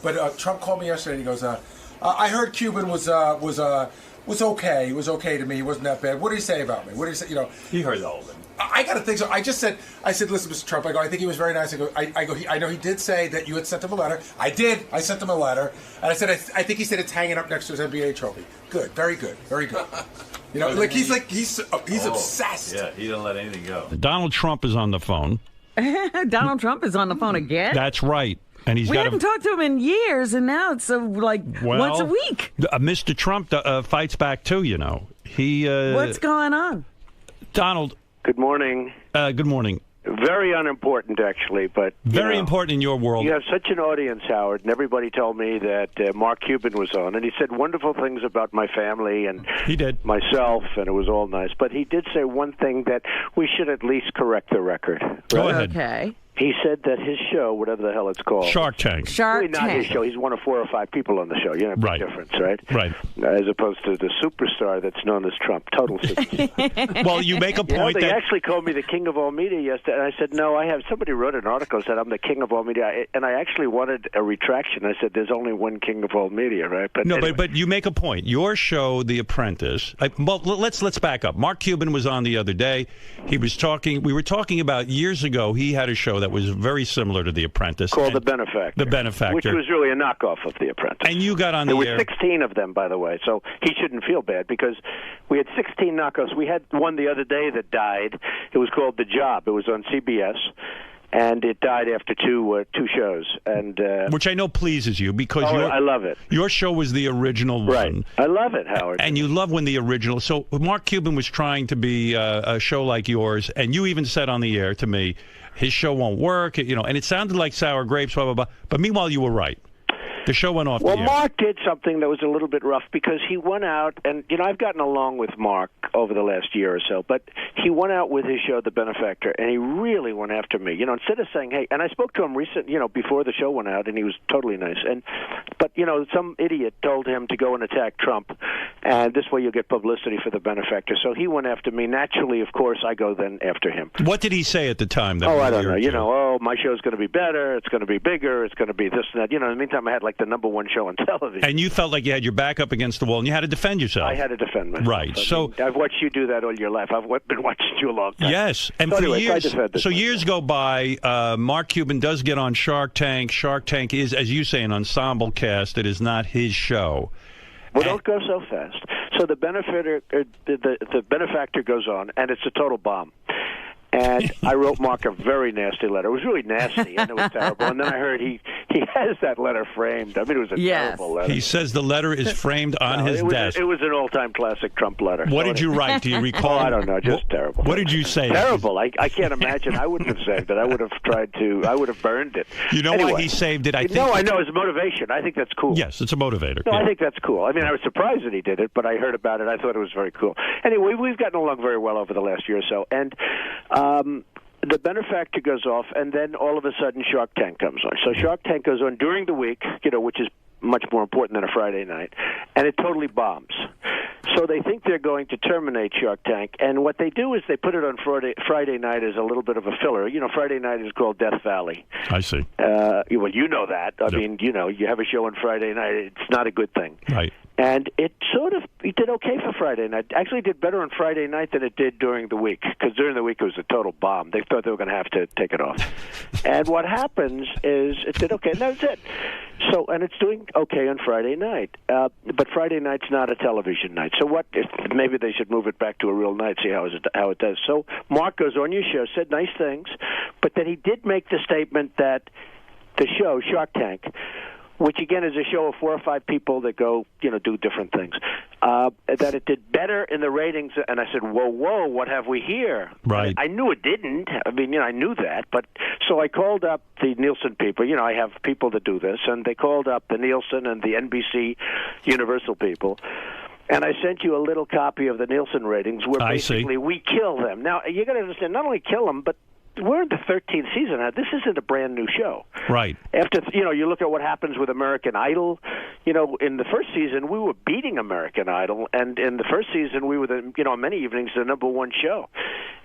But Trump called me yesterday and he goes, I heard Cuban was okay. He was okay to me. He wasn't that bad. What did he say about me? What did he say? You know, he heard all of it. I got to think so. I said, listen, Mr. Trump. I think he was very nice. I know he did say that you had sent him a letter. I did. I sent him a letter, and I said, I think he said it's hanging up next to his NBA trophy. Good, very good, very good. You know, he's obsessed. Yeah, he didn't let anything go. Donald Trump is on the phone. Donald Trump is on the phone again? That's right. And we haven't talked to him in years, and now it's once a week. Mr. Trump fights back too. You know, what's going on, Donald? Good morning. Good morning. Very unimportant, actually, but very important in your world. You have such an audience, Howard, and everybody told me that Mark Cuban was on, and he said wonderful things about my family and he did myself, and it was all nice. But he did say one thing that we should at least correct the record. Right? Go ahead. Okay. He said that his show, whatever the hell it's called, Shark Tank. Really not his show. He's one of 4 or 5 people on the show. You know, big difference, right? Right. As opposed to the superstar that's known as Trump, total superstar. Well, you make a point they actually called me the king of all media yesterday, and I said, no, somebody wrote an article that said I'm the king of all media, and I actually wanted a retraction. I said, there's only one king of all media, right? But no, anyway. but you make a point. Your show, The Apprentice. Well, let's back up. Mark Cuban was on the other day. He was talking. We were talking about years ago. He had a show that was very similar to The Apprentice, called The Benefactor. The Benefactor, which was really a knockoff of The Apprentice. And you got on the air. There were 16 of them, by the way, so he shouldn't feel bad because we had 16 knockoffs. We had one the other day that died. It was called The Job. It was on CBS. And it died after two shows, and which I know pleases you because I love it. Your show was the original right. one. I love it, Howard. And you love when the original. So Mark Cuban was trying to be a show like yours, and you even said on the air to me, his show won't work. You know, and it sounded like sour grapes, blah blah blah. But meanwhile, you were right. The show went off the air. Well, Mark did something that was a little bit rough because he went out, and, you know, I've gotten along with Mark over the last year or so, but he went out with his show, The Benefactor, and he really went after me. You know, instead of saying, hey, and I spoke to him before the show went out, and he was totally nice. But, you know, some idiot told him to go and attack Trump, and this way you'll get publicity for The Benefactor. So he went after me. Naturally, of course, I go then after him. What did he say at the time? I don't know. You know, my show's going to be better, it's going to be bigger, it's going to be this and that. You know, in the meantime, I had the number one show on television. And you felt like you had your back up against the wall and you had to defend yourself. I had to defend myself. Right. I've watched you do that all your life. I've been watching you a long time. Yes. And so for anyway, years go by, Mark Cuban does get on Shark Tank. Shark Tank is, as you say, an ensemble cast. It is not his show. Well, don't go so fast. So the benefactor goes on, and it's a total bomb. And I wrote Mark a very nasty letter. It was really nasty, and it was terrible. And then I heard he has that letter framed. I mean, it was a terrible letter. He says the letter is framed on his desk. It was an all-time classic Trump letter. What did you write? Do you recall? I don't know. Just terrible. What did you say? Terrible. I can't imagine. I wouldn't have saved it. I would have I would have burned it. You know why he saved it? I know. It's motivation. I think that's cool. Yes, it's a motivator. No, I think that's cool. I mean, I was surprised that he did it, but I heard about it. I thought it was very cool. Anyway, we've gotten along very well over the last year or so. And the benefactor goes off, and then all of a sudden Shark Tank comes on. So Shark Tank goes on during the week, which is much more important than a Friday night, and it totally bombs. So they think they're going to terminate Shark Tank, and what they do is they put it on Friday night as a little bit of a filler. You know, Friday night is called Death Valley. I see. Well, you know that. I mean, you know, you have a show on Friday night. It's not a good thing. Right. And it did okay for Friday night. Actually, it did better on Friday night than it did during the week, because during the week it was a total bomb. They thought they were going to have to take it off. And what happens is it did okay, and that's it. So, and it's doing okay on Friday night. But Friday night's not a television night. So maybe they should move it back to a real night, see how it does. So Mark goes on your show, said nice things, but then he did make the statement that the show, Shark Tank, which again is a show of 4 or 5 people that go, do different things, that it did better in the ratings. And I said, whoa, what have we here? Right. I knew it didn't. I mean, I knew that. But so I called up the Nielsen people. I have people that do this. And they called up the Nielsen and the NBC Universal people. And I sent you a little copy of the Nielsen ratings where basically we kill them. Now, you got to understand, not only kill them, but we're in the 13th season now. This isn't a brand new show. Right. After, you look at what happens with American Idol. In the first season, we were beating American Idol. And in the first season, we were, on many evenings, the number one show.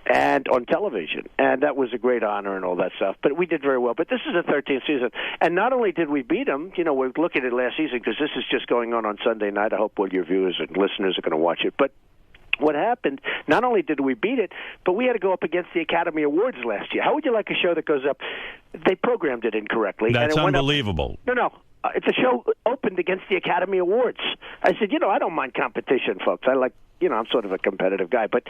and on television, and that was a great honor and all that stuff. But we did very well. But this is the 13th season, and not only did we beat them, we're looking at last season because this is just going on Sunday night. I hope all your viewers and listeners are going to watch it. But what happened, not only did we beat it, but we had to go up against the Academy Awards last year. How would you like a show that goes up? They programmed it incorrectly. That's and it unbelievable. No. It's a show opened against the Academy Awards. I said, I don't mind competition, folks. I like, I'm sort of a competitive guy, but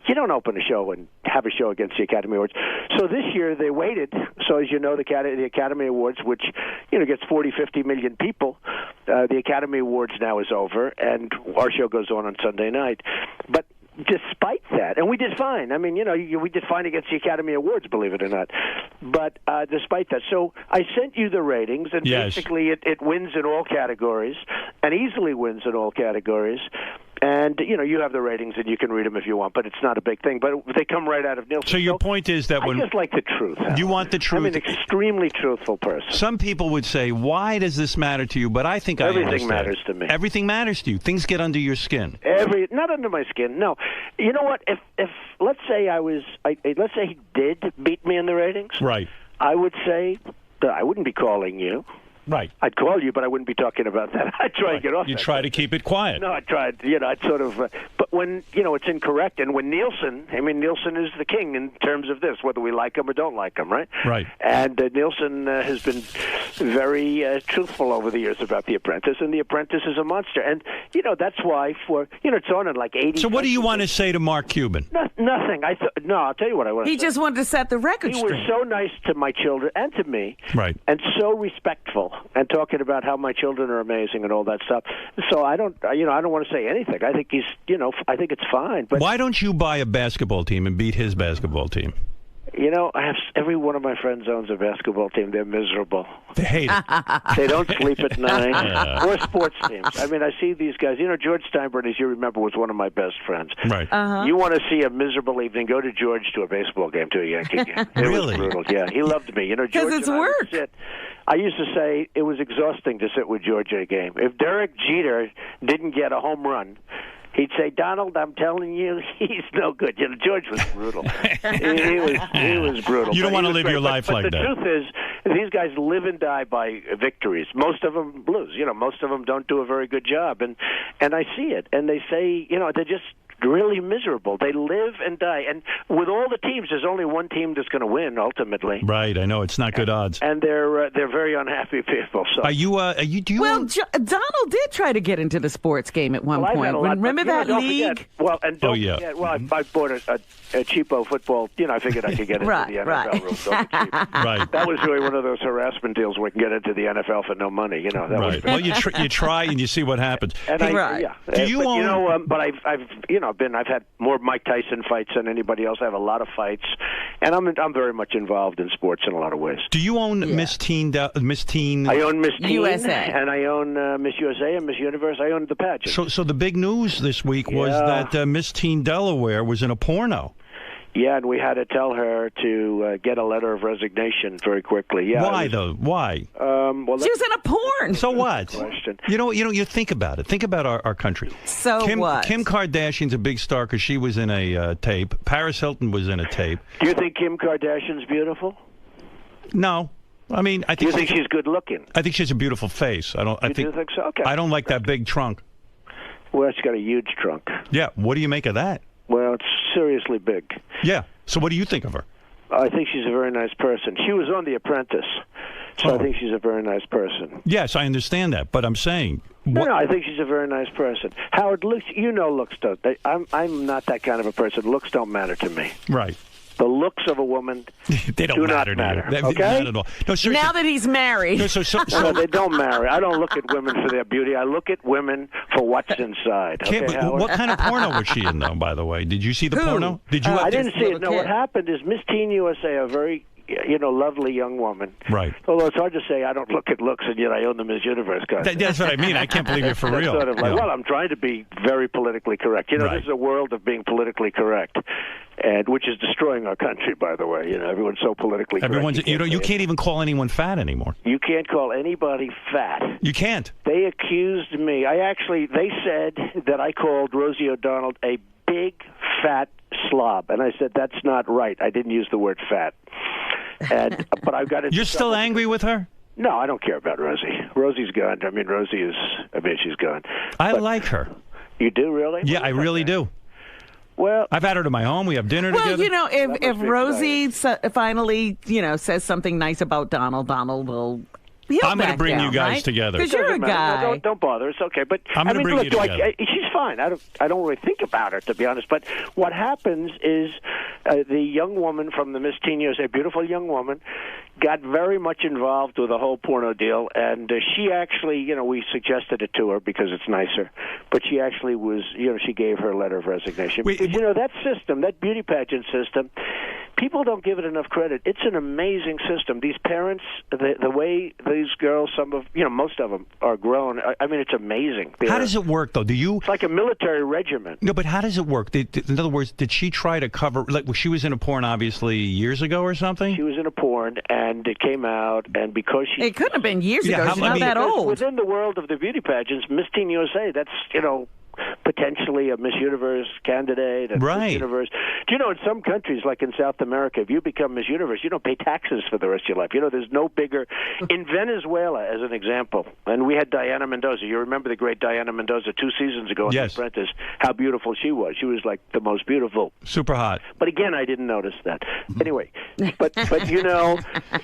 you don't open a show and have a show against the Academy Awards. So this year they waited. So as you know, the Academy Awards, which, gets 40, 50 million people, the Academy Awards now is over, and our show goes on Sunday night. But despite that, and we did fine. I mean, we did fine against the Academy Awards, believe it or not. But despite that, so I sent you the ratings, and basically it wins in all categories, and easily wins in all categories. And, you have the ratings, and you can read them if you want, but it's not a big thing. But they come right out of Nielsen. So your point is that when... I just like the truth. You want the truth? I'm an extremely truthful person. Some people would say, why does this matter to you? But I think everything matters to me. Everything matters to you. Things get under your skin. Not under my skin, no. You know what? If let's say let's say he did beat me in the ratings. Right. I would say that I wouldn't be calling you. Right. I'd call you, but I wouldn't be talking about that. I'd try to get off. You try to keep it quiet. No, I tried. I'd sort of. But when it's incorrect, and when Nielsen is the king in terms of this, whether we like him or don't like him, right? Right. And Nielsen has been very truthful over the years about The Apprentice, and The Apprentice is a monster. And that's why it's on in like 80. So what do you want to say to Mark Cuban? Nothing. I'll tell you what I want to say. He just wanted to set the record straight. He was so nice to my children and to me, right? And so respectful. And talking about how my children are amazing and all that stuff. So I don't want to say anything. I think I think it's fine. But why don't you buy a basketball team and beat his basketball team? I have every one of my friends owns a basketball team. They're miserable. They hate it. They don't sleep at night. Or sports teams. I mean, I see these guys. George Steinbrenner, as you remember, was one of my best friends. Right. You want to see a miserable evening? Go to George to a baseball game, to a Yankee game. It Really? was brutal. Yeah, he loved me. George. Because it's work. I used to say it was exhausting to sit with George at a game. If Derek Jeter didn't get a home run, he'd say, Donald, I'm telling you, he's no good. George was brutal. he was brutal. You don't want to live your life like that. But the truth is, these guys live and die by victories. Most of them blues. Most of them don't do a very good job. And I see it. And they say, they're just really miserable. They live and die. And with all the teams, there's only one team that's going to win ultimately. Right. I know it's not good odds. And they're very unhappy people. So do you Donald did try to get into the sports game at one point. Remember that league? Don't forget. Well, I bought a cheapo football. I figured I could get into the NFL room. So right. That was really one of those harassment deals where we can get into the NFL for no money. That right. Well, you try and you see what happens. And Do you own? But I've had more Mike Tyson fights than anybody else. I have a lot of fights, and I'm very much involved in sports in a lot of ways. Do you own Miss Teen? I own Miss Teen USA, and I own Miss USA and Miss Universe. I own the pageant. So the big news this week was that Miss Teen Delaware was in a porno. Yeah, and we had to tell her to get a letter of resignation very quickly. Yeah. Why though? Why? Well, she was in a porn. So what? Question. You think about it. Think about our country. So what? Kim Kardashian's a big star because she was in a tape. Paris Hilton was in a tape. Do you think Kim Kardashian's beautiful? No. I mean, I think. Do you think she's good looking? I think she has a beautiful face. I do think so? Okay. I don't like that big trunk. Well, she's got a huge trunk. Yeah. What do you make of that? Well, it's seriously big. Yeah. So what do you think of her? I think she's a very nice person. She was on The Apprentice, so I think she's a very nice person. Yes, I understand that, but I'm saying... No, I think she's a very nice person. Howard, looks don't. I'm not that kind of a person. Looks don't matter to me. Right. The looks of a woman they don't do matter not matter. To you. Okay? Not at all. No, seriously. Now that he's married. No, they don't marry. I don't look at women for their beauty. I look at women for what's inside. Okay, what kind of porno was she in, though, by the way? Did you see the porno? Did you? I didn't see it. No, what happened is Miss Teen USA, a very lovely young woman. Right. Although it's hard to say I don't look at looks, and yet I own the Miss Universe costume. That's what I mean. I can't believe you're for real. Sort of like, well, I'm trying to be very politically correct. This is a world of being politically correct, and which is destroying our country, by the way. Everyone's so politically correct. You can't even call anyone fat anymore. You can't call anybody fat. You can't. They accused me. They said that I called Rosie O'Donnell a big, fat slob. And I said, that's not right. I didn't use the word fat. But I've got to. You're still angry with her? No, I don't care about Rosie. Rosie's gone. She's gone. I like her. You do, really? Yeah, I really do. Well, I've had her to my home. We have dinner together. Well, you know, if Rosie finally, says something nice about Donald will. I'm going to bring you guys together. Because you're a guy. No, don't bother. It's okay. But I'm going to bring you together. She's fine. I don't really think about her, to be honest. But what happens is the young woman from the Miss Teen USA, beautiful young woman, got very much involved with the whole porno deal. And she actually, we suggested it to her because it's nicer. But she actually was, she gave her a letter of resignation. Because, that system, that beauty pageant system, people don't give it enough credit. It's an amazing system. These parents, the way these girls, most of them are grown. I mean, it's amazing. How does it work, though? It's like a military regiment. No, but how does it work? In other words, did she try to cover? Like, she was in a porn, obviously, years ago or something. She was in a porn, and it came out, and because she. It couldn't have been years ago. She's not that old. Within the world of the beauty pageants, Miss Teen USA, that's potentially a Miss Universe candidate. Right. Miss Universe. Do you know, in some countries, like in South America, if you become Miss Universe, you don't pay taxes for the rest of your life. There's no bigger. In Venezuela, as an example, and we had Diana Mendoza. You remember the great Diana Mendoza 2 seasons ago in The Apprentice, how beautiful she was. She was like the most beautiful. Super hot. But again, I didn't notice that. Anyway, but you know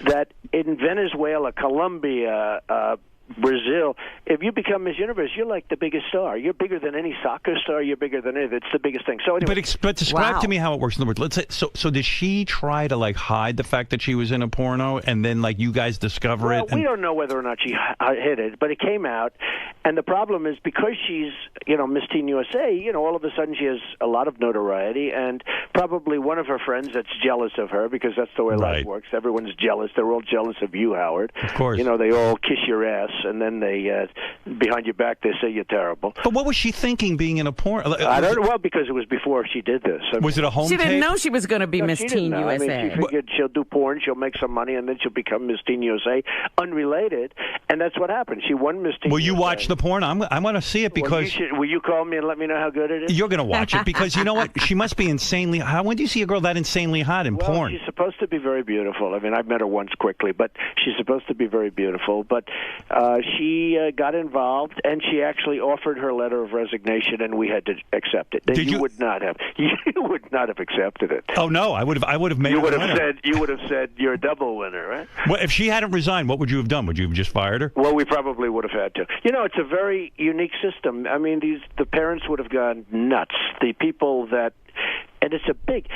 that in Venezuela, Colombia, Brazil, if you become Miss Universe, you're like the biggest star. You're bigger than any soccer star. You're bigger than anything. It's the biggest thing. So anyway, but describe to me how it works. In other words, let's say, so did she try to hide the fact that she was in a porno, and then you guys discover it? We don't know whether or not she hid it, but it came out. And the problem is because she's Miss Teen USA, all of a sudden she has a lot of notoriety, and probably one of her friends that's jealous of her because that's the way life works. Everyone's jealous. They're all jealous of you, Howard. Of course. They all kiss your ass. And then they, behind your back, they say you're terrible. But what was she thinking being in a porn? I don't know. Well, because it was before she did this. Was it a home She tape? didn't know she was going to be Miss Teen USA. I mean, she figured she'll do porn, she'll make some money, and then she'll become Miss Teen USA, unrelated. And that's what happened. She won Miss Teen USA. Will you watch the porn? I want to see it because... Will you call me and let me know how good it is? You're going to watch it because you know what? She must be insanely... When do you see a girl that insanely hot in porn? She's supposed to be very beautiful. I mean, I've met her once quickly, but she's supposed to be very beautiful. But she got involved, and she actually offered her letter of resignation, and we had to accept it. You would not have. You would not have accepted it. Oh no, I would have made. You would have said you're a double winner, right? Well, if she hadn't resigned, what would you have done? Would you have just fired her? Well, we probably would have had to. It's a very unique system. I mean, the parents would have gone nuts. The people that, and it's a big.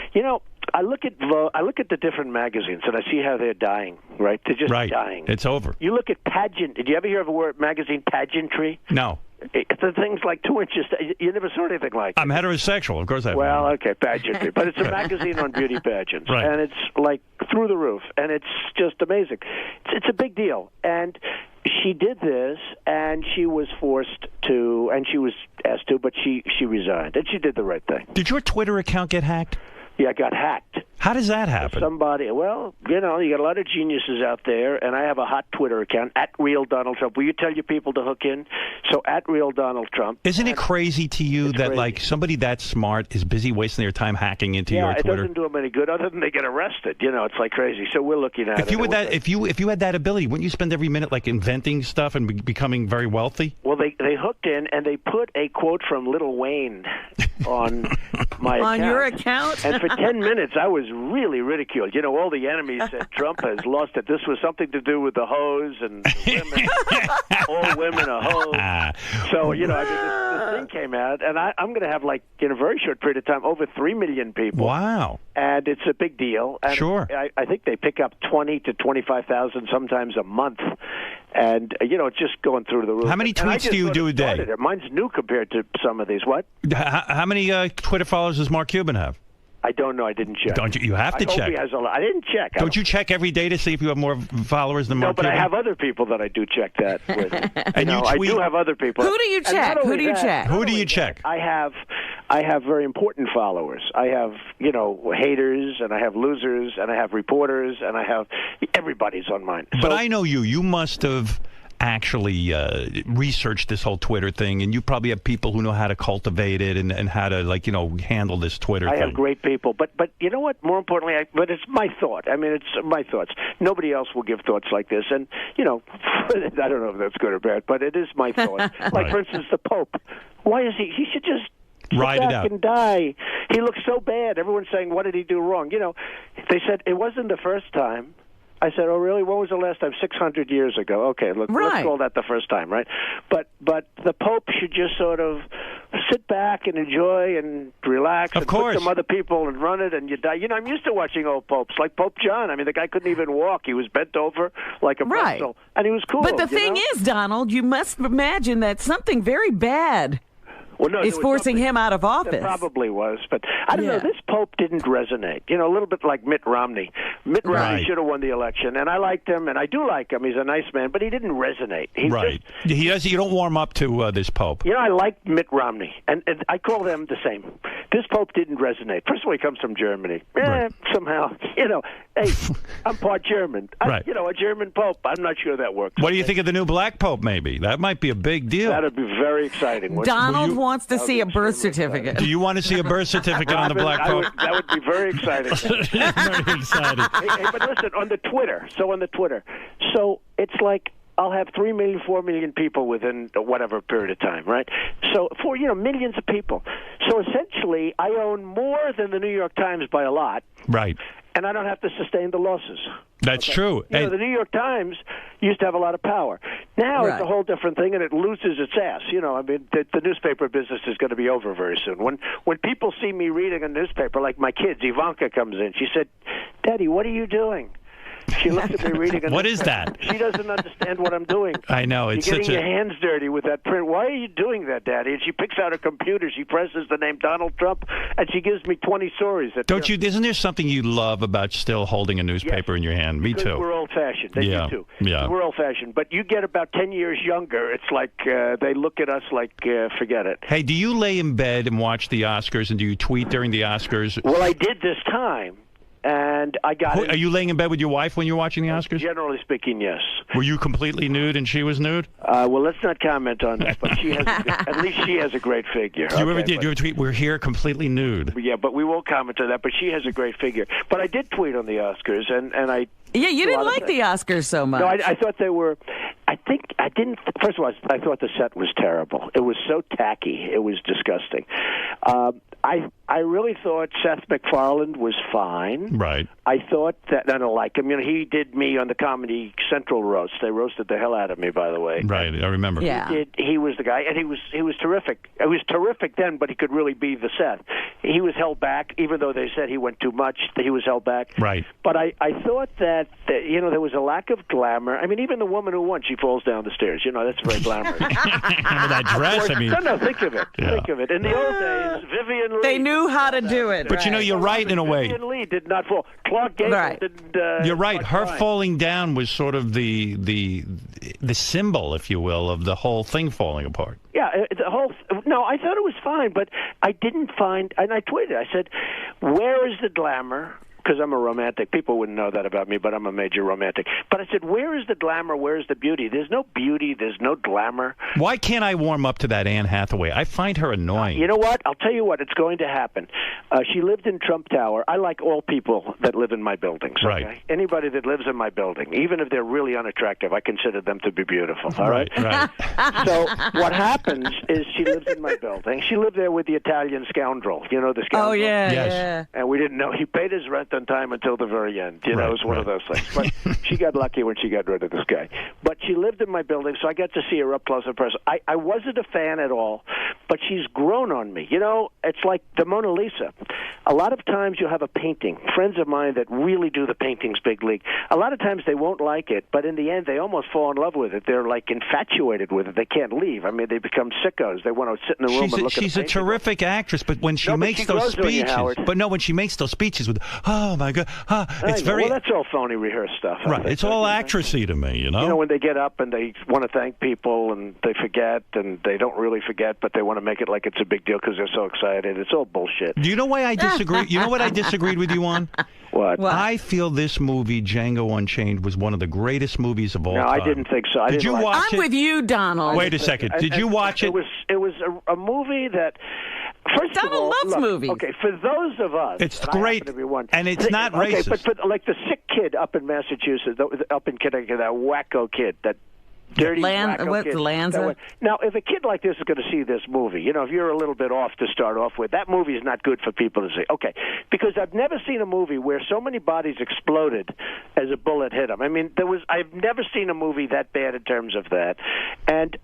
I look at the different magazines and I see how they're dying. Right, they're just dying. It's over. You look at pageant. Did you ever hear of a word magazine pageantry? No. The thing's like 2 inches. You never saw anything like it. I'm heterosexual, of course. Okay, pageantry, but it's a magazine on beauty pageants, right. And it's like through the roof, and it's just amazing. It's a big deal, and she did this, and she was forced to, and she was asked to, but she resigned, and she did the right thing. Did your Twitter account get hacked? Yeah, it got hacked. How does that happen? Somebody, you got a lot of geniuses out there, and I have a hot Twitter account, @RealDonaldTrump. Will you tell your people to hook in? So, @RealDonaldTrump. Isn't it crazy to you that, somebody that smart is busy wasting their time hacking into your Twitter? Yeah, it doesn't do them any good other than they get arrested. It's like crazy. So, we're looking at it. If you had that ability, wouldn't you spend every minute, inventing stuff and becoming very wealthy? Well, they hooked in, and they put a quote from Lil Wayne on my account. On your account? And for 10 minutes, I was really ridiculed. All the enemies said Trump has lost it. This was something to do with the hoes and the women. All women are hoes. So, this thing came out, and I'm going to have, in a very short period of time, over 3 million people. Wow. And it's a big deal. And sure. I think they pick up 20 to 25,000 sometimes a month. And, it's just going through the roof. How many tweets do you do a day? Mine's new compared to some of these. What? How many Twitter followers does Mark Cuban have? I don't know. I didn't check. Don't you? You have to check. He has a lot. I didn't check. Don't you check every day to see if you have more followers than Mark Cuban? No, but I have other people that I do check that with. And I do have other people. Who do you check? Who do you check? I have very important followers. I have, haters, and I have losers, and I have reporters, and I have everybody's on mine. But I know you. You must have actually researched this whole Twitter thing, and you probably have people who know how to cultivate it and how to handle this Twitter thing. I have great people, but you know what? More importantly, but it's my thought. I mean, it's my thoughts. Nobody else will give thoughts like this, and I don't know if that's good or bad, but it is my thought. Like for instance, the Pope. Why is he? He should just ride it back out and die. He looks so bad. Everyone's saying, "What did he do wrong?" They said it wasn't the first time. I said, "Oh, really? When was the last time?" 600 years ago. Okay, let's call that the first time, right? But the Pope should just sort of sit back and enjoy and relax and put some other people and run it, and you die. I'm used to watching old popes, like Pope John. I mean, the guy couldn't even walk. He was bent over like a pretzel, and he was cool. But the thing is, Donald, you must imagine that something very bad is forcing him out of office. It probably was, but I don't know. This Pope didn't resonate. A little bit like Mitt Romney. Mitt Romney should have won the election, and I liked him, and I do like him. He's a nice man, but he didn't resonate. He does. You don't warm up to this Pope. I liked Mitt Romney, and I call them the same. This Pope didn't resonate. First of all, he comes from Germany. Somehow, hey, I'm part German. A German Pope. I'm not sure that works. What do you think of the new black Pope? Maybe that might be a big deal. That'd be very exciting. Donald wants to see a birth certificate. Do you want to see a birth certificate on the black Pope? That would be very exciting. Very exciting. Hey, but listen, on the Twitter. So it's like I'll have 3 million, 4 million people within whatever period of time, right? So for millions of people. So essentially, I own more than the New York Times by a lot. Right. And I don't have to sustain the losses. That's true. The New York Times used to have a lot of power. Now it's a whole different thing, and it loses its ass. The newspaper business is going to be over very soon. When people see me reading a newspaper, like my kids, Ivanka comes in. She said, "Daddy, what are you doing?" She looks at me reading. What is that? She doesn't understand what I'm doing. I know. It's You're getting your hands dirty with that print. Why are you doing that, Daddy? And she picks out her computer. She presses the name Donald Trump, and she gives me 20 stories. Don't you? Isn't there something you love about still holding a newspaper in your hand? Me too. We're old-fashioned. They do too. Yeah. We're old-fashioned. But you get about 10 years younger, it's like they look at us like, forget it. Hey, do you lay in bed and watch the Oscars, and do you tweet during the Oscars? Well, I did this time. And I got Are you laying in bed with your wife when you're watching the Oscars? Generally speaking, yes. Were you completely nude and she was nude? Well, let's not comment on that, but she has at least she has a great figure. You ever tweet, "We're here completely nude"? Yeah, but we won't comment on that, but she has a great figure. But I did tweet on the Oscars, and I... Yeah, you didn't like the Oscars so much. No, I thought they were... I didn't... First of all, I thought the set was terrible. It was so tacky. It was disgusting. I really thought Seth MacFarlane was fine. Right. I thought that... I don't like him. He did me on the Comedy Central roast. They roasted the hell out of me, by the way. Right, I remember. Yeah. He was the guy, and he was terrific. It was terrific then, but he could really be the Seth. He was held back, even though they said he went too much. He was held back. Right. But I thought that there was a lack of glamour. I mean, even the woman who won, she falls down the stairs. That's very glamorous. Remember that dress? No, think of it. Yeah. Think of it. In the old days, Vivian Lee. They knew how to do it. But you're right in a way. Vivian Lee did not fall. Clark Gable didn't. You're right. Her falling down was sort of the symbol, if you will, of the whole thing falling apart. Yeah, No, I thought it was fine, but I didn't find. And I tweeted. I said, "Where is the glamour?" Because I'm a romantic. People wouldn't know that about me, but I'm a major romantic. But I said, where is the glamour? Where is the beauty? There's no beauty. There's no glamour. Why can't I warm up to that Anne Hathaway? I find her annoying. You know what? I'll tell you what. It's going to happen. She lived in Trump Tower. I like all people that live in my buildings. Okay? Right. Anybody that lives in my building, even if they're really unattractive, I consider them to be beautiful. All right? Right. So what happens is she lives in my building. She lived there with the Italian scoundrel. You know the scoundrel? Oh, yeah. Yes. Yeah. And we didn't know. He paid his rent on time until the very end. It was one of those things. But she got lucky when she got rid of this guy. But she lived in my building, so I got to see her up close and personal. I wasn't a fan at all, but she's grown on me. It's like the Mona Lisa. A lot of times you'll have a painting. Friends of mine that really do the paintings big league. A lot of times they won't like it, but in the end they almost fall in love with it. They're like infatuated with it. They can't leave. I mean, they become sickos. They want to sit in the room and look at the She's a terrific actress, but when she makes those speeches, when she makes those speeches with, oh my God, it's very. Well, that's all phony rehearsed stuff. Right, it's all actressy to me, when they get up and they want to thank people and they forget and they don't really forget, but they want want to make it like it's a big deal because they're so excited. It's all bullshit. Do you know why I disagree? You know what I disagreed with you on? What? I feel this movie, Django Unchained, was one of the greatest movies of all time. No, I didn't think so. Did you watch it? I'm with you, Donald. Wait a second. Did you watch it? It was a movie that. First Donald of all, loves movies. Okay, for those of us, it's and great, to be one, and it's not racist. Okay, but like the sick kid up in Massachusetts, up in Connecticut, that wacko kid, that dirty wacko kid. Lanza? Now, if a kid like this is going to see this movie, if you're a little bit off to start off with, that movie is not good for people to see. Okay, because I've never seen a movie where so many bodies exploded as a bullet hit them. I mean, I've never seen a movie that bad in terms of that. And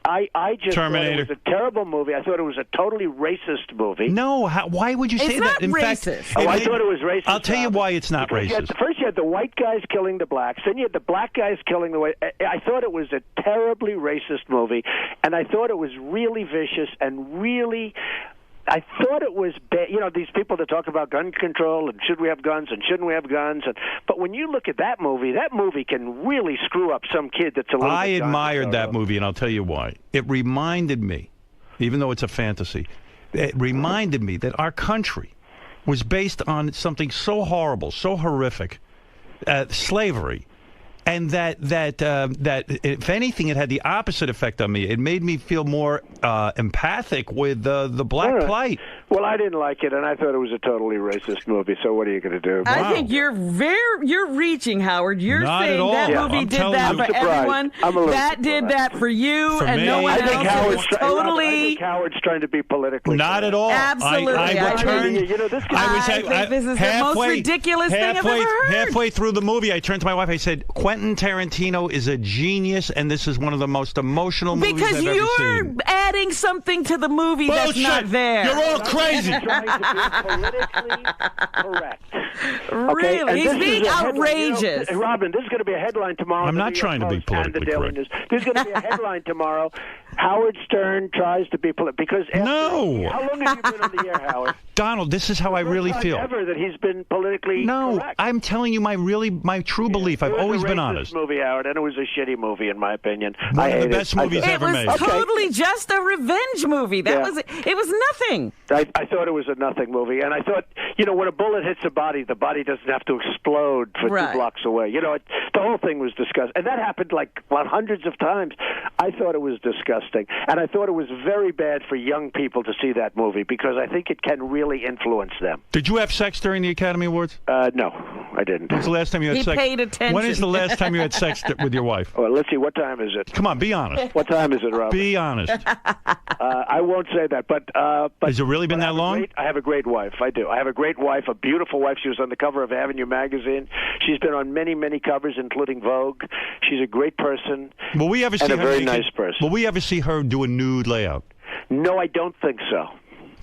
I just Terminator. thought it was a terrible movie. I thought it was a totally racist movie. No, why would you say It's that? not In racist. fact, I thought it was racist. I'll tell you why it's not racist. First, you had the white guys killing the blacks. Then you had the black guys killing the white. I thought it was a terribly racist movie, and I thought it was really vicious and really. I thought it was bad. These people that talk about gun control and should we have guns and shouldn't we have guns. But when you look at that movie can really screw up some kid that's a little I bit admired that movie, and I'll tell you why. It reminded me, even though it's a fantasy, it reminded me that our country was based on something so horrible, so horrific, slavery. And that if anything, it had the opposite effect on me. It made me feel more empathic with the black plight. Well, I didn't like it, and I thought it was a totally racist movie. So what are you going to do? I think you're reaching, Howard. You're Not saying at all. that Yeah. movie I'm did telling that you. for everyone. That did that for you For and me. no one I else. think It was I totally. think Howard's trying to be politically Not at all. Absolutely. I returned. I think this is the most ridiculous thing I've ever heard. Halfway through the movie, I turned to my wife. I said, "Quentin Tarantino is a genius, and this is one of the most emotional movies Because I've ever you're seen." adding something to the movie that's not there. You're all crazy. Trying to be politically correct. Really? And He's this being is a headline. outrageous. Robin, this is going to be a headline tomorrow. I'm in the not New York trying to be Post and the politically Daily correct. News. There's going to be a headline tomorrow. Howard Stern tries to be political. Because No. How long have you been on the air, Howard? Donald, this is how I really feel. Ever that he's been politically No, correct. I'm telling you my true belief. I've always been honest. It was a racist movie, Howard, and it was a shitty movie, in my opinion. One of the best movies It ever was made. totally just a revenge movie. It was nothing. I thought it was a nothing movie, and I thought, when a bullet hits the body doesn't have to explode for 2 blocks away. The whole thing was disgusting, and that happened hundreds of times. I thought it was disgusting, and I thought it was very bad for young people to see that movie because I think it can really influence them. Did you have sex during the Academy Awards? No, I didn't. When's the last time you had He sex? paid attention. When is the last time you had sex with your wife? Well, let's see. What time is it? Come on, be honest. What time is it, Rob? Be honest. I won't say that, but Has it really been that long? I have a great wife. I do. I have a great wife, a beautiful wife. She was on the cover of Avenue magazine. She's been on many, many covers, including Vogue. She's a great person. Will we ever see and a her very naked? nice person. Will we ever see her do a nude layout? No, I don't think so.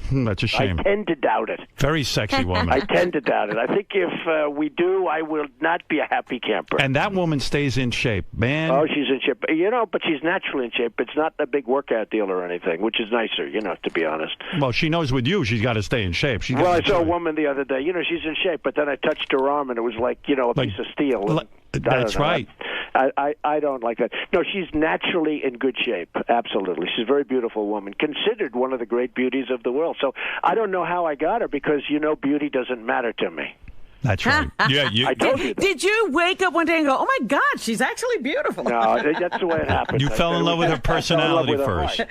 That's a shame. I tend to doubt it. Very sexy woman. I tend to doubt it. I think if we do, I will not be a happy camper. And that woman stays in shape, man. Oh, she's in shape. But she's naturally in shape. It's not a big workout deal or anything, which is nicer, to be honest. Well, she knows with you she's got to stay in shape. I saw a woman the other day. She's in shape, but then I touched her arm, and it was like, a piece of steel. That's right. I don't like that. No, she's naturally in good shape. Absolutely. She's a very beautiful woman, considered one of the great beauties of the world. So I don't know how I got her because, beauty doesn't matter to me. That's right. Yeah, I told you that. Did you wake up one day and go, "Oh my God, she's actually beautiful"? No, that's the way it happened. You fell in love with her personality first.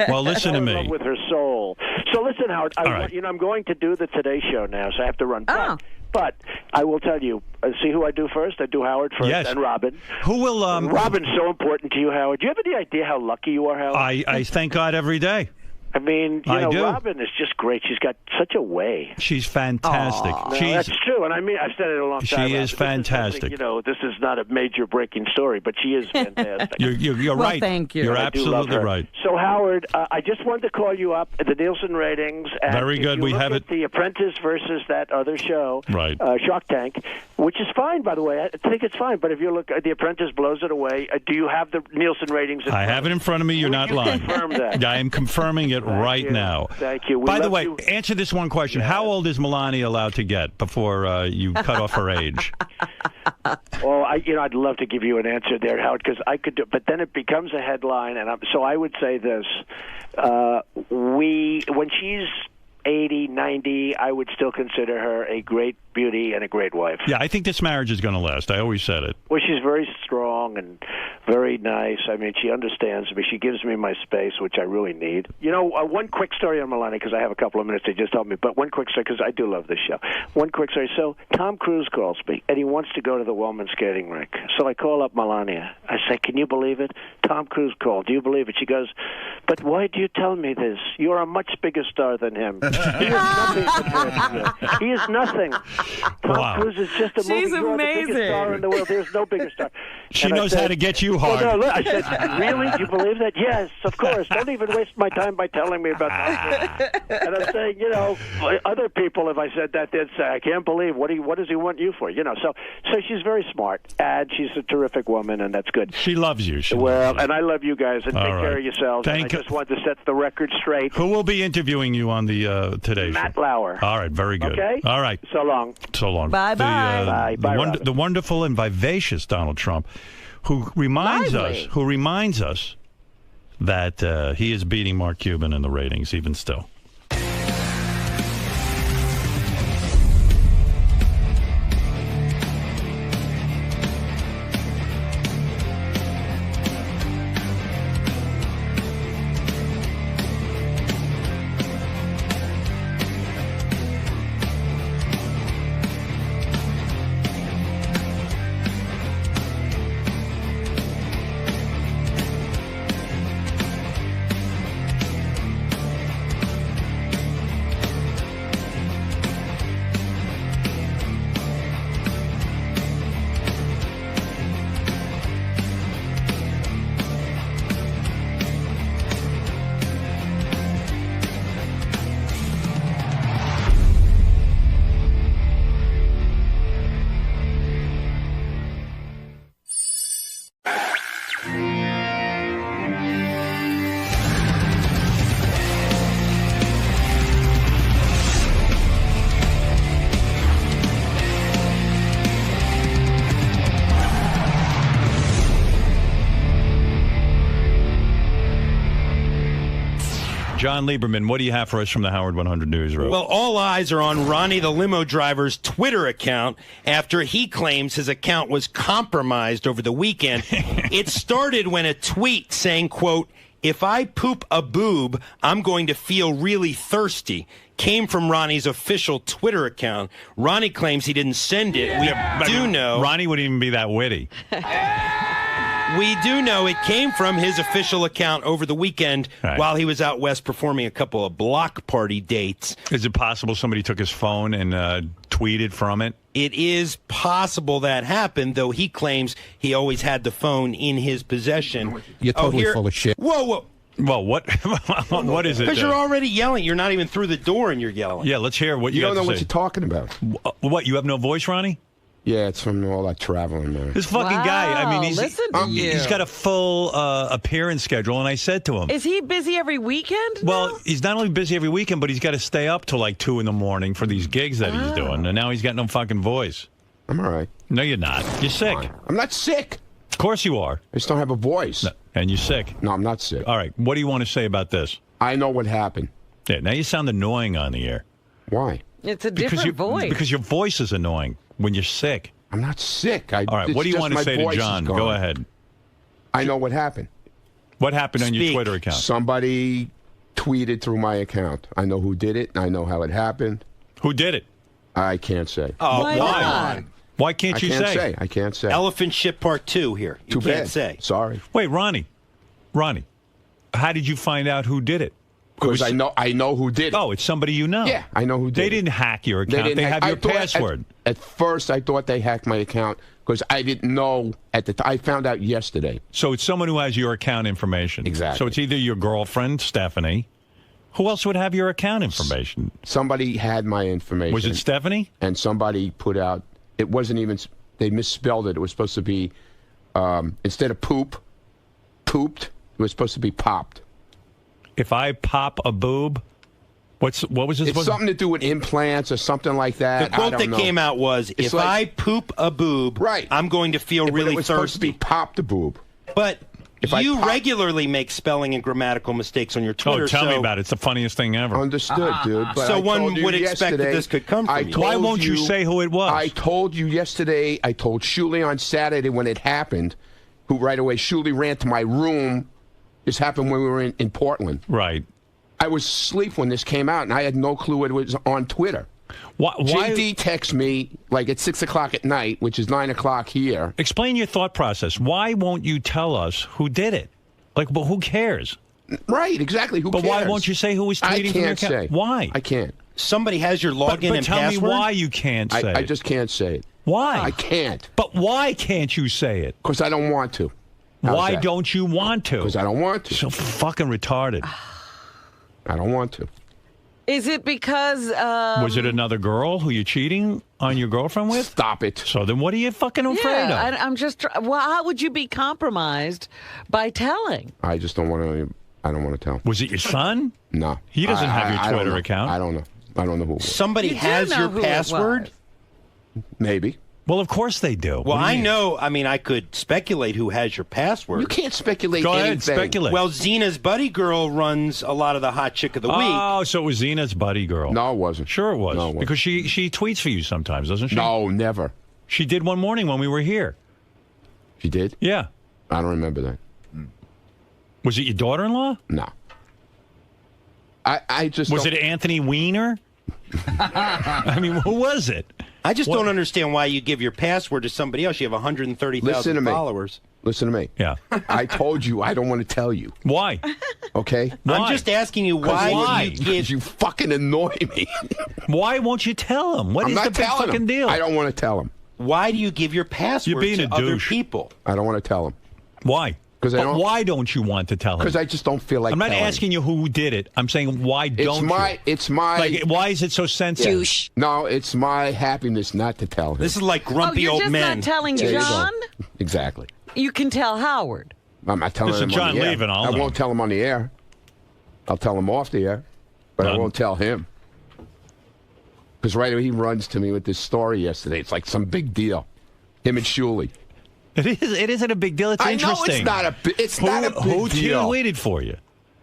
Well, listen to me. I fell in love with her soul. So listen, Howard. I'm going to do the Today Show now, so I have to run. But I will tell you, see who I do first? I do Howard first, and Robin. Who will? Robin's so important to you, Howard. Do you have any idea how lucky you are, Howard? I thank God every day. I mean, Robin is just great. She's got such a way. She's fantastic. No, that's true, and I've said it a long time. She is fantastic. This is not a major breaking story, but she is fantastic. You're right. Thank you. You're absolutely right. So, Howard, I just wanted to call you up at the Nielsen ratings. And very good. We have it. The Apprentice versus that other show, right? Shark Tank, which is fine, by the way. I think it's fine. But if you look, The Apprentice blows it away. Do you have the Nielsen ratings? I have it in front of me. You're not lying. Confirm that. I am confirming it right now. Thank you. By the way, answer this one question. How old is Melania allowed to get before you cut off her age? Well, I'd love to give you an answer there, Howard, because I could do, but then it becomes a headline, so I would say this: when she's 80, 90, I would still consider her a great beauty and a great wife. Yeah, I think this marriage is going to last. I always said it. Well, she's very strong and very nice. I mean, she understands me. She gives me my space, which I really need. One quick story on Melania, because I have a couple of minutes to just tell me, but one quick story, because I do love this show. One quick story. So Tom Cruise calls me, and he wants to go to the Wellman skating rink. So I call up Melania. I say, can you believe it? Tom Cruise called. Do you believe it? She goes, but why do you tell me this? You're a much bigger star than him. He is nothing compared to you. He is nothing. Tom Cruise is just a movie. She's You're amazing. the biggest star in the world. There's no bigger star. She knows how to get you hard. Well, no, I said, really? You believe that? Yes, of course. Don't even waste my time by telling me about that. And I'm saying, other people, if I said that, they'd say, I can't believe, what does he want you for? So she's very smart, and she's a terrific woman, and that's good. She loves you. And I love you guys, and take care of yourselves. I just wanted to set the record straight. Who will be interviewing you on the Today Show? Matt Lauer. All right, very good. Okay? All right. So long. So long. Bye-bye. Bye, the wonderful and vivacious Donald Trump, who reminds us that he is beating Mark Cuban in the ratings even still. John Lieberman, what do you have for us from the Howard 100 Newsroom? Well, all eyes are on Ronnie the limo driver's Twitter account after he claims his account was compromised over the weekend. It started when a tweet saying, quote, "If I poop a boob, I'm going to feel really thirsty," came from Ronnie's official Twitter account. Ronnie claims he didn't send it. We do know. Ronnie wouldn't even be that witty. We do know it came from his official account over the weekend while he was out west performing a couple of block party dates. Is it possible somebody took his phone and tweeted from it? It is possible that happened, though he claims he always had the phone in his possession. You're totally full of shit. Whoa. Well, what? What is it? Because you're already yelling. You're not even through the door and you're yelling. Yeah, let's hear what You you don't know have to what say. you're talking about. What? You have no voice, Ronnie? Yeah, it's from all that traveling, man. This fucking guy. I mean, listen to you. he's got a full appearance schedule, and I said to him, Is he busy every weekend? well, now? he's not only busy every weekend, but he's got to stay up till like 2 in the morning for these gigs that he's doing, and now he's got no fucking voice. I'm all right. No, you're not. You're sick. Fine. I'm not sick. Of course you are. I just don't have a voice. No, and you're sick. No, I'm not sick. All right. What do you want to say about this? I know what happened. Yeah, now you sound annoying on the air. Why? It's a different voice. Because your voice is annoying when you're sick. I'm not sick. All right. What do you want to say to John? Go ahead. I know what happened. What happened on your Speak. Twitter account? Somebody tweeted through my account. I know who did it. I know how it happened. Who did it? I can't say. Oh, Why not? Why can't I you can't say? say. I can't say. Elephant shit part 2 here. You Too can't bad. say. Sorry. Wait, Ronnie, how did you find out who did it? Because I know who did it. Oh, it's somebody you know. Yeah, I know who did They it. didn't hack your account. They have your password. At first, I thought they hacked my account because I didn't know at the time. I found out yesterday. So it's someone who has your account information. Exactly. So it's either your girlfriend, Stephanie. Who else would have your account information? Somebody had my information. Was it Stephanie? And somebody put out, it wasn't even, they misspelled it. It was supposed to be, instead of pooped, it was supposed to be popped. If I pop a boob, What was his It's book? something to do with implants or something like that. The quote that came out was, if like, I poop a boob, right. I'm going to feel But really it was supposed to be thirsty. pop the boob. But If you I pop- regularly make spelling and grammatical mistakes on your Twitter. Oh, tell me so- about it. It's the funniest thing ever. Understood, dude. But So I one told you would expect that yesterday- this could come from I you. told Why won't you say who it was? I told you yesterday. I told Shuli on Saturday when it happened. Who right away? Shuli ran to my room. This happened when we were in Portland. Right. I was asleep when this came out, and I had no clue it was on Twitter. Why? JD texts me like at 6 o'clock at night, which is 9 o'clock here. Explain your thought process. Why won't you tell us who did it? Like, but who cares? Right, exactly. Who But cares? why won't you say who was I tweeting from your can't account? say. Why? I can't. Somebody has your login but and tell password. me why you can't say I it. just can't say it. Why? I can't. But why can't you say it? Because I don't want to. How's Why that? don't you want to? Because I don't want to. So fucking retarded. I don't want to. Is it because Was it another girl who you're cheating on your girlfriend with? Stop it. So then what are you fucking afraid of? I'm just. Well, how would you be compromised by telling? I just don't want to. I don't want to tell. Was it your son? No. He doesn't have your I don't Twitter know. account. I don't know. I don't know who it was. Somebody You do has know your who it password. was. Maybe. Well, of course they do. Well, What do you I mean? know. I mean, I could speculate who has your password. You can't speculate Go ahead, anything. speculate. Well, Zena's buddy girl runs a lot of the hot chick of the week. Oh, so it was Zena's buddy girl. No, it wasn't. Sure it was. No, it wasn't. Because she tweets for you sometimes, doesn't she? No, never. She did one morning when we were here. She did? Yeah. I don't remember that. Was it your daughter-in-law? No. I just Was don't- it Anthony Weiner? I mean, who was it? I just What? don't understand why you give your password to somebody else. You have Listen to 130,000 me. followers. Listen to me. Yeah. I told you I don't want to tell you. Why? Okay? Why? I'm just asking you why, Why? you give. Because you fucking annoy me. Why won't you tell him? What I'm is not the big telling fucking him. deal? I don't want to tell him. Why do you give your password You're being to a other douche. people? I don't want to tell him. Why? 'Cause I But don't- why don't you want to tell him? Because I just don't feel like I'm not telling. asking you who did it. I'm saying why don't you? It's my. Like, why is it so sensitive? No, it's my happiness not to tell him. This is like grumpy you're old just men. not telling There you go. John? Exactly. You can tell Howard. I'm not telling Listen, him John on the air. leaving, I'll I know. won't tell him on the air. I'll tell him off the air, but I None. won't tell him. Because right away he runs to me with this story yesterday. It's like some big deal. Him and Shuli. It isn't a big deal. It's I know interesting. it's not a. It's Who, not a big who deal. tweeted for you?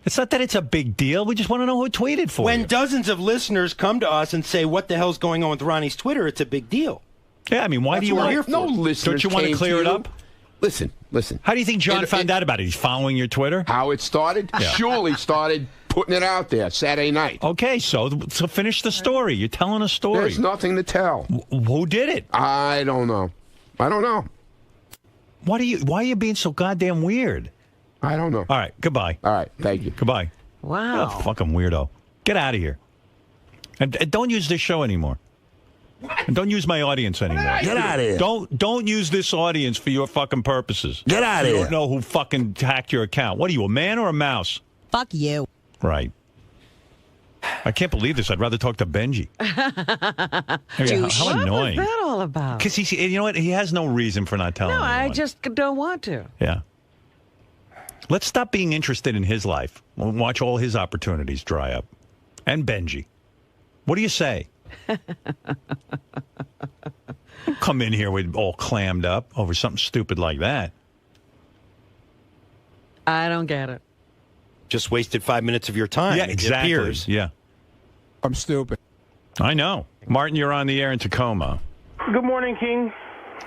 It's not that it's a big deal. We just want to know who tweeted for When you. dozens of listeners come to us and say, "What the hell's going on with Ronnie's Twitter?" It's a big deal. Yeah, I mean, why That's do you what want we're here for. No listeners. Don't you want to came clear it you. up? Listen. How do you think John It- found it- out about it? He's following your Twitter? How it started? Yeah. Shuli started putting it out there Saturday night. Okay, so finish the story. You're telling a story. There's nothing to tell. Who did it? I don't know. I don't know. Why are you being so goddamn weird? I don't know. All right, goodbye. All right. Thank you. Goodbye. Wow. Oh, fucking weirdo. Get out of here. And don't use this show anymore. And don't use my audience anymore. Get out of here. Don't use this audience for your fucking purposes. Get out of You here. don't know who fucking hacked your account. What are you, a man or a mouse? Fuck you. Right. I can't believe this. I'd rather talk to Benji. How What annoying. was that all about? Because you know what? He has no reason for not telling No, I anyone. just don't want to. Yeah. Let's stop being interested in his life. We'll watch all his opportunities dry up. And Benji. What do you say? Don't come in here with all clammed up over something stupid like that. I don't get it. Just wasted 5 minutes of your time. Yeah, it exactly. appears. Yeah. I'm stupid. I know. Martin, you're on the air in Tacoma. Good morning, King.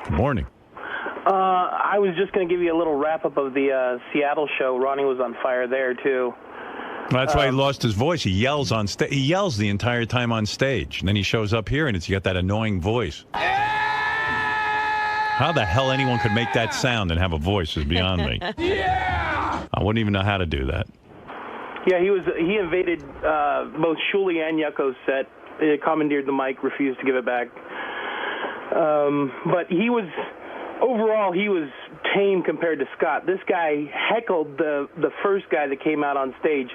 Good morning. I was just going to give you a little wrap-up of the Seattle show. Ronnie was on fire there, too. Well, that's why he lost his voice. He yells on stage. He yells the entire time on stage. And then he shows up here and he's got that annoying voice. How the hell anyone could make that sound and have a voice is beyond me. Yeah! I wouldn't even know how to do that. Yeah, he invaded both Shuli and Yucko's set, commandeered the mic, refused to give it back. But overall, he was tame compared to Scott. This guy heckled the first guy that came out on stage.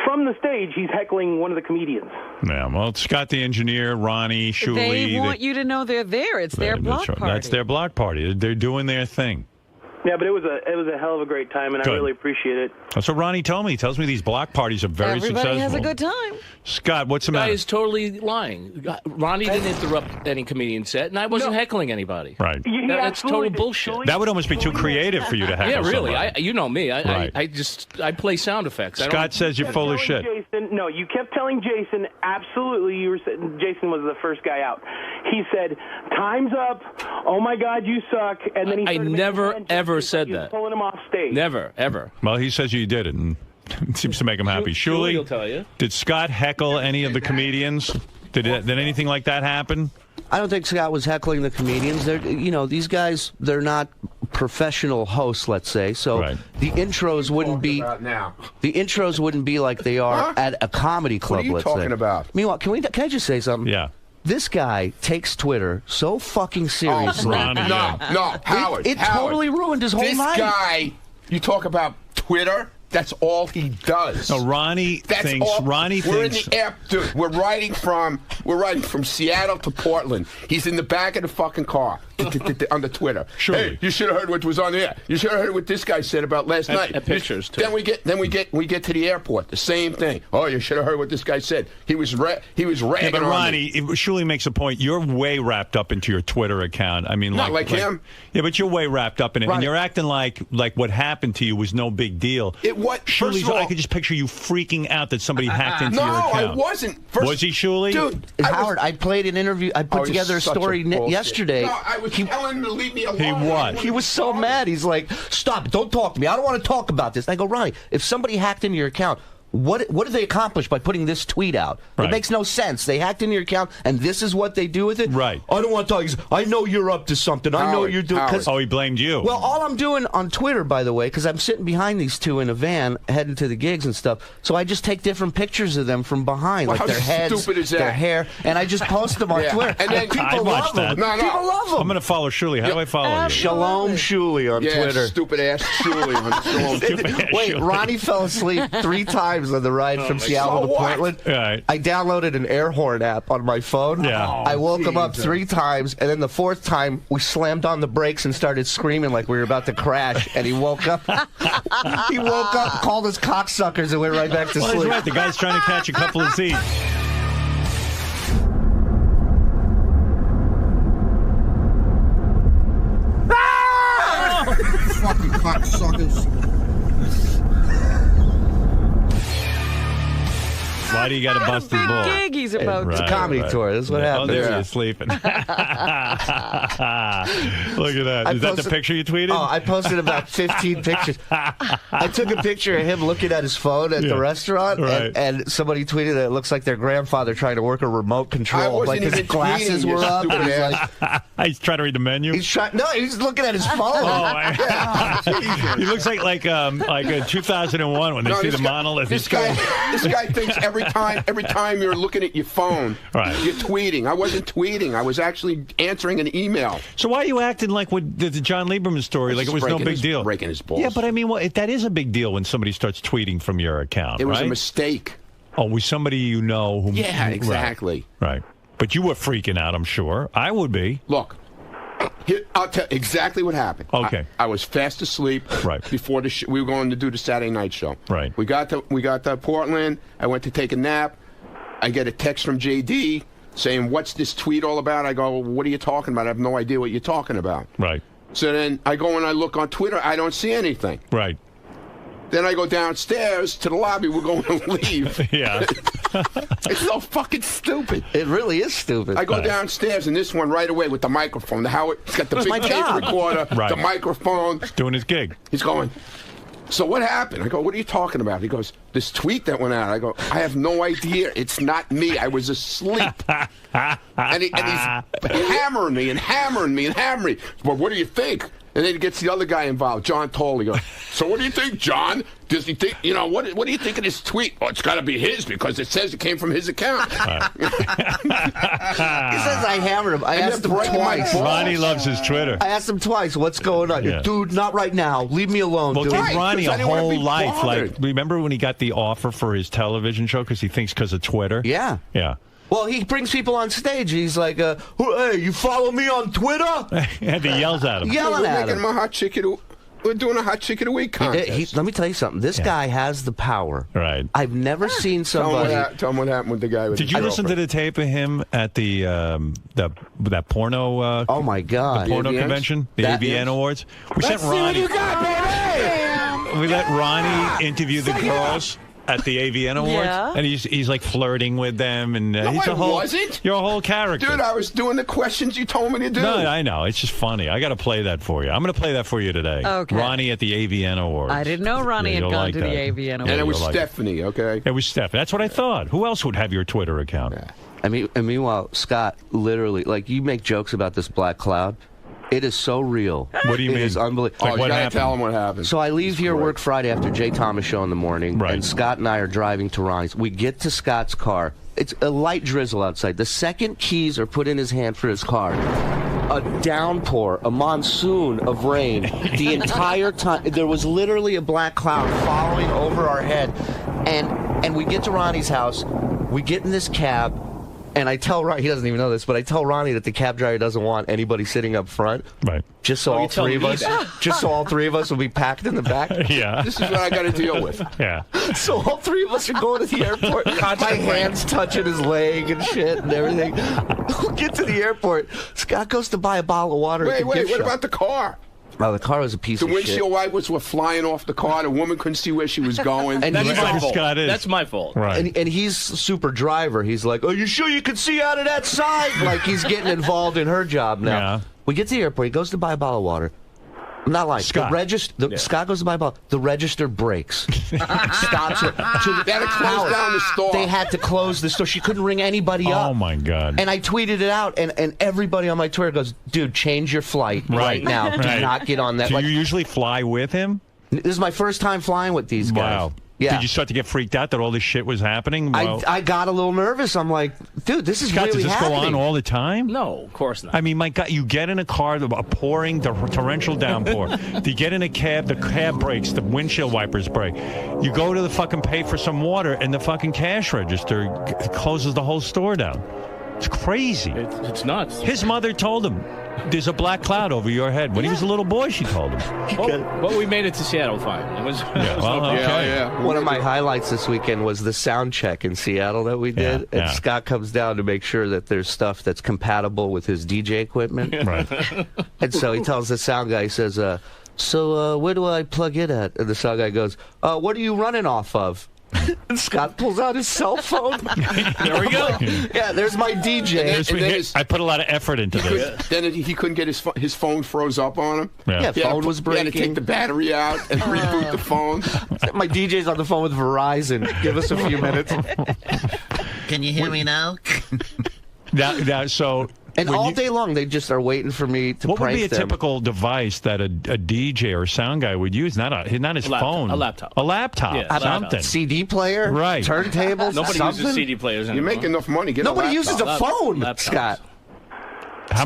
From the stage, he's heckling one of the comedians. Yeah, well, Scott the engineer, Ronnie, Shuli. They want you to know they're there. It's their block party. That's their block party. They're doing their thing. Yeah, but it was a hell of a great time, and Good. I really appreciate it. That's what Ronnie told me. He tells me these block parties are very successful. Everybody has a good time. Scott, what's the guy matter? is totally lying. Ronnie didn't interrupt any comedian set, and I wasn't heckling anybody. Right. That's total bullshit. That would almost be too creative for you to heckle Yeah, really. somebody. You know me. Right. I play sound effects. Scott says you're full of shit. Jason, no, you kept telling Jason, absolutely, you were saying Jason was the first guy out. He said, "Time's up. Oh my God, you suck." And then he I started never, making ever said that. Pulling him off stage. Never, ever. Well, he says you did it, and it seems to make him happy. Shuli Shuli, will tell you. did Scott heckle any of the comedians? Did anything like that happen? I don't think Scott was heckling the comedians. These guys, they're not professional hosts, let's say. So the intros wouldn't be the intros wouldn't be like they are at a comedy club. What are you let's talking say. about? Meanwhile, can I just say something? Yeah. This guy takes Twitter so fucking seriously. No, Howard. It Howard, totally ruined his whole night. This guy, you talk about Twitter. That's all he does. No, Ronnie thinks. We're in the air, dude. We're riding from Seattle to Portland. He's in the back of the fucking car on the Twitter. Sure. Hey, you should have heard what was on there. You should have heard what this guy said about last night. Pictures too. Then we get to the airport. The same thing. Oh, you should have heard what this guy said. He was ragging Yeah, but on Ronnie, me. Shuli makes a point. You're way wrapped up into your Twitter account. I mean, Not like him. Yeah, but you're way wrapped up in it, and you're acting like what happened to you was no big deal. First of all, I could just picture you freaking out that somebody hacked into your account. No, I wasn't. Was he, Shuli? Dude, Howard, I played an interview. I put together a story yesterday. No, I was telling him to leave me alone. He what? He was so mad. He's like, "Stop! Don't talk to me. I don't want to talk about this." I go, "Ronnie, if somebody hacked into your account, what did they accomplish by putting this tweet out? It makes no sense. They hacked into your account, and this is what they do with it. Right. I don't want to talk. I know you're up to something. I know you're doing. Oh, he blamed you. Well, all I'm doing on Twitter, by the way, because I'm sitting behind these two in a van heading to the gigs and stuff, so I just take different pictures of them from behind, like their heads, their hair, and I just post them on Twitter. And then people love them. No. People love them. I'm going to follow Shuli. How do I follow you? Shalom Shuli on Twitter. Stupid ass Shuli on Twitter. Wait, Ronnie fell asleep 3 times on the ride from Seattle to Portland. Right. I downloaded an air horn app on my phone. Yeah. I woke him up 3 times, and then the 4th time we slammed on the brakes and started screaming like we were about to crash. And he woke up. He woke up, called us cocksuckers, and went right back to Well, sleep. he's right. The guy's trying to catch a couple of Z's. Fucking cocksuckers. Why do you got to bust his ball? Gig he's about. It's a comedy tour. That's what happened. Oh, there he is sleeping. Look at that. Is that the picture you tweeted? Oh, I posted about 15 pictures. I took a picture of him looking at his phone at the restaurant, and somebody tweeted that it looks like their grandfather trying to work a remote control. Like his glasses were up. And he's like, he's trying to read the menu. He's looking at his phone. Oh, he looks like 2001 when they see the monolith. This guy thinks every time you're looking at your phone, you're tweeting. I wasn't tweeting. I was actually answering an email. So why are you acting like with the John Lieberman story, like it was no big deal? Breaking his balls. Yeah, but I mean, that is a big deal when somebody starts tweeting from your account. It was a mistake. Oh, with somebody you know who? Yeah, exactly. Right. But you were freaking out, I'm sure. I would be. Look. I'll tell exactly what happened. Okay. I was fast asleep before we were going to do the Saturday night show. Right. We got to Portland. I went to take a nap. I get a text from JD saying, "What's this tweet all about?" I go, "What are you talking about? I have no idea what you're talking about." Right. So then I go and I look on Twitter. I don't see anything. Right. Then I go downstairs to the lobby. We're going to leave. Yeah. It's so fucking stupid. It really is stupid. I go downstairs, and this one right away with the microphone. He's got the big tape recorder, the microphone. Doing his gig. He's going, "So what happened?" I go, "What are you talking about?" He goes, "This tweet that went out." I go, "I have no idea. It's not me. I was asleep." and he's hammering me and hammering me and hammering me. "Well, what do you think?" And then he gets the other guy involved, John Toll. He goes, "So what do you think, John? Does he think, what do you think of this tweet?" "Oh, it's got to be his because it says it came from his account." He says I hammered him. I asked him twice. Ronnie loves his Twitter. I asked him twice, "What's going on?" Yeah. "Dude, not right now. Leave me alone, Well, dude." give Ronnie a whole life. bothered. Like, remember when he got the offer for his television show because he thinks because of Twitter? Yeah. Yeah. Well, he brings people on stage. He's like, "Hey, you follow me on Twitter?" And he yells at him. Yelling We're at making him. my hot chicken We're doing a hot chick of the week contest. Let me tell you something. This guy has the power. Right. I've never seen somebody. Tell him what happened with the guy. With Did you listen to the tape of him at that porno? Oh my God! The porno convention, the AVN Awards. We sent Ronnie. We let Ronnie interview the girls at the AVN Awards, and he's like flirting with them, and he's a whole. Wasn't. You're a whole character, dude. I was doing the questions you told me to do. No, I know. It's just funny. I got to play that for you. I'm going to play that for you today. Okay. Ronnie at the AVN Awards. I didn't know Ronnie had gone to the AVN Awards. And it was Stephanie. Okay. It was Stephanie. That's what I thought. Who else would have your Twitter account? Yeah. And meanwhile, Scott, literally, like, you make jokes about this black cloud. It is so real. What do you mean? It is unbelievable. Oh, you gotta tell him what happened. So I leave here, work Friday after Jay Thomas show in the morning, and Scott and I are driving to Ronnie's. We get to Scott's car. It's a light drizzle outside. The second keys are put in his hand for his car, a downpour, a monsoon of rain. The entire time, there was literally a black cloud following over our head. And we get to Ronnie's house. We get in this cab. And I tell Ronnie, he doesn't even know this, but I tell Ronnie that the cab driver doesn't want anybody sitting up front. Right. Just so all three of us will be packed in the back. Yeah. This is what I got to deal with. Yeah. So all three of us are going to the airport. My hands touching his leg and shit and everything. We get to the airport. Scott goes to buy a bottle of water. Wait, what about the car? Oh, the car was a piece of shit. The windshield wipers were flying off the car. The woman couldn't see where she was going. And that's my fault. That's my fault. Right. And he's super driver. He's like, "Are you sure you can see out of that side?" Like he's getting involved in her job now. Yeah. We get to the airport. He goes to buy a bottle of water. I'm not lying. Scott. Scott goes to buy a bottle. The register breaks. Stops it. They had to close down the store. They had to close the store. She couldn't ring anybody up. Oh my God. And I tweeted it out, and everybody on my Twitter goes, "Dude, change your flight right now. Do not get on that." Do you usually fly with him? This is my first time flying with these guys. Wow. Yeah. Did you start to get freaked out that all this shit was happening? Well, I got a little nervous. I'm like, dude, this is Scott, really does this happening. go on all the time? No, of course not. I mean, my God, you get in a car, a pouring, torrential downpour. You get in a cab, the cab breaks, the windshield wipers break. You go to the fucking pay for some water, and the fucking cash register closes the whole store down. It's crazy. It's nuts. His mother told him, "There's a black cloud over your head." When he was a little boy, she told him. Well, we made it to Seattle fine. It was. One of my highlights this weekend was the sound check in Seattle that we did. And Scott comes down to make sure that there's stuff that's compatible with his DJ equipment. Right. And so he tells the sound guy, he says, so where do I plug in at? And the sound guy goes, what are you running off of? And Scott pulls out his cell phone. There we go. Yeah, there's my DJ. I put a lot of effort into this. Then he couldn't get his phone froze up on him. Yeah, phone was breaking. He had to take the battery out and reboot the phone. My DJ's on the phone with Verizon. Give us a few minutes. Can you hear me now? And all day long, they just are waiting for me to What would prank be a them. typical device that a DJ or sound guy would use? Not his phone. A laptop. A laptop. Yeah, something. CD player? Right. Turntable? Nobody uses CD players anymore. You make enough money. Get Nobody a laptop. uses a phone, Laptops. Scott.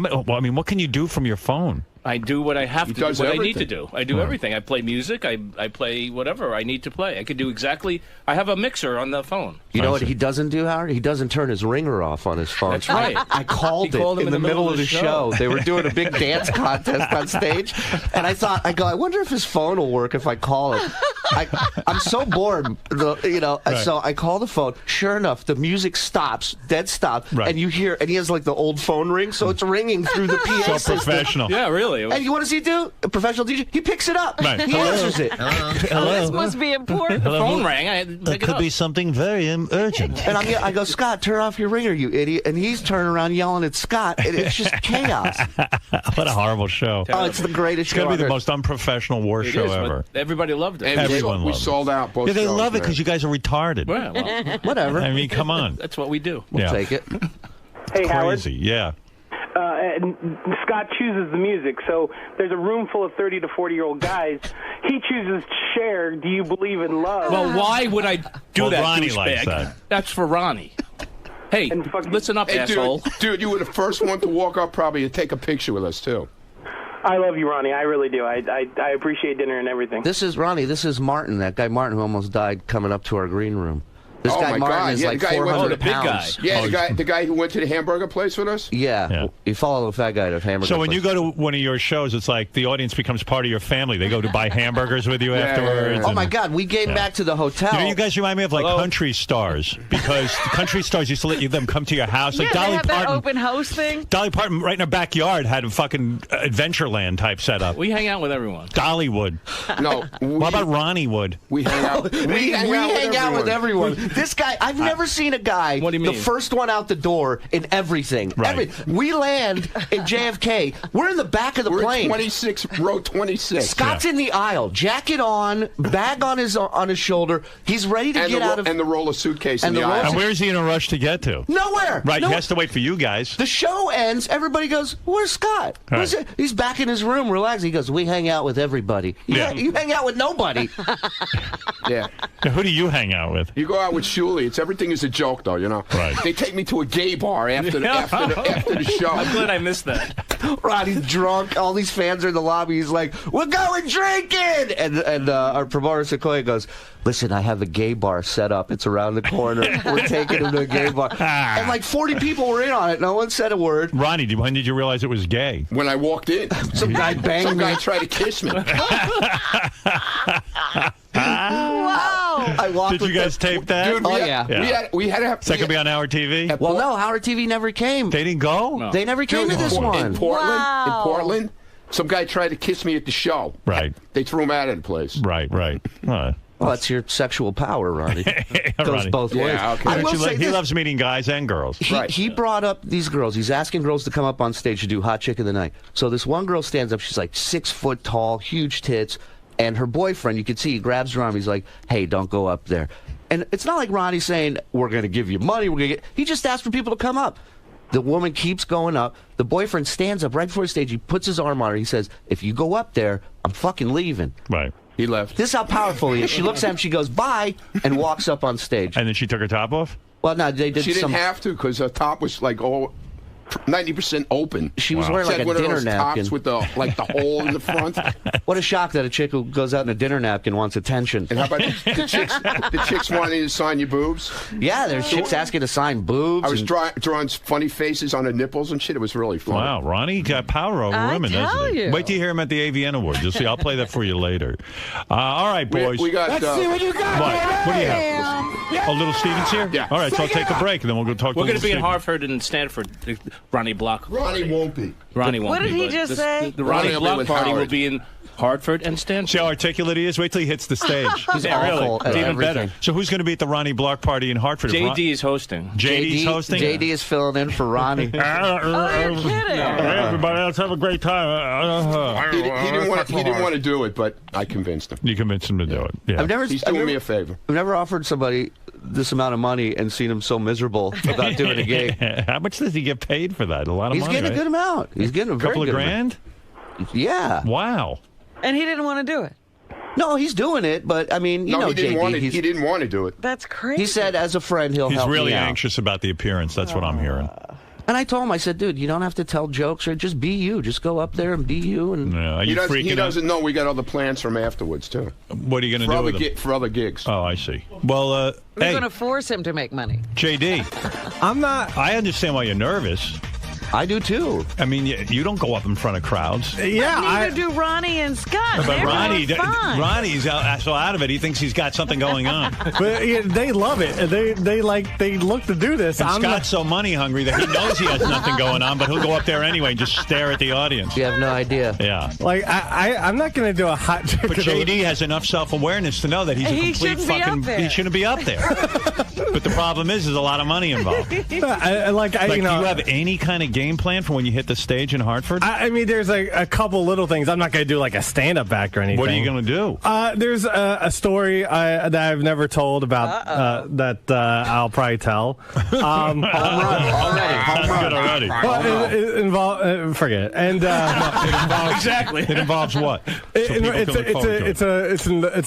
Well, I mean, what can you do from your phone? I do what I have to do, does what I need everything. to do. I do everything. I play music. I play whatever I need to play. I could do exactly. I have a mixer on the phone. You know what he doesn't do, Howard? He doesn't turn his ringer off on his phone. That's right. I called He called it in the middle of the show. They were doing a big dance contest on stage, and I wonder if his phone will work if I call it. I'm so bored, so I call the phone. Sure enough, the music stops, dead stop, and you hear, and he has like the old phone ring, so it's ringing through the PA So system. professional. Yeah, really. And what does he do? A professional DJ? He picks it up. Right. He answers it. This must be important. The phone rang. I had to pick it up. be something very urgent. And I go, Scott, turn off your ringer, you idiot. And he's turning around yelling at Scott. And it's just chaos. What a horrible show. Oh, it's the greatest It's show going to be the on most unprofessional, worst It show is, but ever. Everybody loved it. And Everyone we loves it. sold out both Yeah, they shows, love it man. because you guys are retarded. Yeah, well, Whatever. I mean, come on. that's what we do. We'll take it. Hey, Howard. Crazy, yeah. And Scott chooses the music, so there's a room full of 30 to 40-year-old guys. He chooses Cher, Do You Believe in Love? Well, why would I do that, Ronnie douchebag? likes that. That's for Ronnie. Hey, listen up, asshole. Dude, you were the first one to walk up probably to take a picture with us, too. I love you, Ronnie. I really do. I appreciate dinner and everything. This is Ronnie. This is Martin, that guy Martin who almost died coming up to our green room. This guy my Martin God. is Yeah, like the guy who went 400 to the big pounds. Yeah, the guy who went to the hamburger place with us? Yeah. You follow the fat guy to hamburger So when place. you go to one of your shows, it's like the audience becomes part of your family. They go to buy hamburgers with you afterwards. Oh, my God. We came back to the hotel. You know, you guys remind me of like country stars because the country stars used to let them come to your house. Like they Dolly have that Parton. open house thing. Dolly Parton, right in her backyard, had a fucking Adventureland type setup. We hang out with everyone. Dolly would. No. What about Ronnie would? We hang out. We hang out with everyone. This guy, I've never seen a guy, What do you mean? the first one out the door in everything. Right. We land in JFK. We're in the back of the We're plane. 26, row 26. Scott's in the aisle, jacket on, bag on his shoulder. He's ready to get out of. And the roller suitcase in and the the aisle. And where's he in a rush to get to? Nowhere. Right, No- he has to wait for you guys. The show ends. Everybody goes, "Where's Scott?" Right. Where's it? He's back in his room, relaxing. He goes, "We hang out with everybody." You hang out with nobody. Yeah. Now, who do you hang out with? You go out with Shuli. Everything is a joke, though, you know. Right. They take me to a gay bar after the show. I'm glad I missed that. Ronnie's drunk. All these fans are in the lobby. He's like, "We're going drinking!" And our promoter Sequoia goes, "Listen, I have a gay bar set up. It's around the corner. We're taking him to a gay bar." And like 40 people were in on it. No one said a word. Ronnie, when did you realize it was gay? When I walked in. Some guy banged Some me. guy tried to kiss me. Wow! I walked. Did you guys tape that? Dude, we had to have... Is that going to be on Howard TV? Well, no, Howard TV never came. They didn't go? No. They never came to this In one. Portland, some guy tried to kiss me at the show. Right. They threw him out of the place. Right. Well, that's your sexual power, Ronnie. Goes Ronnie. both ways. Yeah, okay. I will say He this. loves meeting guys and girls. He brought up these girls. He's asking girls to come up on stage to do Hot Chick of the Night. So this one girl stands up. She's like 6 foot tall, huge tits. And her boyfriend, you can see, he grabs her arm. He's like, "Hey, don't go up there." And it's not like Ronnie's saying, "We're going to give you money." He just asked for people to come up. The woman keeps going up. The boyfriend stands up right before the stage. He puts his arm on her. He says, "If you go up there, I'm fucking leaving." Right. He left. This is how powerful he is. She looks at him. She goes, "Bye," and walks up on stage. And then she took her top off? Well, no, they did She some... didn't have to because her top was like 90% open. She was wearing She like had a one of dinner those napkin. tops with the hole in the front. What a shock that a chick who goes out in a dinner napkin wants attention. And how about the chicks wanting to sign your boobs? Yeah, there's chicks asking to sign boobs. I was drawing funny faces on her nipples and shit. It was really fun. Wow, Ronnie got power over women, doesn't he? you. Wait till you hear him at the AVN Awards. You'll see. I'll play that for you later. All right, boys. We got. Let's see what you got. What do you have? Oh, Little Steven's here? Yeah. All right, so I'll take a break, and then we'll go talk to We're going Little to be in Steven. Hartford and Stanford. Ronnie Block. Ronnie won't be. Ronnie won't What be. did he but just say? The Ronnie Ronnie will be Block with party will Howard. be in Hartford and Stanford. See how articulate he is? Wait till he hits the stage. He's Yeah, really. awful at Even everything. better. So who's going to be at the Ronnie Block party in Hartford? JD is hosting. JD's hosting? JD is filling in for Ronnie. Oh, you're kidding. Everybody, let's have a great time. He didn't want to do it, but I convinced him. You convinced him to do it. Yeah. He's doing me a favor. I've never offered somebody this amount of money and seen him so miserable about doing a gig. How much does he get paid for that? A lot of He's money. getting a good amount. He's getting a very couple of good grand? amount. Yeah. Wow. And he didn't want to do it. No, he's doing it, but I mean, you know, he didn't JD, want to. He didn't want to do it. That's crazy. He said, as a friend, he'll He's help really me out. anxious about the appearance. That's what I'm hearing. And I told him, I said, dude, you don't have to tell jokes or just be you. Just go up there and be you. And Yeah. Are He you doesn't. freaking He out? doesn't know we got other plans from afterwards too. What are you going to do with him? For other gigs. Oh, I see. Well, We're hey, going to force him to make money. JD, I'm not. I understand why you're nervous. I do too. I mean, you don't go up in front of crowds. Yeah, Neither do Ronnie and Scott. But They're fine. Ronnie's so out of it. He thinks he's got something going on. but yeah, they love it. They look to do this. And I'm Scott's so money hungry that he knows he has nothing going on, but he'll go up there anyway and just stare at the audience. You have no idea. Yeah. like I'm not going to do a hot chick. But JD has enough self-awareness to know that he's a He complete shouldn't be fucking. up there. He shouldn't be up there. But the problem is, there's a lot of money involved. you know, Do you have any kind of game plan for when you hit the stage in Hartford? I mean, there's a couple little things. I'm not going to do like a stand-up act or anything. What are you going to do? There's a story that I've never told about that I'll probably tell. Sounds good already. Well, it involves forget it. And Exactly. It involves what? it's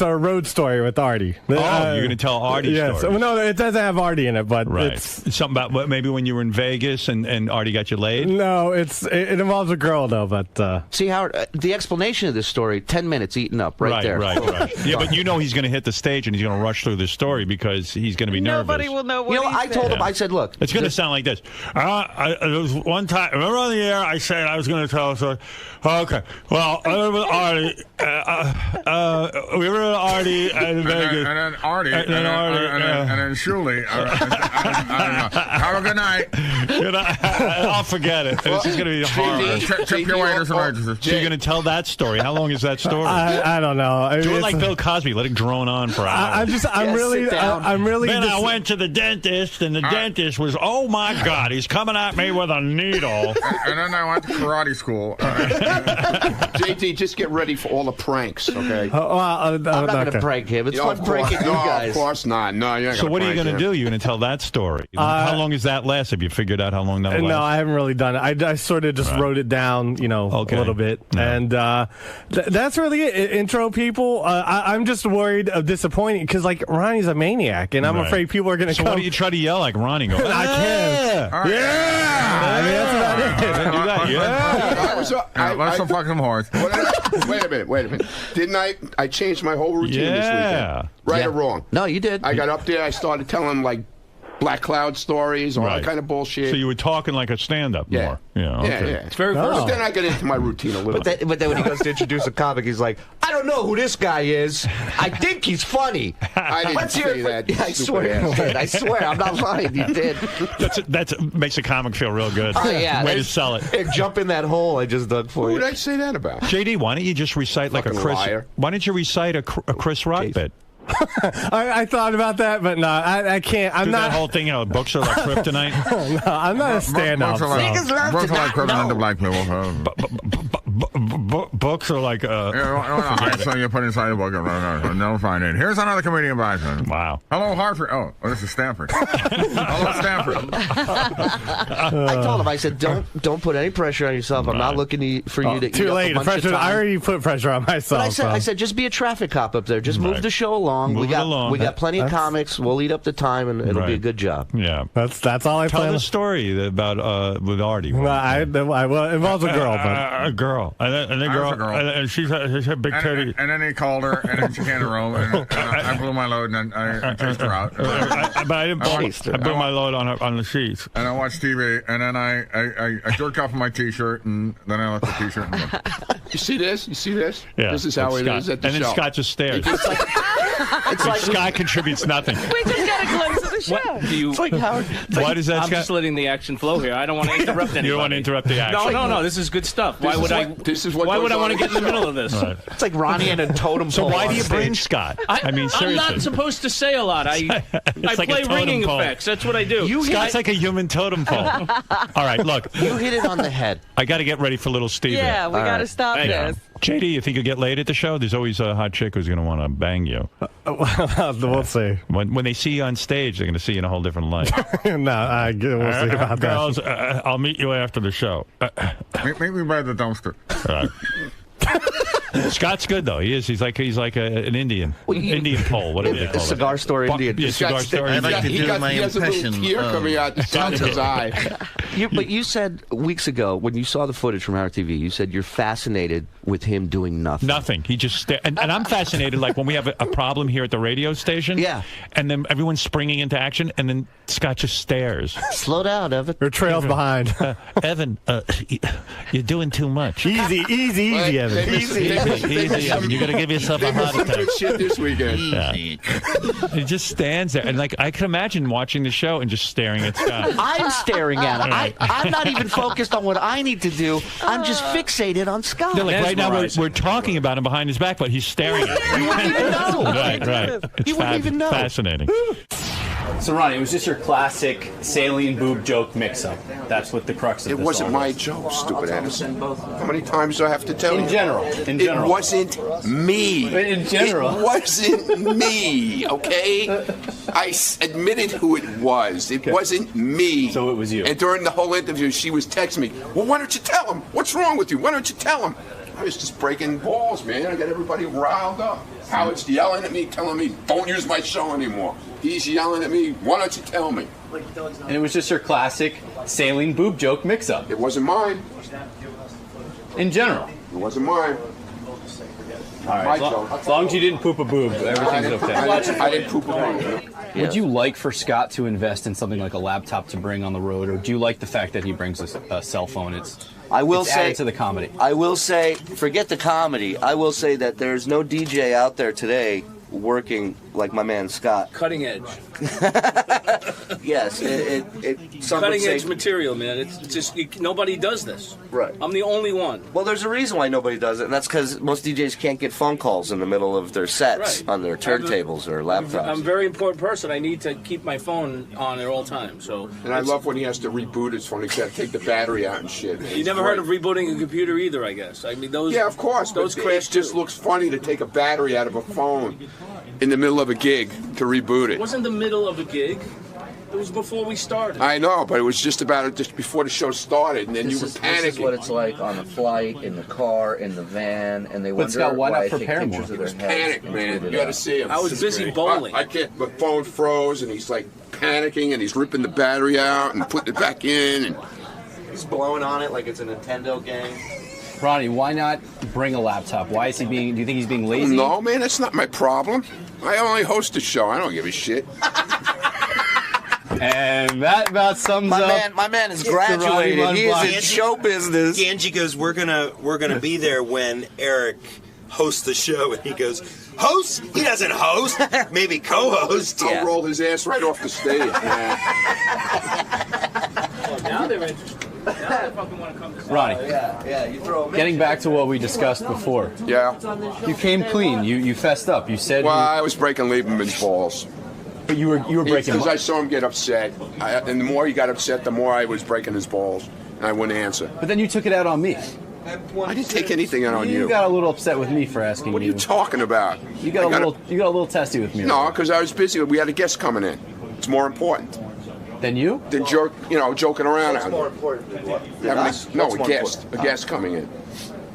a road story with Artie. Oh, you're going to tell Artie's yes. story. Well, no, it's doesn't have Artie in it, but it's something about maybe when you were in Vegas and Artie got you laid. No, it involves a girl though. But see, Howard, the explanation of this story, 10 minutes eaten up right there. Right. Yeah, but you know he's going to hit the stage and he's going to rush through this story because he's going to be nervous. Nobody will know what he said. I told him, I said, look. It's going to sound like this. There was one time, remember on the air, I said I was going to tell a story. Okay, well, I was with Artie. We were with Artie in Vegas. And then Artie. And then Shuley. I don't know. Have a good night. I'll forget it. It's just going to be horrible. Tip your waiters and waitresses. So you're going to tell that story. How long is that story? I don't know. Do it like Bill Cosby. Let it drone on for hours. I'm really. Then I went to the dentist, and the dentist was, oh my God, he's coming at me with a needle. And then I went to karate school. JT, just get ready for all the pranks, okay? I'm not going to prank him. It's fun pranking you guys. Of course not. No, you're not. So what are you going to do? You're going to tell that story. How long does that last? Have you figured out how long that lasts? No, I haven't really done it. I sort of just wrote it down, a little bit. Yeah. And that's really it. Intro people. I'm just worried of disappointing because, like, Ronnie's a maniac, and I'm afraid people are going to come. So why do you try to yell like Ronnie? Go, I can. Yeah. I mean, that's about it. Do that. Yeah. Let's fuck some horse. Wait a minute. Didn't I changed my whole routine this weekend. Right or wrong? No, you did. I got up there, I started telling, like, Black Cloud stories, all that kind of bullshit. So you were talking like a stand-up more. Yeah. It's very versatile. But then I get into my routine a little. But then when he goes to introduce a comic, he's like, I don't know who this guy is. I think he's funny. I didn't say that. Yeah, I swear. I'm not lying. You did. That makes a comic feel real good. Oh, yeah. Way to sell it. And jump in that hole I just dug for you. Who did I say that about? JD, why don't you just recite like a Chris... Liar. Why don't you recite a Chris Rock bit? I thought about that, but no, I can't. I'm not. That whole thing, books are like kryptonite. No, I'm not a stand-up. Books are like kryptonite to black people. Books are like. So you put inside the book and never find it. Here's another comedian by him. Wow. Hello, Hartford. Oh, this is Stanford. Hello, Stanford. I told him. I said, don't put any pressure on yourself. I'm not looking for you to. Too late. I already put pressure on myself. But I said, just be a traffic cop up there. Just move the show along. We got plenty of comics. We'll eat up the time, and it'll be a good job. Yeah, that's all I tell the story about with Artie. Well, it involves a girl, a girl, and a girl, and she's a big teddy. And then he called her, and then she came to roll, and I blew my load, and I chased her out. But I didn't. I blew my load on the sheets. And I watched TV, and then I jerked off my T-shirt, and then I left the T-shirt. You see this? Yeah. This is how it is at the show. And then Scott just stares. It's like Scott contributes nothing. We just got a glimpse of the show. It's like Howard. Why does that? I'm just letting the action flow here. I don't want to interrupt anybody. You don't want to interrupt the action. No. This is good stuff. Why would I want to get in the middle of this? Right. It's like Ronnie and a totem pole. So why do you bring Scott? I mean, seriously. I'm not supposed to say a lot. I play ringing effects. That's what I do. Scott's like a human totem pole. All right, look. You hit it on the head. I got to get ready for little Steven. Yeah, we got to stop this. JD, you think you'll get laid at the show? There's always a hot chick who's going to want to bang you. We'll see. When they see you on stage, they're going to see you in a whole different light. We'll see about girls, that. I'll meet you after the show. Meet me by the dumpster. All right. Scott's good though. He is. He's like an Indian, Indian pole. Whatever you call it. Cigar store Indian. Yeah, cigar store. I'd like to do my impression. He has a little tear coming out the side of his eye. But you said weeks ago when you saw the footage from Howard TV, you said you're fascinated with him doing nothing. Nothing. He just and I'm fascinated. Like when we have a problem here at the radio station. Yeah. And then everyone's springing into action, and then Scott just stares. Slow down, Evan. Or trails behind. Evan, you're doing too much. Easy, Evan. Easy. You're gonna give yourself a heart attack. Good shit this weekend. Yeah. He just stands there, and like I can imagine watching the show and just staring at Scott. I'm staring at him. I'm not even focused on what I need to do. I'm just fixated on Scott. Like right now, we're talking about him behind his back, but he's staring at him. You wouldn't even know. Right. It's you wouldn't even know. Fascinating. So, Ronnie, it was just your classic saline boob joke mix-up. That's what the crux of this It wasn't my joke, stupid Anderson. How many times do I have to tell you? In general. It wasn't me. In general. It wasn't me, okay? I admitted who it was. It wasn't me. So it was you. And during the whole interview, she was texting me, well, why don't you tell him? What's wrong with you? Why don't you tell him? I was just breaking balls, man. I got everybody riled up. Howard's yelling at me, telling me, don't use my show anymore. He's yelling at me, why don't you tell me? And it was just your classic saline boob joke mix-up. It wasn't mine. In general. It wasn't mine. All right, as long as you didn't poop a boob, everything's okay. I didn't poop a boob. Would you like for Scott to invest in something like a laptop to bring on the road, or do you like the fact that he brings a cell phone? It's added to the comedy. I will say, forget the comedy. I will say that there's no DJ out there today working like my man Scott. Cutting edge. Yes, cutting edge material, man. It's just nobody does this. Right. I'm the only one. Well, there's a reason why nobody does it, and that's because most DJs can't get phone calls in the middle of their sets on their turntables or laptops. I'm a very important person. I need to keep my phone on at all times. So. And I love when he has to reboot his phone. He's got to take the battery out and shit. You never heard of rebooting a computer either, I guess. I mean, those. Yeah, of course. Those it just looks funny to take a battery out of a phone in the middle of a gig to reboot it. It wasn't the middle of a gig. It was before we started. I know, but it was just before the show started, and then you were panicking. This is what it's like on a flight, in the car, in the van, and they wonder Scott, why not I prepare take more? pictures of their Panic, heads man. and tweet You it got to out. see him. I was busy bowling. I can't. My phone froze, and he's like panicking, and he's ripping the battery out and putting it back in, and he's blowing on it like it's a Nintendo game. Ronnie, why not bring a laptop? Why is he being? Do you think he's being lazy? No, man, that's not my problem. I only host a show. I don't give a shit. And that about sums up. My man is graduated. He is in show business. Angie goes, we're gonna be there when Eric hosts the show, and he goes, host? He doesn't host. Maybe co-host. I'll roll his ass right off the stage, man. Now they're interested. Now they fucking want to come to Ronnie. You throw him Getting back to what we discussed before. Yeah. You came clean. You fessed up. You said. Well, I was breaking Lieberman's balls. But you were breaking. Because I saw him get upset, and the more he got upset, the more I was breaking his balls, and I wouldn't answer. But then you took it out on me. I didn't take anything out on you. You got a little upset with me for asking. What are you talking about? You got a little testy with me. No, because I was busy. We had a guest coming in. It's more important. Than you? Than joking around. What's more important than what? A guest coming in.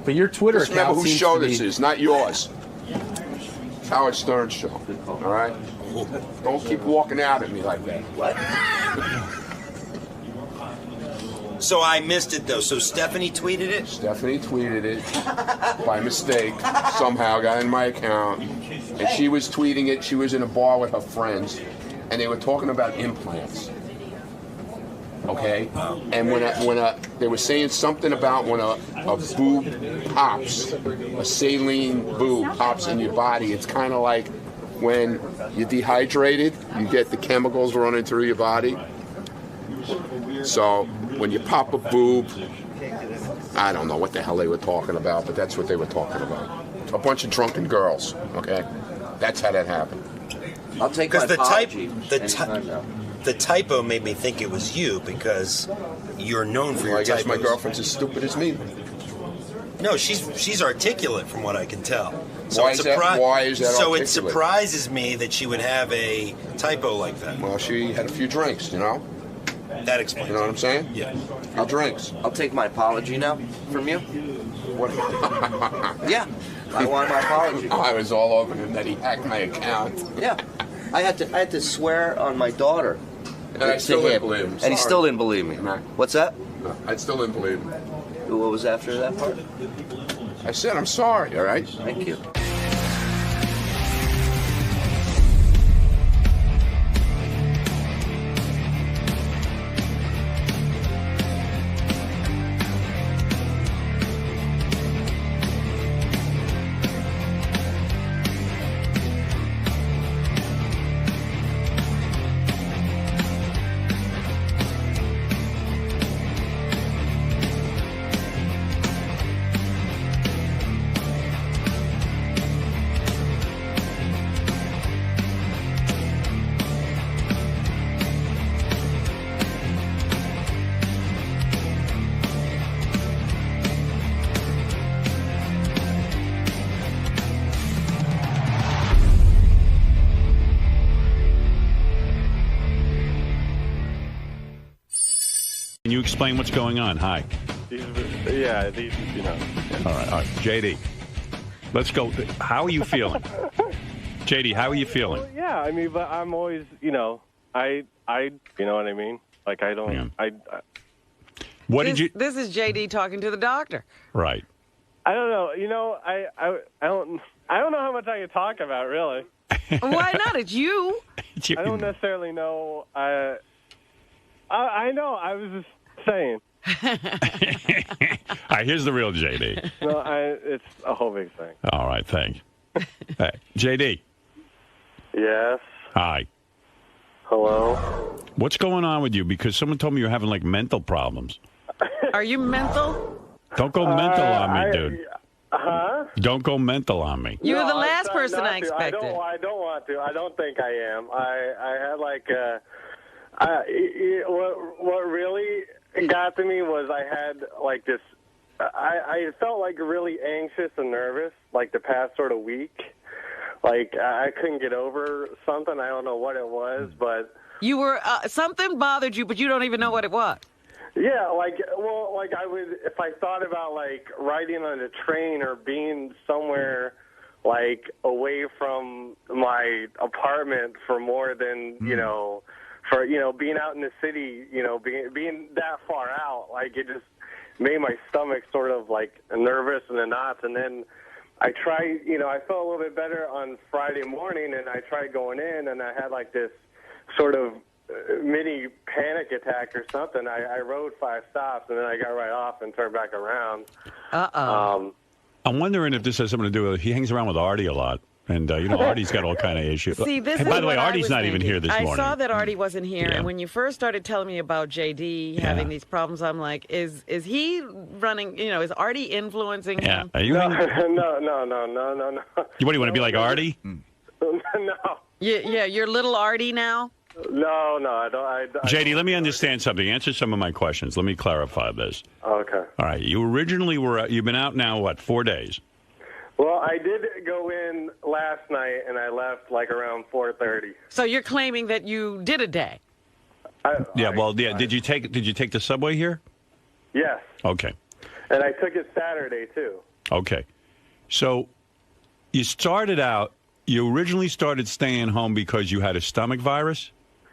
But your Twitter Just account. Remember whose show this is, not yours. It's Howard Stern's show. All right. Don't keep walking out at me like that. What? So I missed it, though. So Stephanie tweeted it? Stephanie tweeted it by mistake. Somehow got in my account. And she was tweeting it. She was in a bar with her friends. And they were talking about implants. Okay? And when they were saying something about when a boob pops, a saline boob pops in your body, it's kind of like when you're dehydrated, you get the chemicals running through your body. So when you pop a boob, I don't know what the hell they were talking about, but that's what they were talking about. A bunch of drunken girls, okay? That's how that happened. I'll take my apology. The typo made me think it was you because you're known for your typos. I guess my girlfriend's as stupid as me. No, she's articulate from what I can tell. So why is that So articulate? it surprises me that she would have a typo like that. Well, she had a few drinks, you know? That explains. You know what I'm saying? Yeah. A few drinks. I'll take my apology now from you. What? Yeah. I want my apology. I was all over him that he hacked my account. Yeah. I had to swear on my daughter. And I still didn't believe him. And he still didn't believe me. No. What's that? No, I still didn't believe him. What was after that part? I said, I'm sorry, all right? Thank you. Can you explain what's going on? Hi. He's Yeah, these, you know. All right. JD, let's go. How are you feeling? JD, how are you feeling? Well, yeah, I mean, but I'm always, you know, I, you know what I mean? Like, I don't, What did you? This is JD talking to the doctor. Right. I don't know. You know, I don't know how much I can talk about, really. Why not? It's you. I don't necessarily know. I know. I was just saying. All right, here's the real JD. No, it's a whole big thing. All right, thanks. Hey, JD. Yes. Hi. Hello. What's going on with you? Because someone told me you're having like mental problems. Are you mental? Don't go mental on me, dude. Huh? Don't go mental on me. You were the last person I expected. I don't want to. I don't think I am. I had like what really got to me was I had like this. I felt like really anxious and nervous like the past sort of week. Like I couldn't get over something. I don't know what it was, but you were something bothered you, but you don't even know what it was. Yeah, like I would if I thought about like riding on a train or being somewhere like away from my apartment for more than being out in the city, being that far out, like it just made my stomach sort of like nervous in the knots. And then I tried, I felt a little bit better on Friday morning, and I tried going in, and I had like this sort of mini panic attack or something. I rode 5 stops, and then I got right off and turned back around. I'm wondering if this has something to do with he hangs around with Artie a lot. And, Artie's got all kind of issues. See, this hey, is by the way, what Artie's not even here this morning. I saw that Artie wasn't here, Yeah. and when you first started telling me about JD having these problems, I'm like, is he running, is Artie influencing him? Are you No. What do you want to be like Artie? No. Yeah, you're little Artie now? No, I don't. JD, let me understand something. Answer some of my questions. Let me clarify this. Okay. All right. You originally you've been out now, 4 days? Well, I did go in last night, and I left like around 4:30. So you're claiming that you did a day? Did you take the subway here? Yes. Okay. And I took it Saturday too. Okay. So you originally started staying home because you had a stomach virus?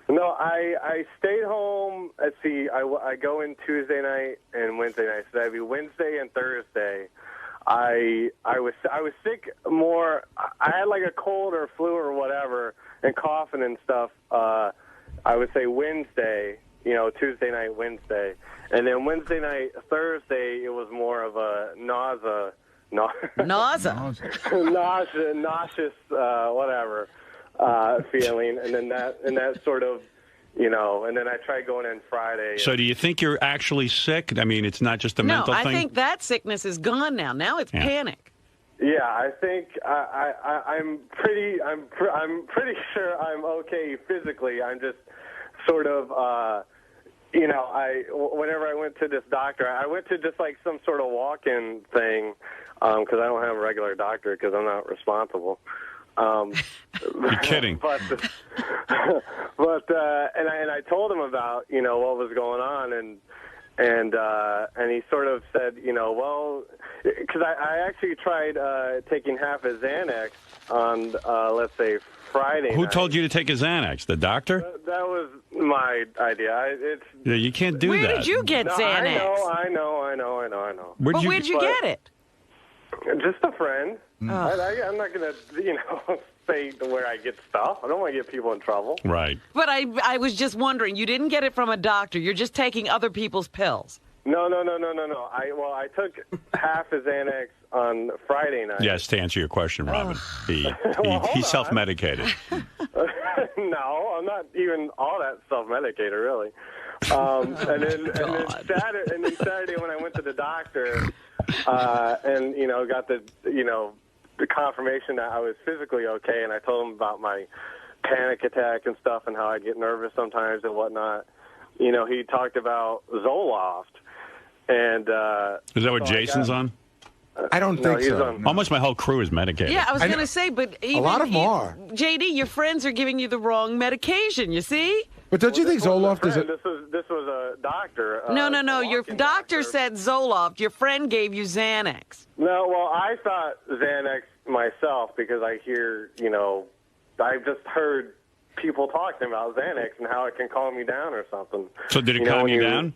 No, I stayed home. Let's see. I go in Tuesday night and Wednesday night. So that'd be Wednesday and Thursday. I was sick more. I had like a cold or flu or whatever and coughing and stuff. I would say Wednesday, Tuesday night, Wednesday. And then Wednesday night, Thursday, it was more of a nausea, nauseous, whatever, feeling. And then that sort of, and then I tried going in Friday. So do you think you're actually sick? I mean, it's not just a mental thing? No, I think that sickness is gone now. Now it's panic. Yeah, I think I'm pretty sure I'm okay physically. I'm just sort of, whenever I went to this doctor, I went to just like some sort of walk-in thing because I don't have a regular doctor because I'm not responsible. You're kidding. But I told him about what was going on and he sort of said well because I actually tried taking half a Xanax on let's say Friday. Who night. told you to take a Xanax? The doctor? That was my idea. You can't do that. Where did you get Xanax? I know. Where'd you get it? Just a friend. I'm not going to, say where I get stuff. I don't want to get people in trouble. Right. But I was just wondering, you didn't get it from a doctor. You're just taking other people's pills. No. I took half a Xanax on Friday night. Yes, to answer your question, Robin. He self-medicated. No, I'm not even all that self-medicated, really. And then Saturday when I went to the doctor, and got the confirmation that I was physically okay, and I told him about my panic attack and stuff and how I get nervous sometimes and whatnot. He talked about Zoloft, and is that what Jason's on? I don't think so. Almost my whole crew is medicated. Yeah, I was going to say, but even, a lot of them are. JD, your friends are giving you the wrong medication. You see? But don't you think Zoloft is? This is a doctor. No. Your doctor said Zoloft. Your friend gave you Xanax. No, well, I thought Xanax myself because I hear, I've just heard people talking about Xanax and how it can calm you down or something. So did it calm you down?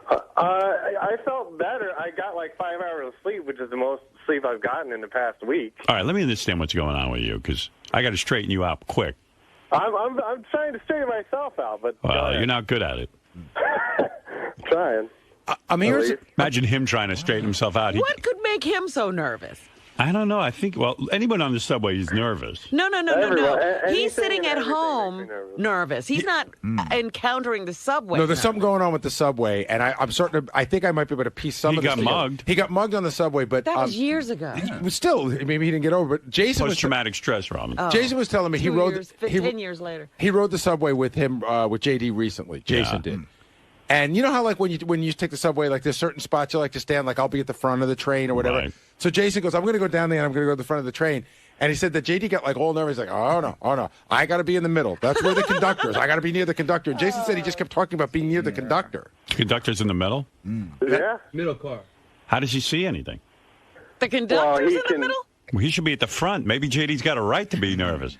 I felt better. I got like 5 hours of sleep, which is the most sleep I've gotten in the past week. All right, let me understand what's going on with you, because I got to straighten you out quick. I'm trying to straighten myself out, but you're not good at it. Trying. Imagine him trying to straighten himself out. What could make him so nervous? I don't know. I think, anyone on the subway is nervous. No. He's sitting at home nervous. He's not encountering the subway. No, there's something going on with the subway, and I'm starting to. I think I might be able to piece some of this together. Mugged. He got mugged on the subway, but that was years ago. Still, maybe he didn't get over. But Jason post-traumatic stress, Robin. Oh. Jason was telling me he rode 10 years later. He rode the subway with him with JD recently. Jason did. And you know how, like, when you take the subway, like, there's certain spots you like to stand, like, I'll be at the front of the train or whatever. Right. So Jason goes, I'm going to go down there and I'm going to go to the front of the train. And he said that JD got, like, all nervous. He's like, oh, no. I got to be in the middle. That's where the conductor is. I got to be near the conductor. And Jason said he just kept talking about being near the conductor. The conductor's in the middle? Yeah. Middle car. How does he see anything? The conductor's in the middle? Well, he should be at the front. Maybe JD's got a right to be nervous.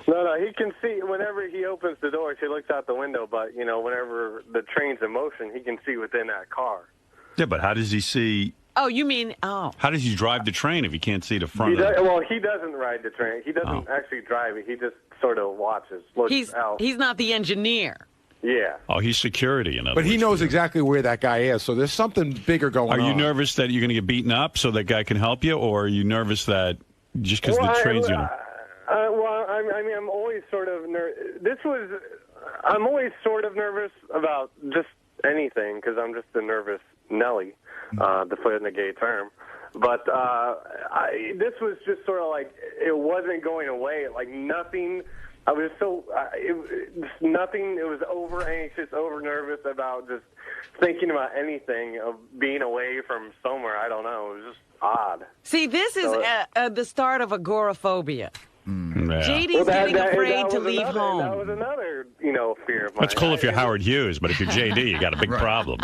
No, he can see whenever he opens the doors. He looks out the window, but whenever the train's in motion, he can see within that car. Yeah, but how does he see? Oh, you mean How does he drive the train if he can't see the front? Well, he doesn't ride the train. He doesn't actually drive it. He just sort of watches, looks out. He's not the engineer. Yeah. Oh, he's security, in other But words. he knows exactly where that guy is, so there's something bigger going on. Are you nervous that you're going to get beaten up so that guy can help you, or are you nervous that just because the train's I'm always sort of I'm always sort of nervous about just anything because I'm just a nervous Nelly, to put it in a gay term. But this was just sort of like it wasn't going away. Like nothing. I was nothing. It was over anxious, over nervous about just thinking about anything of being away from somewhere. I don't know. It was just odd. See, this is the start of agoraphobia. Yeah. JD's getting afraid to leave home. That was another, fear of mine. That's cool if you're Howard Hughes, but if you're JD, you got a big problem.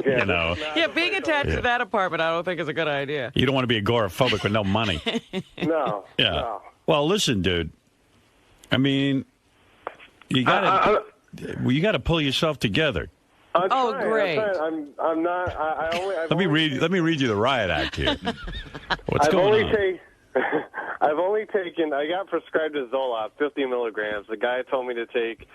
Yeah, being attached to that apartment, I don't think is a good idea. You don't want to be agoraphobic with no money. No. Yeah. No. Well, listen, dude. I mean, you got to pull yourself together. Great. I'm not. Let me read you the riot act here. What's going on? I've only taken. I got prescribed a Zoloft, 50 milligrams. The guy told me to take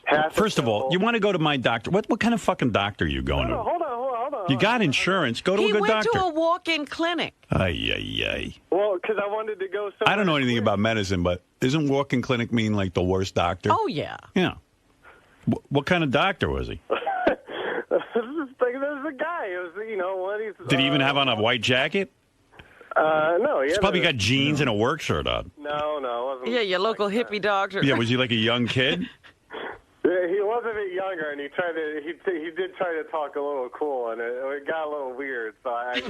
half. First of all, you want to go to my doctor. What kind of fucking doctor are you going to? Hold on. You got insurance. Go to a good doctor. He went to a walk-in clinic. Ay. Well, because I wanted to go. I don't know anything about medicine, but isn't walk-in clinic mean like the worst doctor? Oh yeah. Yeah. What kind of doctor was he? There's a guy. It was, one of these. Did he even have on a white jacket? No. He's probably got jeans and a work shirt on. No. It wasn't. Yeah, your local hippie doctor. Yeah, was he like a young kid? Yeah, he was a bit younger, and he did try to talk a little cool, and it got a little weird. So I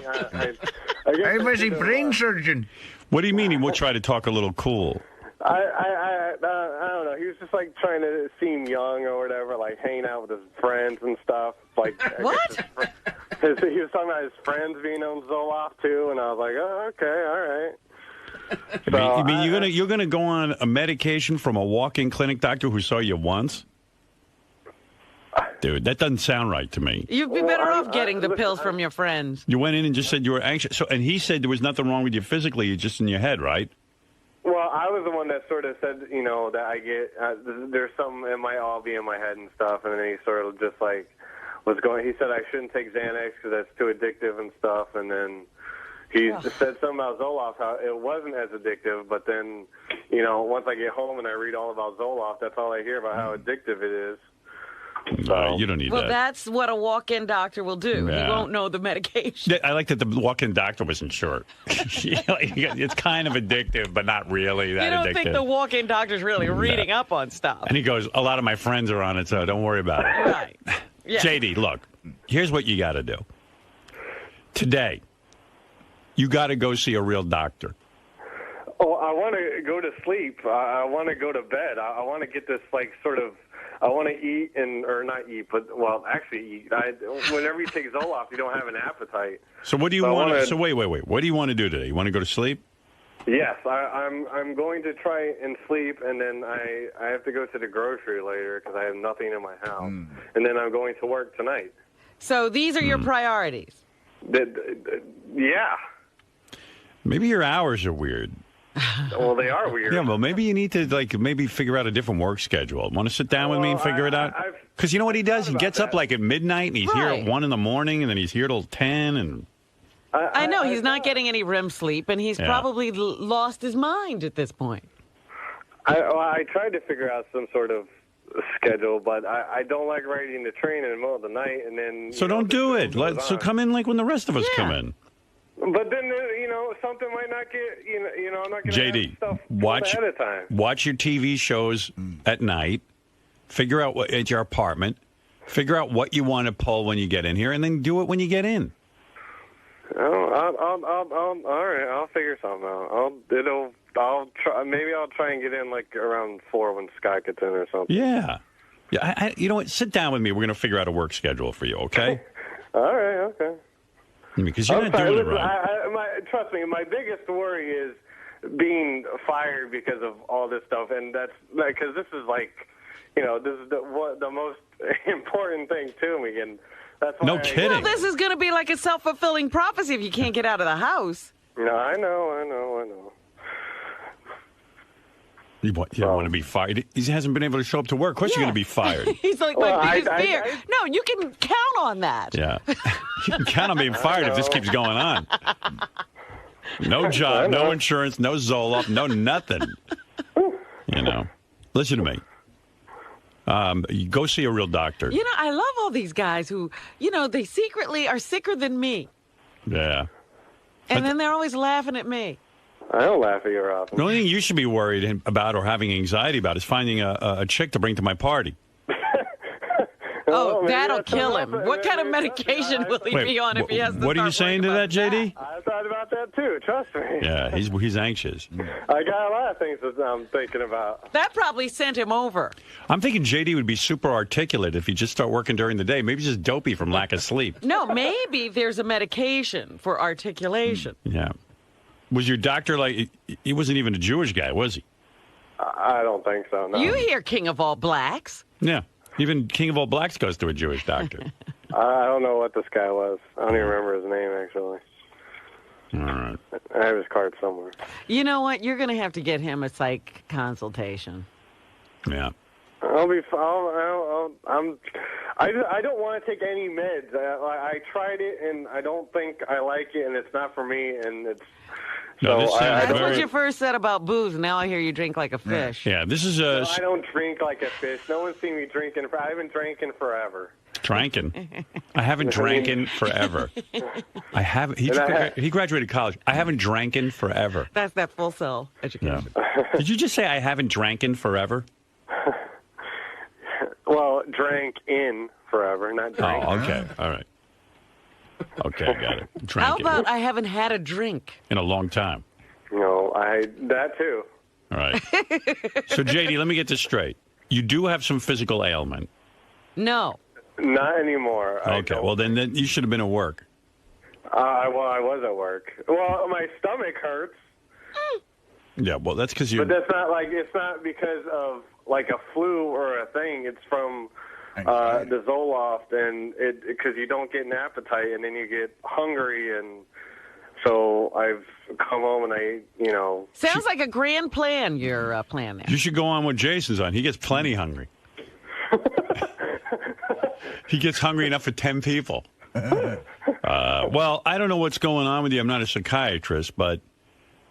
guess was he brain surgeon? What do you mean he would try to talk a little cool? I don't know. He was just like trying to seem young or whatever, like hanging out with his friends and stuff. Like what? He was talking about his friends being on Zoloft too, and I was like, oh, okay, all right. You mean you're gonna go on a medication from a walk-in clinic doctor who saw you once? Dude, that doesn't sound right to me. You'd be better off getting the pills from your friends. You went in and just said you were anxious. And he said there was nothing wrong with you physically, you're just in your head, right? Well, I was the one that sort of said, that I get, there's something, it might all be in my head and stuff, and then he sort of just like he said I shouldn't take Xanax because that's too addictive and stuff, and then he said something about Zoloft, how it wasn't as addictive, but then, once I get home and I read all about Zoloft, that's all I hear about how addictive it is. So, you don't need that. Well, that's what a walk-in doctor will do. Yeah. He won't know the medication. I like that the walk-in doctor wasn't sure. It's kind of addictive, but not really that addictive. You don't think the walk-in doctor's really reading up on stuff. And he goes, a lot of my friends are on it, so don't worry about it. Right. Yeah. JD, look, here's what you got to do. Today, you got to go see a real doctor. Oh, I want to go to sleep. I want to go to bed. I want to get this, like, sort of... I want to eat or not eat, but actually eat. Whenever you take Zoloft, you don't have an appetite. So what do you want? So wait. What do you want to do today? You want to go to sleep? Yes, I'm going to try and sleep, and then I have to go to the grocery later because I have nothing in my house, and then I'm going to work tonight. So these are your priorities. Yeah. Maybe your hours are weird. Well, they are weird. Yeah, well, maybe you need to maybe figure out a different work schedule. Want to sit down with me and figure it out? Because you know what he does? He gets up like at midnight, and he's here at 1 in the morning, and then he's here till 10, and... I know he's not getting any REM sleep, and he's probably lost his mind at this point. I tried to figure out some sort of schedule, but I don't like riding the train in the middle of the night, and then... So don't do it. So come in like when the rest of us come in. But then, something might not get, I'm not going to have stuff ahead of time. Watch your TV shows at night. Figure out what at your apartment. Figure out what you want to pull when you get in here, and then do it when you get in. Oh, all right. I'll figure something out. I'll try. Maybe I'll try and get in like around 4 when Scott gets in or something. Yeah. You know what? Sit down with me. We're going to figure out a work schedule for you. Okay. All right. Okay. Because you're not doing it right. Trust me, my biggest worry is being fired because of all this stuff, and that's because this is this is the most important thing to me, and that's why. No kidding. Well, this is going to be like a self-fulfilling prophecy if you can't get out of the house. No, I know. You want to be fired? He hasn't been able to show up to work. Of course you're going to be fired. He's like, my biggest fear. No, you can count on that. Yeah. You can count on being fired if this keeps going on. No job, no insurance, no Zoloft, no nothing. Listen to me. You go see a real doctor. I love all these guys who, they secretly are sicker than me. Yeah. And then they're always laughing at me. I don't laugh at your office. The only thing you should be worried about or having anxiety about is finding a chick to bring to my party. Oh, that'll kill him. What kind of medication will he be on if he has to What are you saying to that, JD? I thought about that too. Trust me. Yeah, he's anxious. I got a lot of things that I'm thinking about. That probably sent him over. I'm thinking JD would be super articulate if he just start working during the day. Maybe just dopey from lack of sleep. No, maybe there's a medication for articulation. Yeah. Was your doctor he wasn't even a Jewish guy, was he? I don't think so, no. You hear King of All Blacks. Yeah. Even King of All Blacks goes to a Jewish doctor. I don't know what this guy was. I don't even remember his name, actually. All right. I have his card somewhere. You know what? You're going to have to get him a psych consultation. Yeah. I don't want to take any meds. I tried it, and I don't think I like it, and it's not for me, and it's... That's what you first said about booze. Now I hear you drink like a fish. Yeah, this is No, I don't drink like a fish. No one's seen me drinking. I haven't drinking forever. Drinking? I haven't drankin' forever. I haven't. He graduated college. I haven't drankin' forever. That's that full cell education. Yeah. Did you just say I haven't drankin' forever? Well, drank in forever, not drank. Oh, okay. All right. Okay, I got it. How about I haven't had a drink? In a long time. No, that too. All right. So, JD, let me get this straight. You do have some physical ailment. No. Not anymore. Okay, well, then you should have been at work. I was at work. Well, my stomach hurts. Yeah, well, that's because you... But that's not it's not because of like a flu or a thing. It's from... the Zoloft, and because you don't get an appetite, and then you get hungry, and so I've come home and Sounds like a grand plan you're planning. You should go on what Jason's on. He gets plenty hungry. He gets hungry enough for 10 people. Well, I don't know what's going on with you. I'm not a psychiatrist, but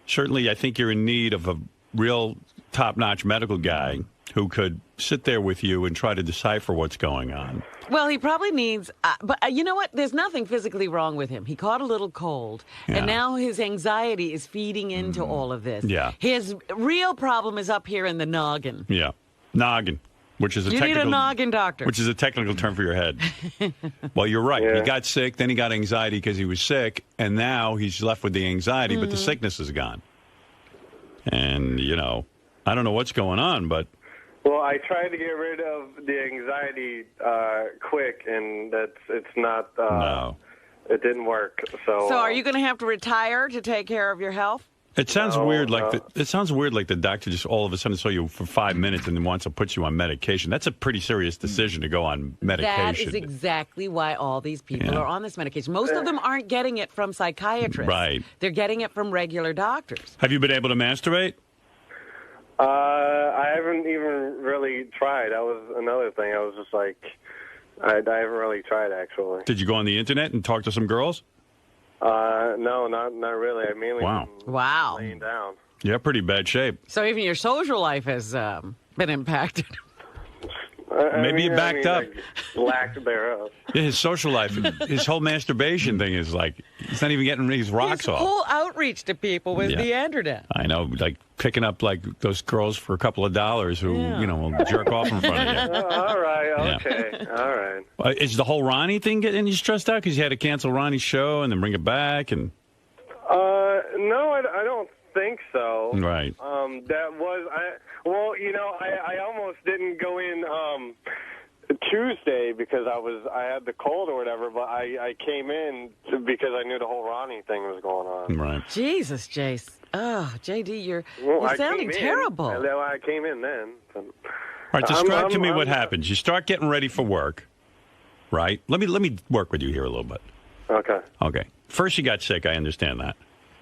certainly I think you're in need of a real top-notch medical guy who could sit there with you and try to decipher what's going on. Well, he probably needs... but you know what? There's nothing physically wrong with him. He caught a little cold, and now his anxiety is feeding into all of this. Yeah. His real problem is up here in the noggin. Yeah. Noggin, which is a technical... You need a noggin doctor. Which is a technical term for your head. Well, you're right. Yeah. He got sick, then he got anxiety because he was sick, and now he's left with the anxiety, but the sickness is gone. And, I don't know what's going on, but... Well, I tried to get rid of the anxiety quick, and it's not. No. It didn't work. So are you going to have to retire to take care of your health? It sounds weird. It sounds weird. Like the doctor just all of a sudden saw you for 5 minutes and then wants to put you on medication. That's a pretty serious decision to go on medication. That is exactly why all these people are on this medication. Most of them aren't getting it from psychiatrists. Right. They're getting it from regular doctors. Have you been able to masturbate? I haven't even really tried. That was another thing. I was just like, I haven't really tried, actually. Did you go on the internet and talk to some girls? No, not really. I mainly Wow. laying down. Yeah, pretty bad shape. So even your social life has been impacted. Maybe it backed up. Lack thereof. Yeah, his social life, his whole masturbation thing is like, he's not even getting his rocks off. Whole outreach to people with the androgen. I know, like picking up like those girls for a couple of dollars who, will jerk off in front of you. All right, okay, all right. Is the whole Ronnie thing getting you stressed out because you had to cancel Ronnie's show and then bring it back? And no, I don't think so. Right. That was I almost didn't go in Tuesday because I had the cold or whatever, but I came in because I knew the whole Ronnie thing was going on. Right. Jesus, Jace. Oh, JD, you're sounding came terrible. I came in then. All right, describe to me what happens. You start getting ready for work, right? Let me work with you here a little bit. Okay. First, you got sick. I understand that.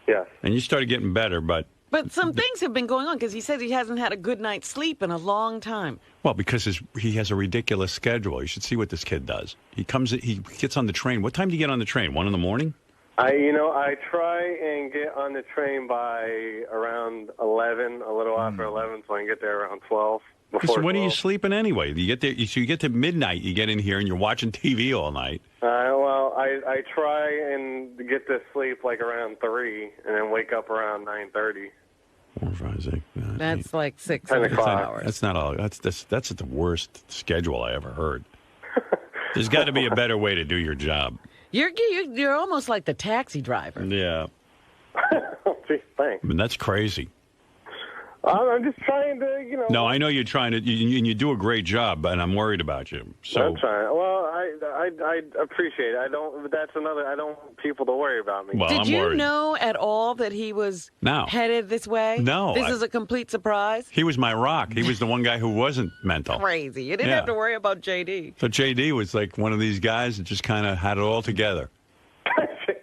Yes. And you started getting better, but some things have been going on because he says he hasn't had a good night's sleep in a long time. Well, because he has a ridiculous schedule. You should see what this kid does. He gets on the train. What time do you get on the train? 1 a.m? I try and get on the train by around 11, a little after 11, so I can get there around 12. So when are you sleeping anyway? You get there. So you get to midnight. You get in here and you're watching TV all night. Well, I try and get to sleep like around 3, and then wake up around 9:30. 4, 5, 6. That's like 6 10 o'clock. hours. That's not all. That's the worst schedule I ever heard. There's got to be a better way to do your job. You're almost like the taxi driver. Yeah. Gee, thanks. I mean, that's crazy. I'm just trying to, No, I know you're trying to, and you do a great job, and I'm worried about you. So I'm trying. Well, I appreciate it. I don't want people to worry about me. Well, Did you know at all that he was headed this way? No. This is a complete surprise? He was my rock. He was the one guy who wasn't mental. Crazy. You didn't have to worry about JD. So JD was like one of these guys that just kind of had it all together.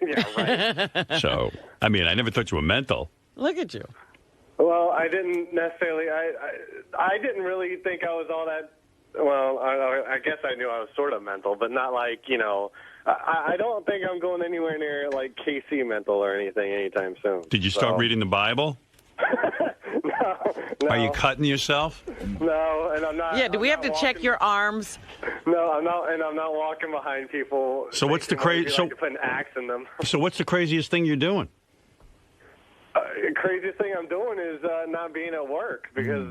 Yeah, right. So, I mean, I never thought you were mental. Look at you. Well, I didn't necessarily. I didn't really think I was all that. Well, I guess I knew I was sort of mental, but not like I don't think I'm going anywhere near like KC mental or anything anytime soon. Did you start reading the Bible? No. Are you cutting yourself? No, and I'm not. Yeah. Do we have to check your arms? No, I'm not, and I'm not walking behind people. So what's the crazy? So to put an axe in them. So what's the craziest thing you're doing? Craziest thing I'm doing is not being at work because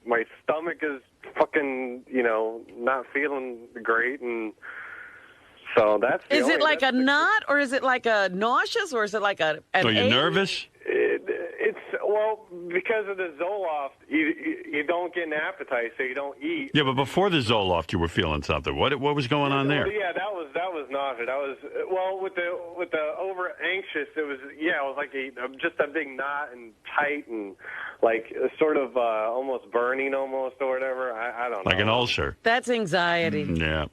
my stomach is fucking not feeling great, and so that's. Is it like a knot, or is it like a nauseous, or is it like an Are you ache? nervous? It's because of the Zoloft, you don't get an appetite, so you don't eat. Yeah, but before the Zoloft, you were feeling something. What was going on there? Yeah, that was nausea. That was with the over anxious. It was like just a big knot and tight and like sort of almost burning almost or whatever. I don't know. Like an ulcer. That's anxiety. Yeah.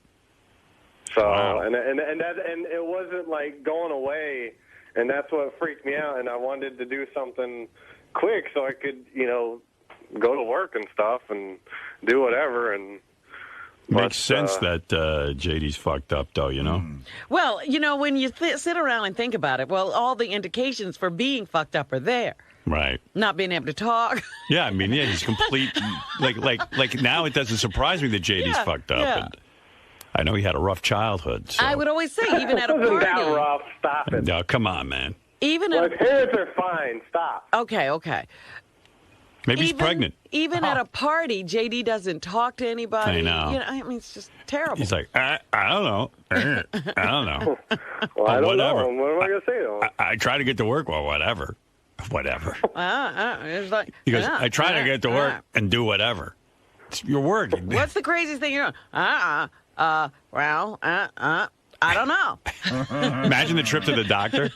So wow. and it wasn't like going away. And that's what freaked me out, and I wanted to do something quick so I could, go to work and stuff and do whatever. And makes sense that JD's fucked up, though, Well, when you sit around and think about it, all the indications for being fucked up are there. Right. Not being able to talk. Yeah, I mean, he's complete. like now, it doesn't surprise me that JD's fucked up. Yeah. And I know he had a rough childhood. So. I would always say, even at a Wasn't party. that rough? Stop it. No, come on, man. Even my parents are fine. Stop. Okay. Maybe he's pregnant. Even at a party, JD doesn't talk to anybody. I know. I mean, it's just terrible. He's like, I don't know. I don't know. Well, I don't whatever. know. What am I going to say to him? I try to get to work. Well, whatever. It's like, He goes, I try to get to work and do whatever. your work. What's the craziest thing you're doing? I don't know. Imagine the trip to the doctor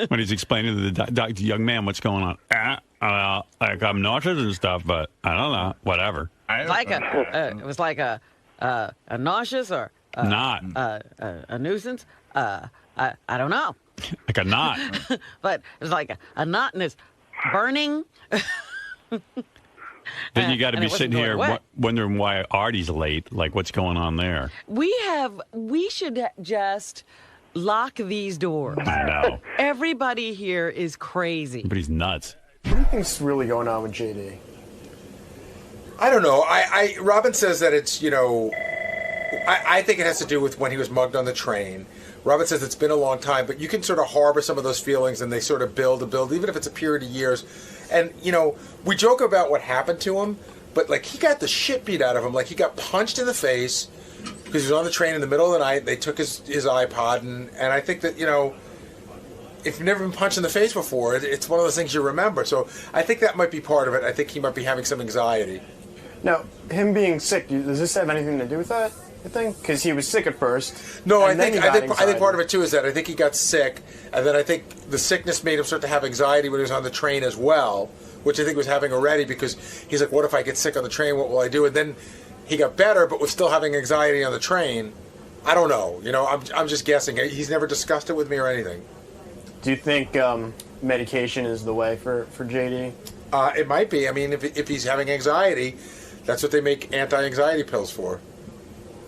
when he's explaining to the doctor, young man, what's going on. Like I'm nauseous and stuff, but I don't know. Whatever. It was like a nauseous or knot. A nuisance. I don't know. Like a knot. But it was like a knot and it's burning. Then you got to be sitting here wondering why Artie's late. Like, what's going on there? We should just lock these doors. I know. Everybody here is crazy. Everybody's nuts. What do you think's really going on with JD? I don't know. Robin says that it's, I think it has to do with when he was mugged on the train. Robin says it's been a long time, but you can sort of harbor some of those feelings and they sort of build, even if it's a period of years. And, we joke about what happened to him, but, like, he got the shit beat out of him. Like, he got punched in the face because he was on the train in the middle of the night. They took his iPod, and I think that, if you've never been punched in the face before, it's one of those things you remember. So I think that might be part of it. I think he might be having some anxiety. Now, him being sick, does this have anything to do with that, you think? Because he was sick at first. No, I think part of it, too, is that I think he got sick, and then I think the sickness made him start to have anxiety when he was on the train as well, which I think he was having already because he's like, what if I get sick on the train? What will I do? And then he got better, but was still having anxiety on the train. I don't know. I'm just guessing. He's never discussed it with me or anything. Do you think medication is the way for JD? It might be. I mean, if he's having anxiety, that's what they make anti-anxiety pills for.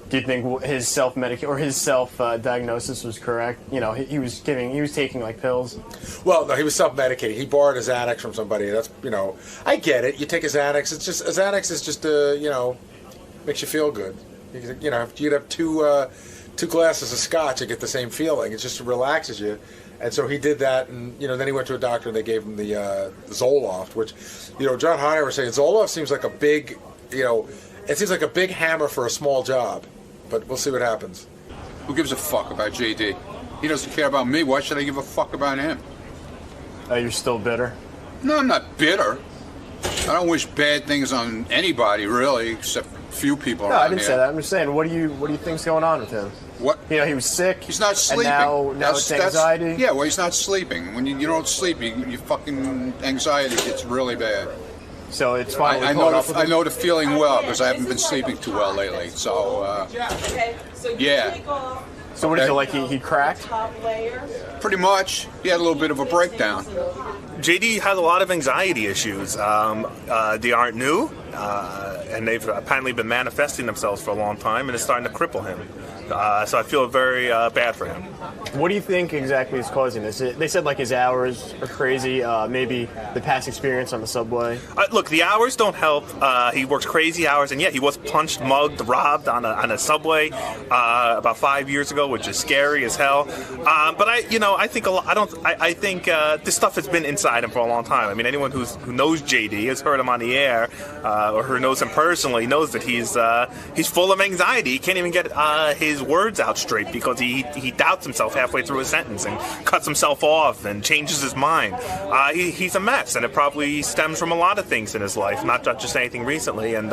Do you think his self-diagnosis was correct? He was taking like pills. Well, no, he was self-medicating. He borrowed a Xanax from somebody. That's I get it. You take a Xanax. It's just a Xanax is just makes you feel good. You'd have two glasses of scotch and get the same feeling. It just relaxes you. And so he did that, and then he went to a doctor and they gave him the Zoloft, which John Hine was saying Zoloft seems like a big it seems like a big hammer for a small job. But we'll see what happens. Who gives a fuck about JD? He doesn't care about me. Why should I give a fuck about him? You're still bitter? No, I'm not bitter. I don't wish bad things on anybody, really, except a few people. No, I didn't say that. I'm just saying, what do you think's going on with him? What? He was sick. He's not sleeping. And now it's anxiety. Yeah, well, he's not sleeping. When you don't sleep, you fucking anxiety gets really bad. So it's finally I know the feeling well because I haven't been sleeping too well lately. So yeah. So what is it like? He cracked? Pretty much. He had a little bit of a breakdown. JD has a lot of anxiety issues. They aren't new, and they've apparently been manifesting themselves for a long time, and it's starting to cripple him. So I feel very bad for him. What do you think exactly is causing this? They said like his hours are crazy, maybe the past experience on the subway. Look, the hours don't help. He works crazy hours, and he was punched, mugged, robbed on a subway about 5 years ago, which is scary as hell. But I think this stuff has been inside him for a long time. I mean, anyone who knows JD, has heard him on the air, or who knows him personally, knows that he's full of anxiety. He can't even get his words out straight because he doubts himself halfway through a sentence and cuts himself off and changes his mind. He's a mess, and it probably stems from a lot of things in his life, not just anything recently. And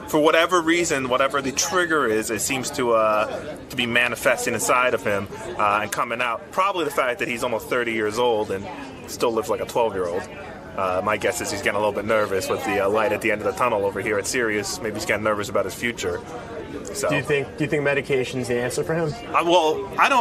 for whatever reason, whatever the trigger is, it seems to be manifesting inside of him and coming out. Probably the fact that he's almost 30 years old and still lives like a 12-year-old. My guess is he's getting a little bit nervous with the light at the end of the tunnel over here at Sirius. Maybe he's getting nervous about his future. So. Do you think medication's the answer for him?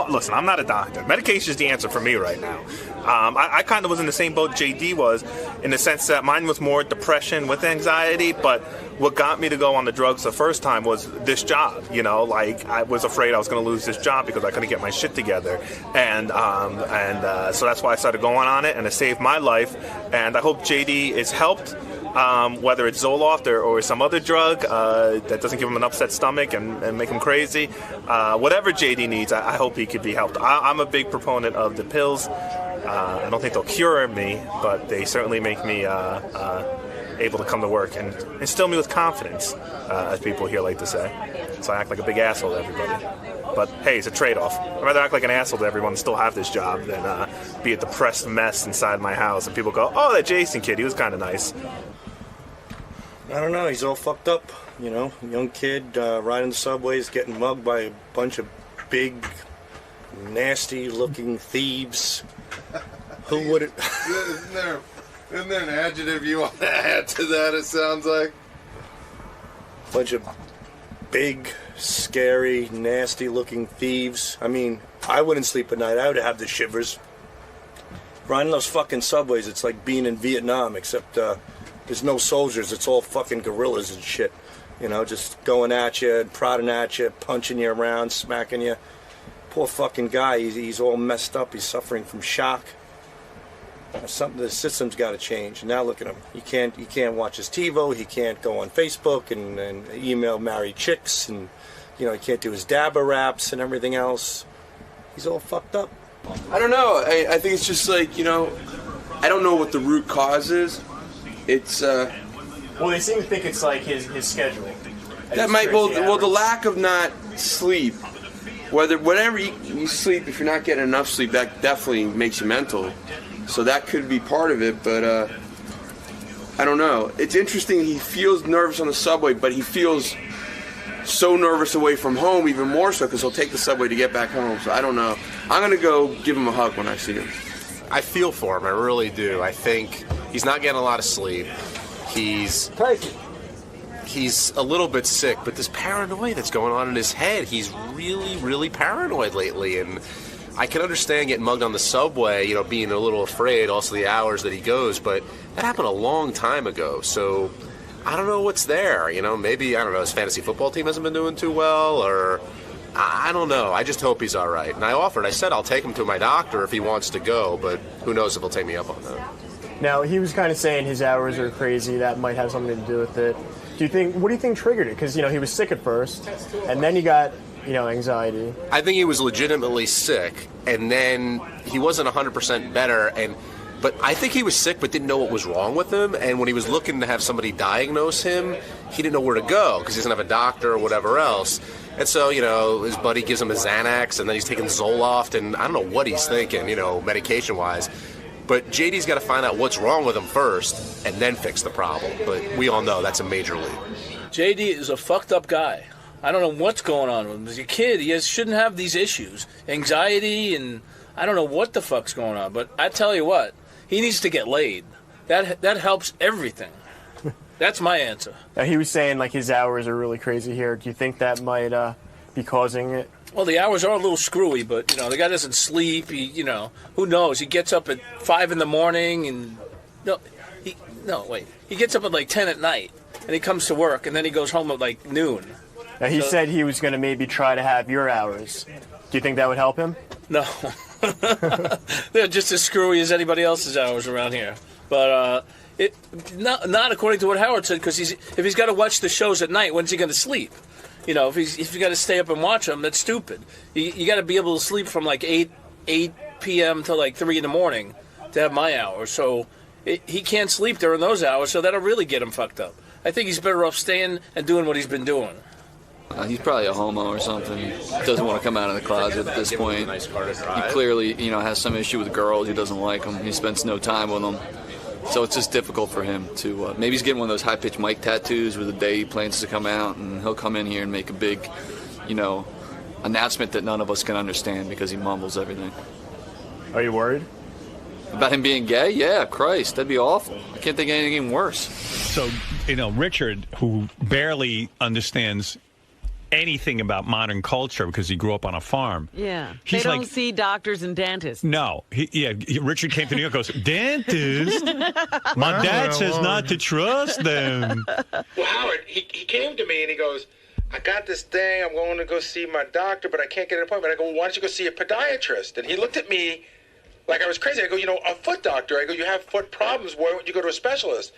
Listen, I'm not a doctor. Medication is the answer for me right now. I kind of was in the same boat JD was, in the sense that mine was more depression with anxiety, but what got me to go on the drugs the first time was this job. I was afraid I was going to lose this job because I couldn't get my shit together, and so that's why I started going on it, and it saved my life, and I hope JD is helped. Whether it's Zoloft or some other drug that doesn't give him an upset stomach and make him crazy. Whatever JD needs, I hope he could be helped. I'm a big proponent of the pills. I don't think they'll cure me, but they certainly make me able to come to work and instill me with confidence, as people here like to say. So I act like a big asshole to everybody. But hey, it's a trade-off. I'd rather act like an asshole to everyone and still have this job than be a depressed mess inside my house and people go, oh, that Jason kid, he was kind of nice. I don't know. He's all fucked up. You know, young kid riding the subways, getting mugged by a bunch of big, nasty-looking thieves. Who would it? Isn't there an adjective you want to add to that? It sounds like Bunch of big, scary, nasty-looking thieves. I mean, I wouldn't sleep at night. I would have the shivers. Riding those fucking subways, it's like being in Vietnam, except there's no soldiers. It's all fucking guerrillas and shit. You know, just going at you, prodding at you, punching you around, smacking you. Poor fucking guy. He's all messed up. He's suffering from shock. Something, the system's got to change. Now look at him. He can't watch his TiVo. He can't go on Facebook and email married chicks, and you know, he can't do his dabba raps and everything else. He's all fucked up. I don't know. I think it's just like, you know, I don't know what the root cause is. It's Well, they seem to think it's like his schedule. that might the lack of not sleep. Whatever you sleep, if you're not getting enough sleep, that definitely makes you mental. So that could be part of it, but I don't know. It's interesting. He feels nervous on the subway, but he feels so nervous away from home, even more so, because he'll take the subway to get back home. So I don't know. I'm going to go give him a hug when I see him. I feel for him. I really do. I think he's not getting a lot of sleep. He's a little bit sick, but this paranoia that's going on in his head, he's really, really paranoid lately. And I can understand getting mugged on the subway, you know, being a little afraid, also the hours that he goes, but that happened a long time ago. So I don't know what's there. You know, maybe, I don't know, his fantasy football team hasn't been doing too well, or I don't know. I just hope he's all right. And I said I'll take him to my doctor if he wants to go, but who knows if he'll take me up on that. Now, he was kind of saying his hours are crazy. That might have something to do with it. What do you think triggered it? Because, you know, he was sick at first, and then he got, you know, anxiety. I think he was legitimately sick, and then he wasn't 100% better, but I think he was sick but didn't know what was wrong with him, and when he was looking to have somebody diagnose him, he didn't know where to go because he doesn't have a doctor or whatever else. And so, you know, his buddy gives him a Xanax, and then he's taking Zoloft, and I don't know what he's thinking, you know, medication-wise. But JD's got to find out what's wrong with him first and then fix the problem. But we all know that's a major league. JD is a fucked up guy. I don't know what's going on with him. As a kid, he shouldn't have these issues. Anxiety, and I don't know what the fuck's going on. But I tell you what, he needs to get laid. That helps everything. That's my answer. Now, he was saying, like, his hours are really crazy here. Do you think that might be causing it? Well, the hours are a little screwy, but, you know, the guy doesn't sleep. He, you know, who knows? He gets up at 5 in the morning and... He gets up at, like, 10 at night, and he comes to work, and then he goes home at, like, noon. Now, he said he was going to maybe try to have your hours. Do you think that would help him? No. They're just as screwy as anybody else's hours around here. But not according to what Howard said, because if he's got to watch the shows at night, when's he going to sleep? You know, if you got to stay up and watch them, that's stupid. You got to be able to sleep from like 8 p.m. to like 3 in the morning to have my hours. So he can't sleep during those hours, so that'll really get him fucked up. I think he's better off staying and doing what he's been doing. He's probably a homo or something. He doesn't want to come out of the closet at this point. He clearly, you know, has some issue with girls. He doesn't like them. He spends no time with them. So it's just difficult for him to... maybe he's getting one of those high-pitched mic tattoos where the day he plans to come out, and he'll come in here and make a big, you know, announcement that none of us can understand because he mumbles everything. Are you worried? About him being gay? Yeah, Christ, that'd be awful. I can't think of anything worse. So, you know, Richard, who barely understands anything about modern culture because he grew up on a farm. Yeah. He's they don't like, see doctors and dentists. No. Richard came to New York and goes, dentist? My dad says not to trust them. Well, Howard, he came to me and he goes, I got this thing. I'm going to go see my doctor, but I can't get an appointment. I go, well, why don't you go see a podiatrist? And he looked at me like I was crazy. I go, you know, a foot doctor. I go, you have foot problems. Why don't you go to a specialist?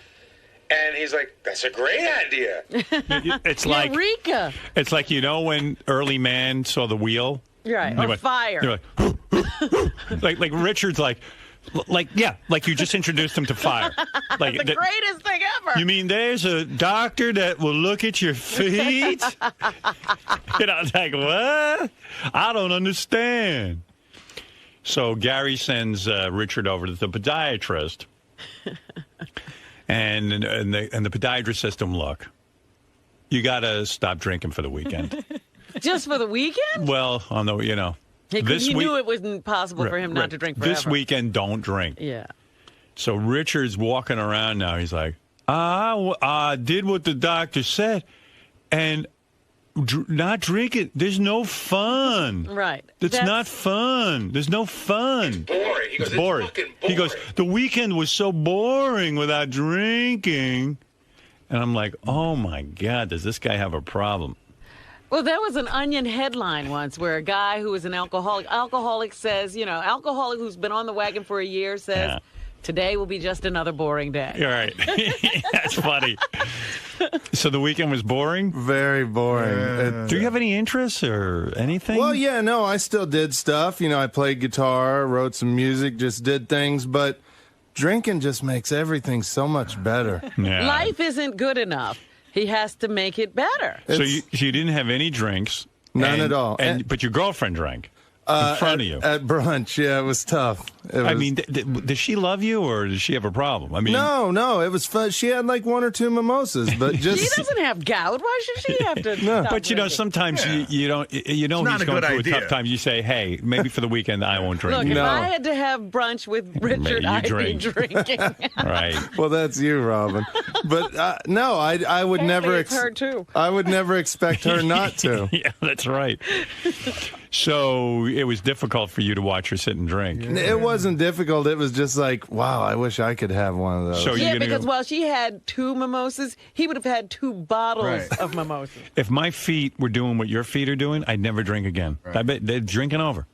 And he's like, that's a great idea. It's like Eureka. It's like, you know, when early man saw the wheel? Right. Or fire. You're like Richard's like you just introduced him to fire. Like the greatest thing ever. You mean there's a doctor that will look at your feet? You know, it's like, what? I don't understand. So Gary sends Richard over to the podiatrist. And the podiatrist says to him, look, you got to stop drinking for the weekend. Just for the weekend? Well, He knew it wasn't possible for him not to drink forever. This weekend, don't drink. Yeah. So Richard's walking around now. He's like, I did what the doctor said. And not drinking, there's no fun. Right. That's not fun. There's no fun. Boring. He goes, it's boring. It's fucking boring. He goes, the weekend was so boring without drinking. And I'm like, oh, my God, does this guy have a problem? Well, there was an Onion headline once where a guy who was an alcoholic says, alcoholic who's been on the wagon for a year says, today will be just another boring day. You're right. That's funny. So the weekend was boring? Very boring. Do you have any interests or anything? Well, yeah, no, I still did stuff. I played guitar, wrote some music, just did things, but drinking just makes everything so much better. Yeah. Life isn't good enough. He has to make it better. So you didn't have any drinks? None at all. But your girlfriend drank in front of you? At brunch, yeah, it was tough. Does she love you or does she have a problem? No, it was fun. She had like one or two mimosas, but just... She doesn't have gout. Why should she have to stop But, drinking? sometimes you don't... he's going through a tough time. You say, hey, maybe for the weekend I won't drink. Look, if I had to have brunch with Richard, I'd be drinking. Right. Well, that's you, Robin. But no, I would never... It's her, too. I would never expect her not to. Yeah, that's right. So it was difficult for you to watch her sit and drink. It wasn't difficult. It was just like, wow, I wish I could have one of those. So because while she had 2 mimosas, he would have had 2 bottles of mimosas. If my feet were doing what your feet are doing, I'd never drink again. I bet they're drinking over.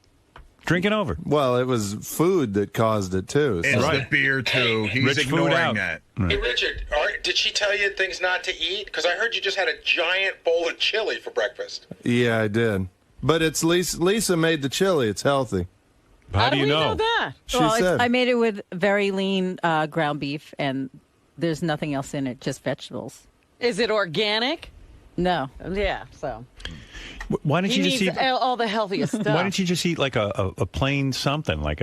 Drinking over. Well, it was food that caused it, too. It's the beer, too. He's Rich ignoring that. Hey, Richard, did she tell you things not to eat? Because I heard you just had a giant bowl of chili for breakfast. Yeah, I did. But it's Lisa made the chili. It's healthy. How do you know that? She said. I made it with very lean ground beef, and there's nothing else in it, just vegetables. Is it organic? No. Yeah, so. Why didn't you just eat all the healthiest stuff? Why didn't you just eat like a plain something? What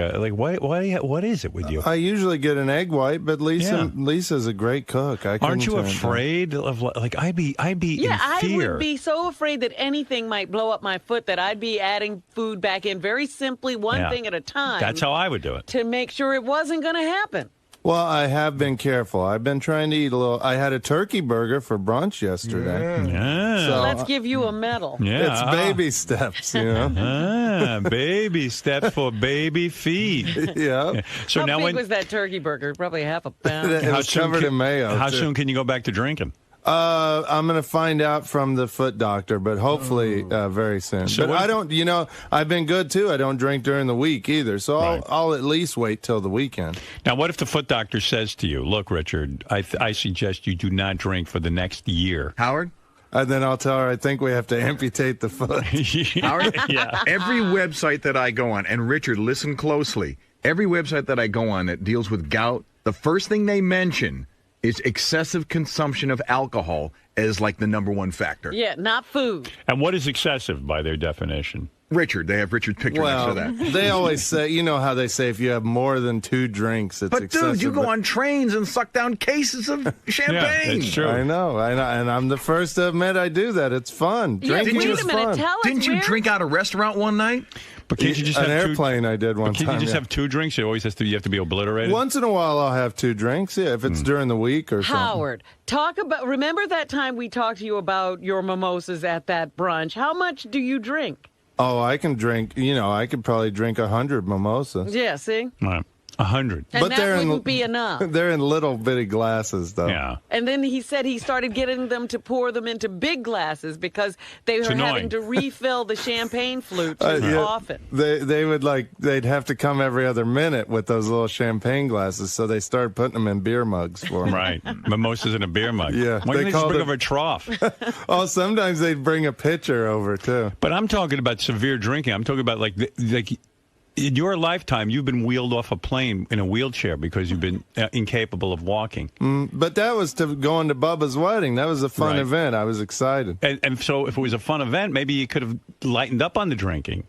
is it with you? I usually get an egg white, but Lisa's a great cook. Aren't you afraid of I'd be in fear. I would be so afraid that anything might blow up my foot that I'd be adding food back in very simply, one thing at a time. That's how I would do it. To make sure it wasn't going to happen. Well, I have been careful. I've been trying to eat a little. I had a turkey burger for brunch yesterday. Yeah. So let's give you a medal. Yeah. It's baby steps, baby steps for baby feet. Yeah. So how big was that turkey burger? Probably half a pound. It was covered in mayo. How soon can you go back to drinking? I'm going to find out from the foot doctor, but hopefully very soon. So but I don't, I've been good too. I don't drink during the week either, so I'll at least wait till the weekend. Now, what if the foot doctor says to you, look, Richard, I suggest you do not drink for the next year? Howard? And then I'll tell her I think we have to amputate the foot. Howard? Yeah. Every website that I go on, and Richard, listen closely, every website that I go on that deals with gout, the first thing they mention is excessive consumption of alcohol as like the #1 factor. Yeah, not food. And what is excessive by their definition? Richard. They have Richard's picture next to that. They always say, how they say if you have more than 2 drinks, it's excessive. But dude, you go on trains and suck down cases of champagne. Yeah, that's true. I know, and I'm the first to admit I do that. It's fun. Drinking is fun. Didn't you drink out a restaurant one night? But can't you just an have airplane? I did one time. Can't you just have 2 drinks? It always you have to be obliterated. Once in a while, I'll have 2 drinks. Yeah, if it's during the week or something. Howard, remember that time we talked to you about your mimosas at that brunch? How much do you drink? Oh, I can drink. I could probably drink 100 mimosas. Yeah, see. Right. 100. And but that wouldn't be enough. They're in little bitty glasses, though. Yeah. And then he said he started getting them to pour them into big glasses because they were having to refill the champagne flute too often. They'd have to come every other minute with those little champagne glasses, so they started putting them in beer mugs for them. Right. Mimosas in a beer mug. Yeah. Why don't they just bring over a trough? Oh, sometimes they'd bring a pitcher over, too. But I'm talking about severe drinking. I'm talking about like in your lifetime, you've been wheeled off a plane in a wheelchair because you've been incapable of walking. But that was going to Bubba's wedding. That was a fun event. I was excited. And so if it was a fun event, maybe you could have lightened up on the drinking.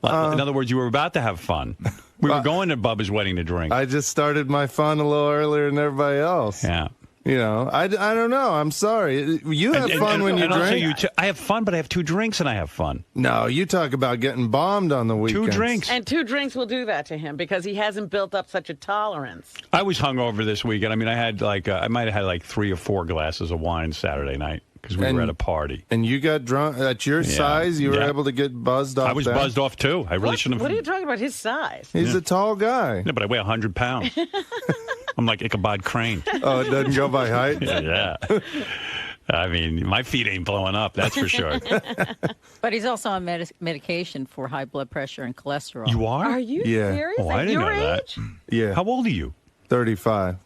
In other words, you were about to have fun. We were going to Bubba's wedding to drink. I just started my fun a little earlier than everybody else. Yeah. You know, I don't know. I'm sorry. You have fun when you drink. I have fun, but I have 2 drinks and I have fun. No, you talk about getting bombed on the weekends. 2 drinks. And 2 drinks will do that to him because he hasn't built up such a tolerance. I was hungover this weekend. I mean, I had I might have had like 3 or 4 glasses of wine Saturday night because we were at a party. And you got drunk at your size. You were able to get buzzed off. I was buzzed off too. I really shouldn't have. What are you talking about? His size? He's a tall guy. No, but I weigh 100 pounds. I'm like Ichabod Crane. Oh, it doesn't go by height? Yeah. I mean, my feet ain't blowing up, that's for sure. But he's also on medication for high blood pressure and cholesterol. You are? Are you serious? Oh, I At didn't your know age? that. Yeah. How old are you? 35.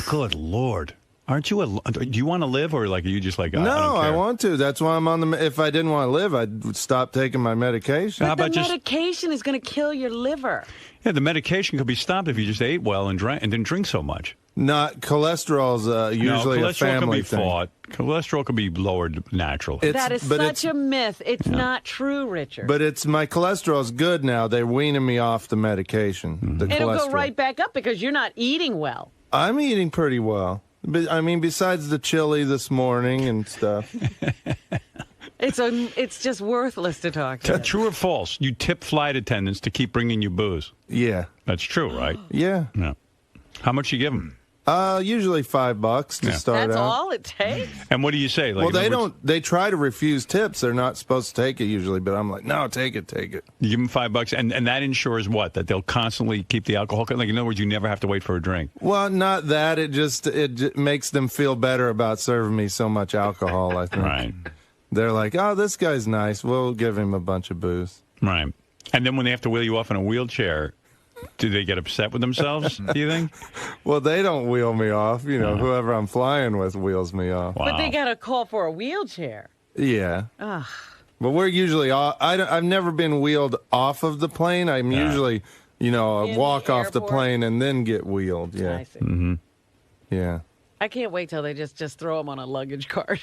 Good Lord. Aren't you do you want to live, or like are you just like, No, I don't care? I want to. That's why I'm on the. If I didn't want to live, I'd stop taking my medication. But the medication is going to kill your liver. Yeah, the medication could be stopped if you just ate well and drank and didn't drink so much. Not cholesterol's usually no, a family can be fought. Cholesterol can be lowered naturally. That is such a myth. It's not true, Richard. But my cholesterol's good now. They're weaning me off the medication. The It'll cholesterol. go right back up because you're not eating well. I'm eating pretty well. But I mean, besides the chili this morning and stuff. It's just worthless to talk to. True or false? You tip flight attendants to keep bringing you booze. Yeah. That's true, right? Yeah. Yeah. How much you give them? Usually $5 to start out. That's all it takes? And what do you say? Like, Well, they don't. They try to refuse tips. They're not supposed to take it usually, but I'm like, no, take it. You give them $5, and that ensures what? That they'll constantly keep the alcohol. Like, in other words, you never have to wait for a drink. Well, not that. It just makes them feel better about serving me so much alcohol, I think. Right. They're like, oh, this guy's nice. We'll give him a bunch of booze. Right. And then when they have to wheel you off in a wheelchair, do they get upset with themselves, do you think? Well, they don't wheel me off. You know, whoever I'm flying with wheels me off. But they got to call for a wheelchair. Yeah. Ugh. But we're usually I've never been wheeled off of the plane. I'm usually, walk off the plane and then get wheeled. Yeah. I see. Mm-hmm. Yeah. I can't wait till they just throw them on a luggage cart.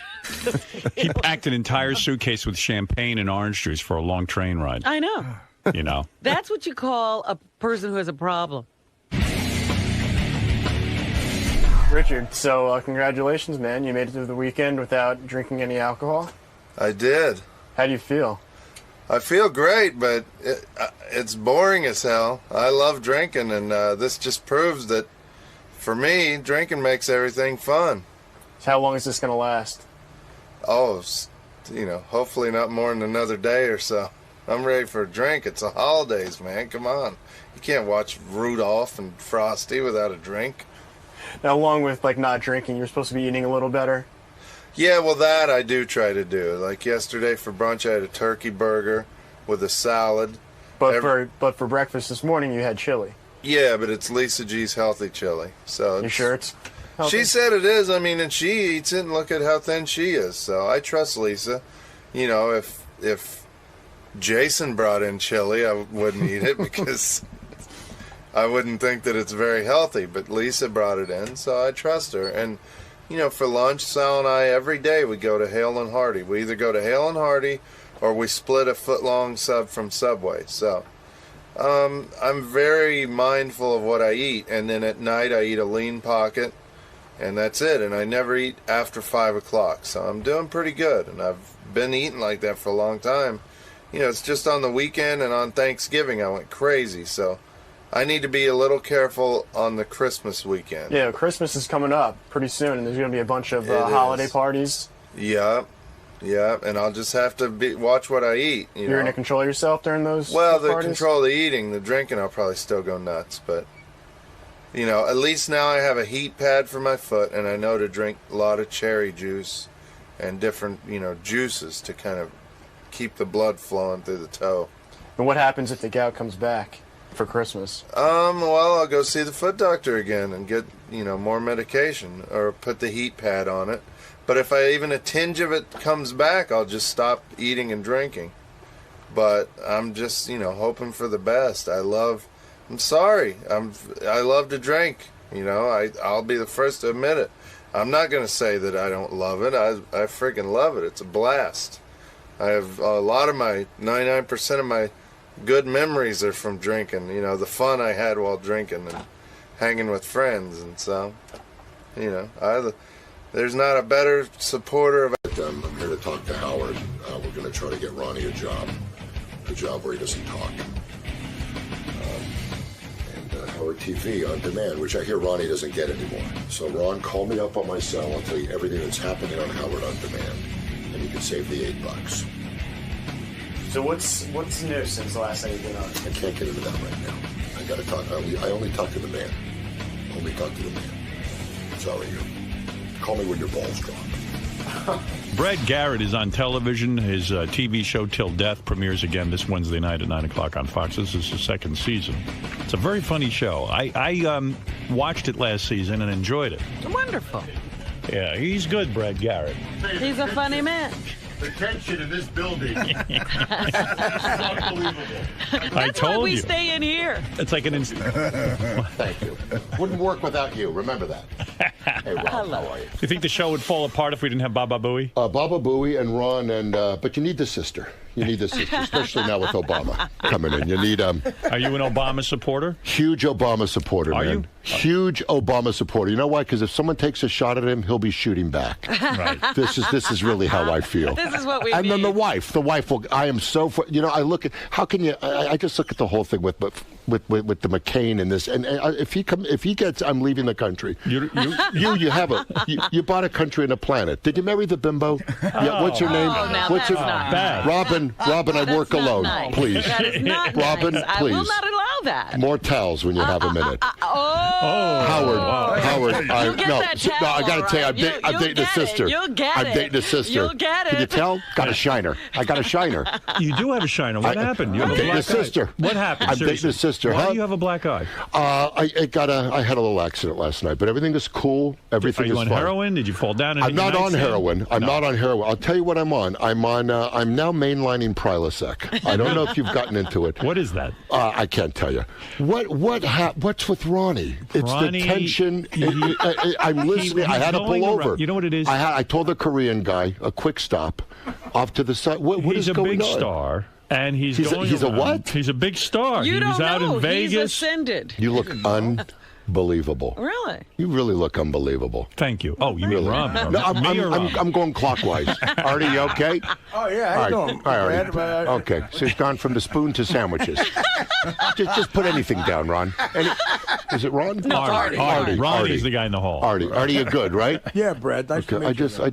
He packed an entire suitcase with champagne and orange juice for a long train ride. I know. You know. That's what you call a person who has a problem. Richard, so congratulations, man. You made it through the weekend without drinking any alcohol. I did. How do you feel? I feel great, but it's boring as hell. I love drinking, and this just proves that, for me, drinking makes everything fun. So how long is this going to last? Oh, hopefully not more than another day or so. I'm ready for a drink. It's the holidays, man. Come on. You can't watch Rudolph and Frosty without a drink. Now, along with not drinking, you're supposed to be eating a little better. Yeah, well, that I do try to do. Like yesterday for brunch, I had a turkey burger with a salad. But for breakfast this morning, you had chili. Yeah, but it's Lisa G's healthy chili. So you sure it's healthy? She said it is. I mean, and she eats it, and look at how thin she is. So I trust Lisa. If Jason brought in chili, I wouldn't eat it because I wouldn't think that it's very healthy. But Lisa brought it in, so I trust her. And for lunch, Sal and I, every day we go to Hale and Hardy. We either go to Hale and Hardy or we split a foot-long sub from Subway. So I'm very mindful of what I eat. And then at night I eat a lean pocket, and that's it. And I never eat after 5 o'clock. So I'm doing pretty good. And I've been eating like that for a long time. It's just on the weekend and on Thanksgiving I went crazy. So I need to be a little careful on the Christmas weekend. Yeah, Christmas is coming up pretty soon, and there's going to be a bunch of holiday parties. Yeah, and I'll just have to watch what I eat. You're going to control yourself during those the parties? control the eating. The drinking, I'll probably still go nuts. But, at least now I have a heat pad for my foot, and I know to drink a lot of cherry juice and different, juices to kind of keep the blood flowing through the toe. And what happens if the gout comes back for Christmas? Well, I'll go see the foot doctor again and get, more medication or put the heat pad on it. But if even a tinge of it comes back, I'll just stop eating and drinking. But I'm just, hoping for the best. I love to drink. I'll be the first to admit it. I'm not going to say that I don't love it. I freaking love it. It's a blast. I have a lot of 99% of my good memories are from drinking. The fun I had while drinking and hanging with friends, and so There's not a better supporter of. I'm here to talk to Howard. We're going to try to get Ronnie a job where he doesn't talk. Howard TV on demand, which I hear Ronnie doesn't get anymore. So Ron, call me up on my cell. I'll tell you everything that's happening on Howard on demand, and you can save the $8. So what's new since the last time you've been on? I can't get into that right now. I got to talk. I only talk to the man. Only talk to the man. Sorry, you. Call me when your balls drop. Brett Garrett is on television. His TV show Till Death premieres again this Wednesday night at 9 o'clock on Fox. This is the second season. It's a very funny show. I watched it last season and enjoyed it. Wonderful. Yeah, he's good, Brett Garrett. He's a funny man. The tension in this building. Unbelievable. That's why we stay in here. It's like an instant. Thank you. Wouldn't work without you. Remember that. Hey, Ron, how are you? You think the show would fall apart if we didn't have Baba Booey? Baba Booey and Ron, but you need the sister. You need the sister, especially now with Obama coming in. You need Are you an Obama supporter? Huge Obama supporter, Are man. you? Huge Obama supporter. You know why? Because if someone takes a shot at him, he'll be shooting back. Right. This is really how I feel. This is what we And need. then the wife will. I am so. I look at how can you? I just look at the whole thing with the McCain and this. And if he gets, I'm leaving the country. You bought a country and a planet. Did you marry the bimbo? Yeah. What's her name? now What's her? that's not nice. Robin. I work alone. Nice. Please. That is not Robin, nice. please. I will not allow that. More towels when you have a minute. Howard. I got to tell you, I'm dating a sister. You'll get I'm it. dating a sister. You'll get it. Can you tell? Got a shiner. I got a shiner. You do have a shiner. What happened? You have I'm a dating a black eye. sister. What happened? I'm dating a Seriously. sister. Why huh? do you have a black eye? I had a little accident last night, but everything is cool. Everything Are you is on fine. heroin? Did you fall down? And I'm not on heroin. I'm not on heroin. I'll tell you what I'm on. I'm now mainlining Prilosec. I don't know if you've gotten into it. What is that? I can't tell you. What's with Ronnie? It's Ronnie, the tension. I'm listening. I had to pull over. You know what it is? I told the Korean guy a quick stop off to the side. What He's is a going big on? star. And he's a around. what? He's a big star. You He don't was out know. in Vegas. He's ascended. You look unbelievable. Really? You really look unbelievable. Thank you. Oh, you mean Rob? No, I'm going clockwise. Artie, you okay? Oh, yeah. How you doing? All right, Artie. Okay, so he's gone from the spoon to sandwiches. just put anything down, Ron. Is it Ron? No, Artie. Ronnie's the guy in the hall. Artie, you're good, right? Yeah, Brad. Nice to meet you. I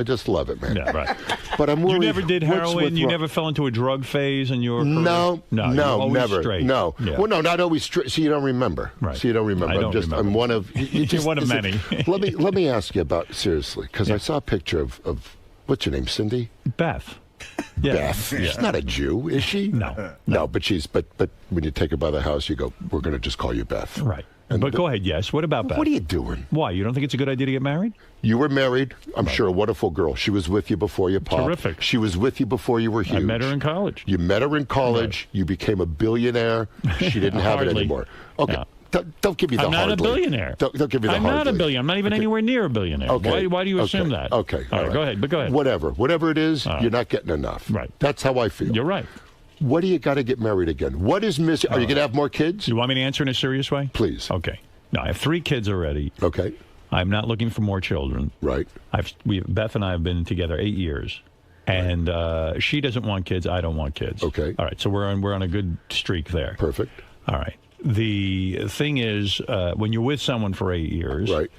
just love it, man. Yeah, right. But I'm worried. You never did what's heroin? with You never fell into a drug phase in your career? No, you're always never. straight. No. Yeah. Well, no, not always straight. So you don't remember. Right. So you don't remember. I don't remember. I'm one of. You're one of many. Let me ask you about seriously, because I saw a picture of what's your name, Cindy? Beth. Yeah. Beth. Yeah. She's not a Jew, is she? No. No, but she's. But when you take her by the house, you go, we're going to just call you Beth. Right. But go ahead, yes. What about Beth? What are you doing? Why? You don't think it's a good idea to get married? You were married. I'm sure a wonderful girl. She was with you before you popped. Terrific. She was with you before you were huge. I met her in college. You met her in college. Right. You became a billionaire. She didn't have it anymore. Okay. No. Don't give me the hardly. I'm not a billionaire. Don't give me the I'm hardly. not a billionaire. I'm not even anywhere near a billionaire. Okay. Why do you assume that? Okay. All right. Go ahead. But go ahead. Whatever it is, you're not getting enough. Right. That's how I feel. You're right. What do you got to get married again? What is missing? Are you going to have more kids? You want me to answer in a serious way? Please. Okay. No, I have 3 kids already. Okay. I'm not looking for more children. Right. Beth and I have been together 8 years, and she doesn't want kids. I don't want kids. Okay. All right. So we're on a good streak there. Perfect. All right. The thing is, when you're with someone for 8 years, right.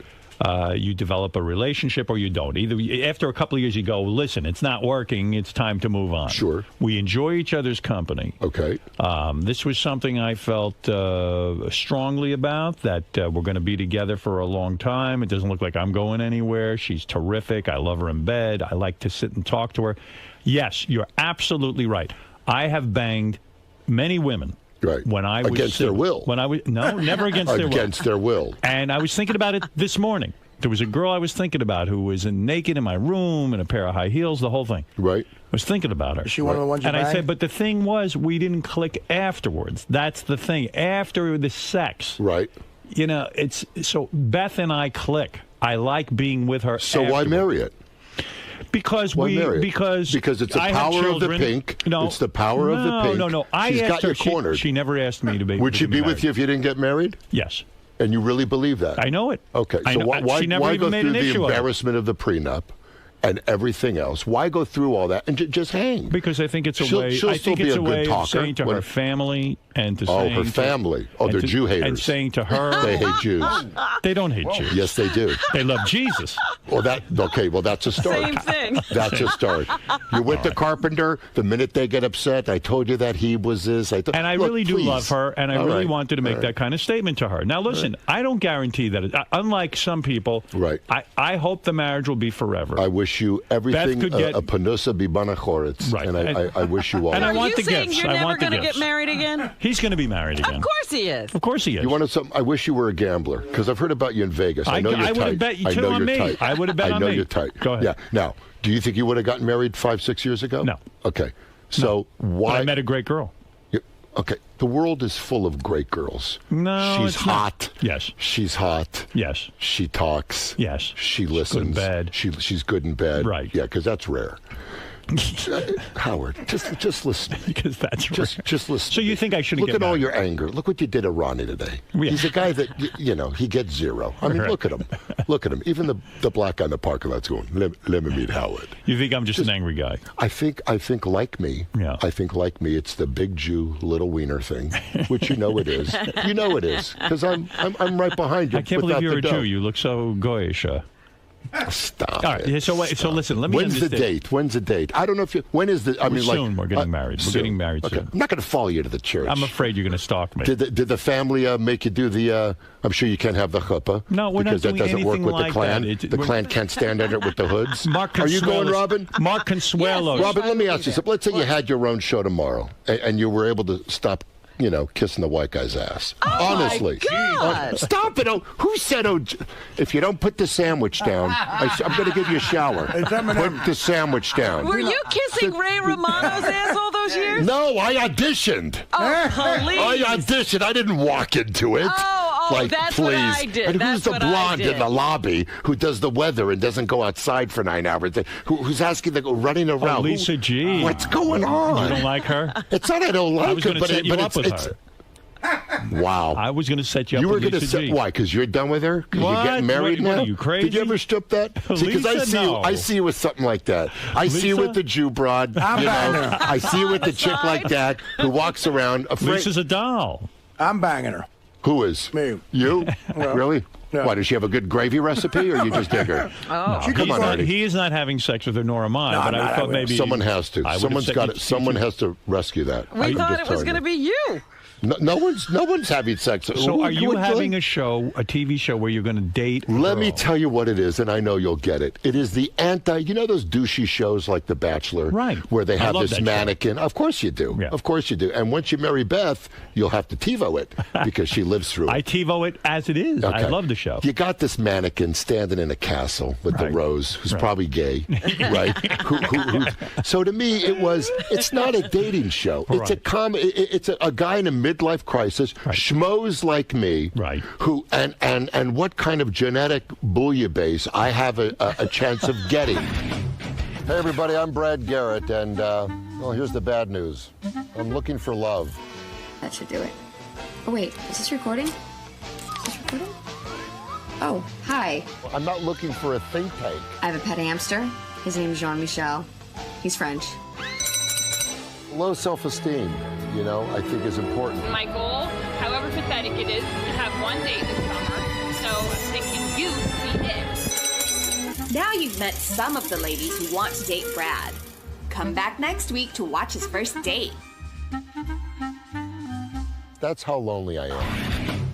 You develop a relationship or you don't. Either after a couple of years, you go, listen, it's not working. It's time to move on. Sure. We enjoy each other's company. Okay. This was something I felt strongly about, that we're going to be together for a long time. It doesn't look like I'm going anywhere. She's terrific. I love her in bed. I like to sit and talk to her. Yes, you're absolutely right. I have banged many women. Right. When I was against their will. Never against their will. Against their will. And I was thinking about it this morning. There was a girl I was thinking about who was naked in my room in a pair of high heels, the whole thing. Right. I was thinking about her. Is she one of the ones you And I banged? said, but the thing was, we didn't click afterwards. That's the thing. After the sex. Right. You know, it's so Beth and I click. I like being with her. So why marry it? Because because it's the power of the pink. No, it's the power of the pink. No. She's got you cornered. She never asked me to be. Would she be with you if you didn't get married? Yes. And you really believe that? I know it. Okay, I so know- why she never go even made through an the issue of it. embarrassment of the prenup and everything else? Why go through all that and just hang? Because I think it's a way. She'll I still think be it's a a good way of talker. saying to When- her family and to Oh, saying her to- family. Oh, and they're to- Jew haters. And saying to her, They hate Jews. They don't hate Jews. Yes, they do. They love Jesus. Well, well, that's a start. Same thing. That's a start. You're with the carpenter. The minute they get upset, I told you that he was this. And I Look, really do please. love her, and I All really right. wanted to make All that right. kind of statement to her. Now, listen, I don't guarantee that. Unlike some people, right? I hope the marriage will be forever. I wish you everything. Beth could get- A panusa bibana choretz. Right. And I wish you all. And I Are want you the saying gifts. you're I never want the going to gifts. get married again? He's going to be married again. Of course he is. Of course he is. You wanted something? I wish you were a gambler because I've heard about you in Vegas. I know you're I tight. would have bet you I too know on you're me. tight. I would have bet I on know me. you're tight. Go ahead. Yeah. Now, do you think you would have gotten married 5-6 years ago? No. Okay. So why? But I met a great girl. Okay. The world is full of great girls. No, She's it's not. hot. Yes. She's hot. Yes. She talks. Yes. She listens. good in bed. She's good in bed. Right. Yeah, because that's rare. Howard, just listen. Because that's just listen. So you think I shouldn't look get at all married? your anger? Look what you did to Ronnie today. Yeah. He's a guy that he gets zero. I mean, Right. look at him. Look at him. Even the black guy in the parking lot's going. Let me meet Howard. You think I'm just an angry guy? I think like me. Yeah. I think like me, it's the big Jew little wiener thing, which you know it is. You know it is because I'm right behind you. I can't believe without you're a the Jew. dough. You look so goyish. Stop. All right. it. So listen. Let me When's the understand. date? When's the date? I don't know if you. When is the? I mean, soon. We're getting married. We're soon. getting married Okay. soon. I'm not going to follow you to the church. I'm afraid you're going to stalk me. Did the family make you do the? I'm sure you can't have the chuppah. No, we're not because doing that doesn't work anything with like the clan. that. The clan can't stand under it with the hoods. Mark Are you going, Consuelos- Robin? Mark Consuelos. Robin, let me ask you something. Let's say you had your own show tomorrow, and you were able to stop. Kissing the white guy's ass. Honestly. God. Stop it. Oh, who said, if you don't put the sandwich down, I'm going to give you a shower. Put the sandwich down. Were you kissing Ray Romano's ass all those years? No, I auditioned. Oh, please. I auditioned. I didn't walk into it. Oh, that's please. what I did. And That's who's the what I blonde did. in the lobby who does the weather and doesn't go outside for 9 hours? Who's asking to go running around? Lisa G. What's going on? You don't like her? It's not I don't like I was her, going to set you up with her. Wow. I was going to set you up You were with going to Lisa set G. why? Because you're done with her? Because you're What? getting married What now? are you, crazy? Did you ever strip that? See, because I Lisa, see no. I see you with something like that. I see you Lisa? with the Jew broad. I'm banging her. I see you with the chick like that who walks around afraid. Lisa's a doll. I'm banging her. Who is? Me. You? Yeah. Really? Yeah. Why, does she have a good gravy recipe or you just dig her? Oh. No, Come on, Artie. he is not having sex with her, nor am I. No, but no, I I thought will. maybe Someone has to. I would Someone's have got said it. Someone has to rescue that. We thought it was going to be you. No one's having sex. So are you having a TV show where you're going to date a Let me girl? tell you what it is, and I know you'll get it. It is the those douchey shows like The Bachelor, Right. where they I have love this that show. mannequin. Of course you do. Yeah. Of course you do. And once you marry Beth, you'll have to TiVo it because she lives through it. I TiVo it as it is. I Okay. love the show. You got this mannequin standing in a castle with the Right. rose, who's Right. probably gay, right? So to me, it's not a dating show. It's Right. It's a guy in a midlife crisis, schmoes like me, Right. who and what kind of genetic bouillabaisse I have a chance of getting. Hey everybody, I'm Brad Garrett, and well, here's the bad news. I'm looking for love. That should do it. Oh, wait. Is this recording? Is this recording? Oh, hi. I'm not looking for a think tank. I have a pet hamster. His name's Jean-Michel. He's French. Low self-esteem, I think is important. My goal, however pathetic it is to have one date this summer. So I'm thinking you be it. Now you've met some of the ladies who want to date Brad. Come back next week to watch his first date. That's how lonely I am.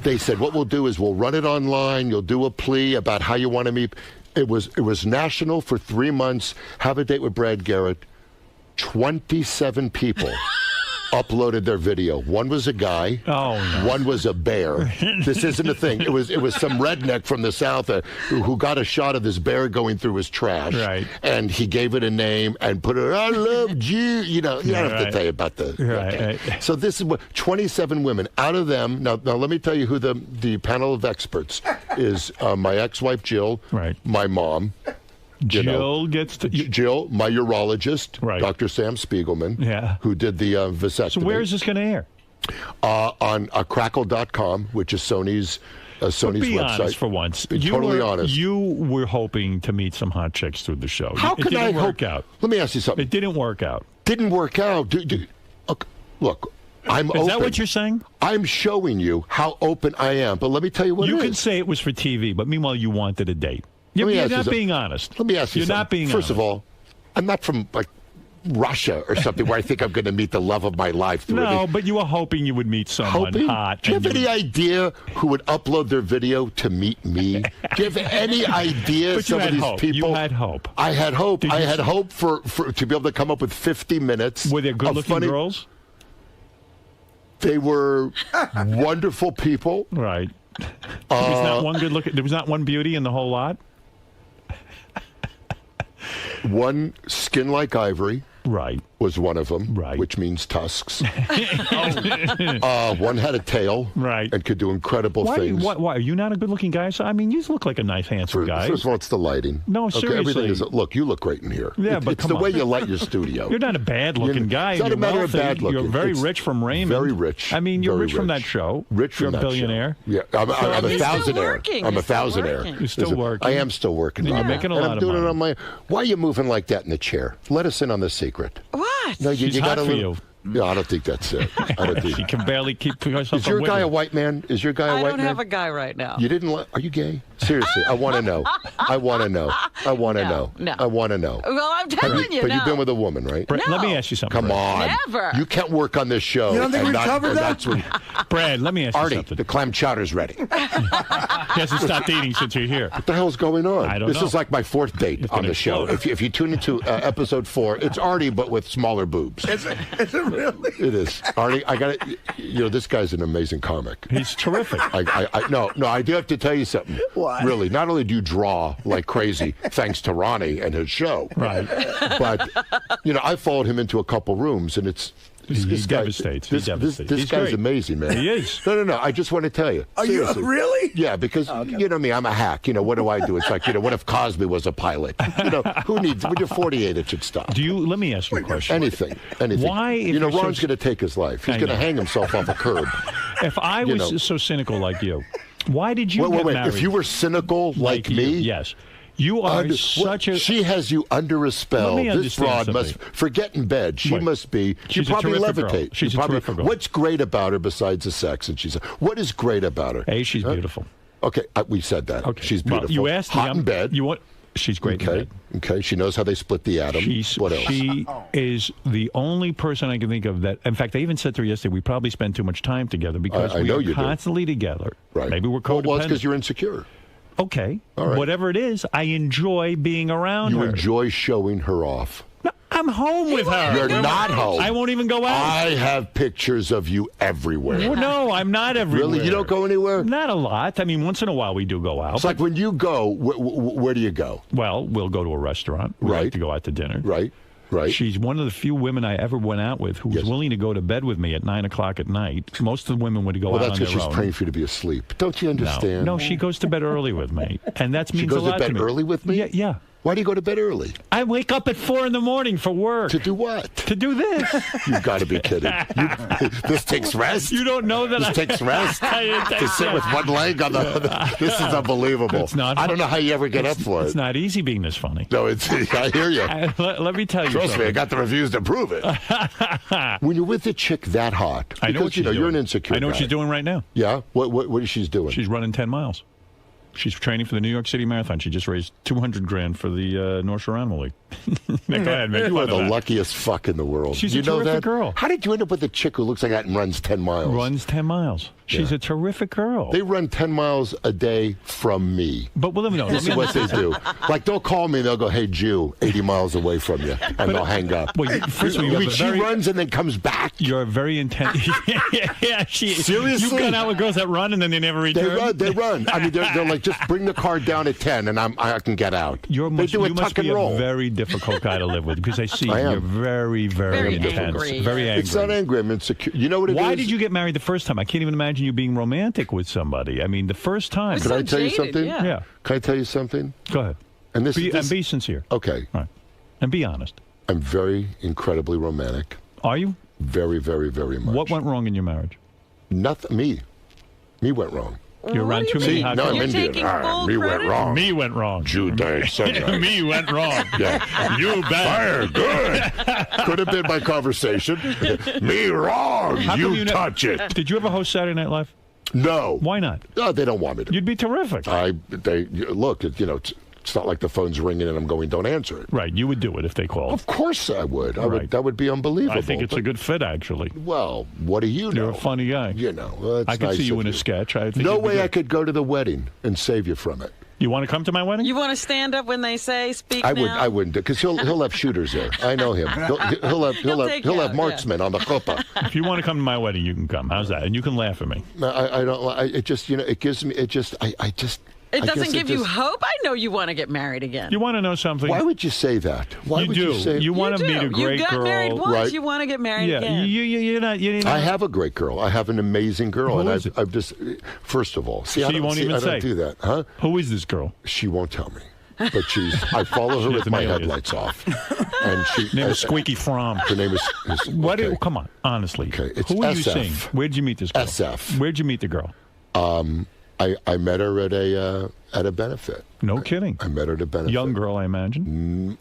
They said, what we'll do is we'll run it online. You'll do a plea about how you want to meet. It was national for 3 months. Have a date with Brad Garrett. 27 people uploaded their video. One was a guy. Oh, no. One was a bear. This isn't a thing. It was some redneck from the South who got a shot of this bear going through his trash. Right. And he gave it a name and put it, I love you. You don't have to tell you about the... Right. So this is what 27 women. Out of them, now let me tell you who the panel of experts is. My ex-wife Jill, right. My mom. Jill gets to... Jill, my urologist, Right. Dr. Sam Spiegelman, Yeah. who did the vasectomy. So where is this going to air? On Crackle.com, which is Sony's Be website. honest for once. Be totally honest. You were hoping to meet some hot chicks through the show. How it can didn't I work hope? out? Let me ask you something. It didn't work out. Didn't work out. Look, I'm open. Is that what you're saying? I'm showing you how open I am. But let me tell you what you it can is. say it was for TV, but meanwhile you wanted a date. You're not being honest. Let me ask you You're something. not being First honest. of all, I'm not from Russia or something where I think I'm going to meet the love of my life. No, but you were hoping you would meet someone hot. Do you have any idea who would upload their video to meet me? Do you have any idea But some you of had these hope. people? You had hope. I had hope. Did I you had see- hope for to be able to come up with 50 minutes. Were there of good-looking funny- girls? They were wonderful people. Right. There was not one good looking. There was not one beauty in the whole lot. One skin like ivory. Right. Was one of them. Right. Which means tusks. One had a tail. Right. And could do incredible things. Why are you not a good-looking guy? So, I mean, you look like a nice, handsome guy. First of all, it's the lighting. No, Okay, seriously. everything is. Look, you look great in here. Yeah, but it's come the on. way you light your studio. You're not a bad-looking guy. It's not You're a matter wealthy. of bad looking. You're very It's rich from Raymond. Very rich. I mean, you're Very rich from that show. Rich from you're that a billionaire. show. Yeah, I'm a You're still thousandaire. working. I'm a You're still thousandaire. working. You're still Listen, working. I am still working. And you're Robin. making a And lot I'm of doing it money. on my. Why are you moving like that in the chair? Let us in on the secret. What? No, you She's got hot a for little. you. No, I don't think that's it. I don't think. She can barely keep herself. Is your from guy a women. white man? Is your guy a I white don't man? have a guy right now. You didn't like? Are you gay? Seriously, I want to know. I want to know. I want to know. No. I want to know. Well, I'm telling you, But no. you've been with a woman, right? Brad, let me ask you something. Come on. Never. You can't work on this show. You don't think and we've not- covered and that? that's when- Brad, let me ask you Artie, something. the clam chowder's ready. He hasn't stopped eating since you're here. What the hell's going on? I don't This know. is like my fourth date on gonna the show. explode. If you tune into episode 4, it's Artie, but with smaller boobs. Is it really? It is. Artie, I got it. You know, this guy's an amazing comic. He's terrific. No, I do have to tell you something. What? Really, not only do you draw like crazy, thanks to Ronnie and his show, Right. but, I followed him into a couple rooms, and it's... He devastates. This He devastates. guy's He's great. amazing, man. He is. No. I just want to tell you. Are you Seriously. really? Yeah, because you know me, I'm a hack. What do I do? It's like, what if Cosby was a pilot? Who needs? When you're 48, it should stop. Let me ask you a question. Anything. Why, if you're so- Ron's going to take his life. He's I going to know. hang himself off a curb. If I You was know. so cynical like you, why did you Wait. get married? If you were cynical like you, me, yes. You are such a... She has you under a spell. Let me This understand broad must something. forget in bed. She Wait. must be. She She's a probably terrific girl. levitate. She's She a probably, terrific girl. What's great about her besides the sex? And what is great about her? A, she's beautiful. Okay, we said that. Okay. She's Well, beautiful. you asked me. Hot in bed. You want? She's great in Okay. bed. Okay. She knows how they split the atom. What else? She is the only person I can think of that. In fact, I even said to her yesterday, we probably spend too much time together because I we know are you do. constantly together. Right. Maybe we're codependent. Well, it's because you're insecure. Okay. All right. Whatever it is, I enjoy being around You her. enjoy showing her off. I'm home with her. You're not home. I won't even go out. I have pictures of you everywhere. Well, no, I'm not everywhere. Really? You don't go anywhere? Not a lot. I mean, once in a while we do go out. It's like when you go, where do you go? Well, we'll go to a restaurant. We like to go out to dinner. Right. She's one of the few women I ever went out with who was willing to go to bed with me at 9 o'clock at night. Most of the women would go Well, out that's on because their she's own. praying for you to be asleep. Don't you understand? No, she goes to bed early with me, and that means She goes a lot to bed me. early with me? Yeah. Why do you go to bed early? I wake up at 4 in the morning for work. To do what? To do this. You've got to be kidding. This takes rest? You don't know that This takes rest? To sit with one leg on the... This is unbelievable. It's not I don't know how you ever get up for it. It's not easy being this funny. No, it's... I hear you. Let me tell you Trust something. me, I got the reviews to prove it. When you're with a chick that hot, I know because, what she's doing. you're an insecure I know what guy. she's doing right now. Yeah? What is she doing? She's running 10 miles. She's training for the New York City Marathon. She just raised $200,000 for the North Shore Animal League. Now, go ahead, man. You are the luckiest fuck in the world. She's you a know terrific that? girl. How did you end up with a chick who looks like that and runs 10 miles? Runs 10 miles. She's a terrific girl. They run 10 miles a day from me. But let me know. This is what they do. Like, they'll call me and they'll go, hey, Jew, 80 miles away from you. And they'll hang up. Well, first of all, you have a she very- runs and then comes back. You're very intense. yeah, she is. Seriously? You've gone out with girls that run and then they never return. They run. I mean, they're like, just bring the car down at 10 and I can get out. They do a you tuck must and be roll. a very difficult guy to live with because I see I am. you're very, very intense. angry. Very angry. It's not angry. I'm insecure. You know what it is? Why did you get married the first time? I can't even imagine you being romantic with somebody. I mean, the first time. Can I tell you something? Yeah. Can I tell you something? Go ahead. And this And be sincere. Okay. All right. And be honest. I'm very incredibly romantic. Are you? Very, very, very much. What went wrong in your marriage? Nothing. Me went wrong. You're around too many hot no, girls. I'm Indian. Me went wrong. Me went wrong. Juday sunrise. Me went wrong. Yeah. You bet. Fire, good. Could have been my conversation. Me wrong. How come You touch it. Did you ever host Saturday Night Live? No. Why not? No, they don't want me to. You'd be terrific. Look, it's not like the phone's ringing and I'm going, don't answer it. Right, you would do it if they called. Of course I would. Right. That would be unbelievable. I think it's a good fit, actually. Well, what do you know? You're a funny guy. You know. I could see you in a sketch. I think no you'd be way good. I could go to the wedding and save you from it. You want to come to my wedding? You want to stand up when they say speak I now? wouldn't, because he'll have shooters there. I know him. He'll have marksmen on the chuppah. If you want to come to my wedding, you can come. How's that? And you can laugh at me. I don't. It just it gives me. It doesn't give you hope. I know you want to get married again. You want to know something? Why would you say that? Why you would do. you say You want to meet a great you got girl, married once. right? You want to get married Yeah, again. you're not. I have a great girl. I have an amazing girl, Who and is it? I've just. First of all, She I don't, won't even I say. don't do that, huh? Who is this girl? She won't tell me. But I follow her She with doesn't my know you. headlights off. And Her name is Squeaky Fromm. Her name is What? okay. Come on, honestly. Okay, it's Who are you SF. seeing? Where'd you meet this girl? SF. Where'd you meet the girl? I met her at a benefit. No kidding. I met her at a benefit. Young girl, I imagine.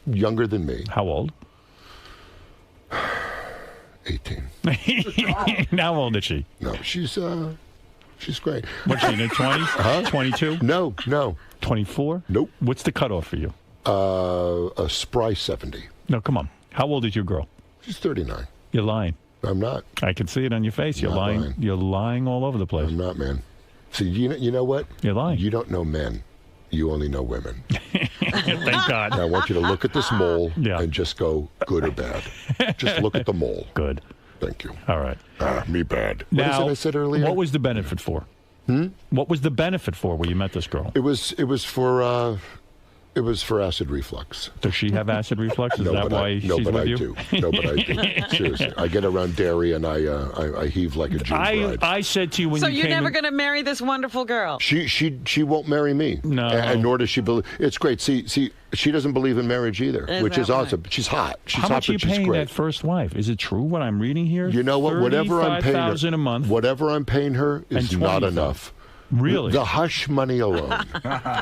Younger than me. How old? 18. How old is she? No, she's great. What's she in her 20s? Huh? 22? No. 24? Nope. What's the cutoff for you? A spry 70. No, come on. How old is your girl? She's 39. You're lying. I'm not. I can see it on your face. You're Not lying. lying. You're lying all over the place. I'm not, man. See, you know what? You're lying. You don't know men. You only know women. Thank God. Now, I want you to look at this mole and just go good or bad. Just look at the mole. Good. Thank you. All right. Me bad. Now, what is it I said earlier? what was the benefit for? What was the benefit for where you met this girl? It was for acid reflux. Does she have acid reflux? Is No, that but why no, she's but with I you? do. No, but I do. Seriously, I get around dairy and I heave like a June bride. I said to you when so you you're came never in- going to marry this wonderful girl? She won't marry me. No. And nor does she believe. It's great. See, she doesn't believe in marriage either, Is which that is awesome. She's hot. She's How hot, much are you but she's paying great. that first wife? Is it true what I'm reading here? You know what? Whatever I'm paying her, $35,000 a month. whatever I'm paying her is And not 25. enough. Really? The hush money alone.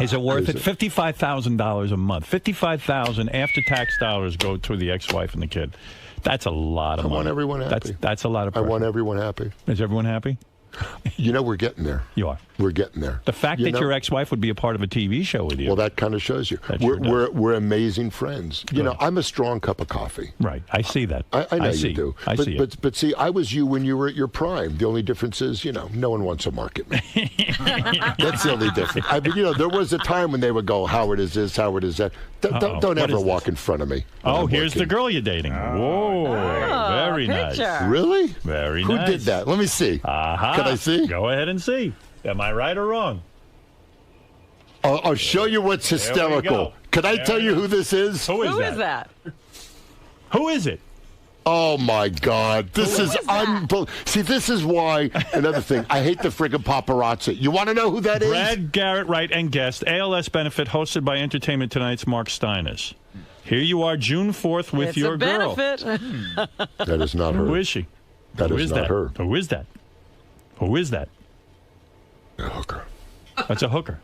Is it worth Is it? $55,000 a month. $55,000 after-tax dollars go to the ex-wife and the kid. That's a lot of money. I want everyone happy. That's a lot of I pressure. want everyone happy. Is everyone happy? You know, we're getting there. You are. We're getting there. The fact You that know? your ex-wife would be a part of a TV show with you. Well, that kind of shows you. That sure We're amazing friends. You know, I'm a strong cup of coffee. Right. I see that. I know see. you do. I see it. But see, I was you when you were at your prime. The only difference is, no one wants to market me. That's the only difference. I mean, there was a time when they would go, Howard is this, Howard is that. Don't What ever is walk this? in front of me. when Oh, I'm here's the working. girl you're dating. Whoa. Very nice. picture. Really? Very Who nice. did that? Let me see. Aha. Can I see? Go ahead and see. Am I right or wrong? I'll show you what's There we hysterical. go. Can I There tell we you go. who this is? Who is Who that? is that? Who is it? Oh my God! This is unbelievable. See, this is why. Another thing, I hate the friggin' paparazzi. You want to know who that is? Brad Garrett, Wright, and guest, ALS benefit hosted by Entertainment Tonight's Mark Steiners. Here you are, June 4th, with It's your a girl. benefit. That is not her. Who is she? That Who is not that? her. Who is that? Who is that? A hooker. That's a hooker.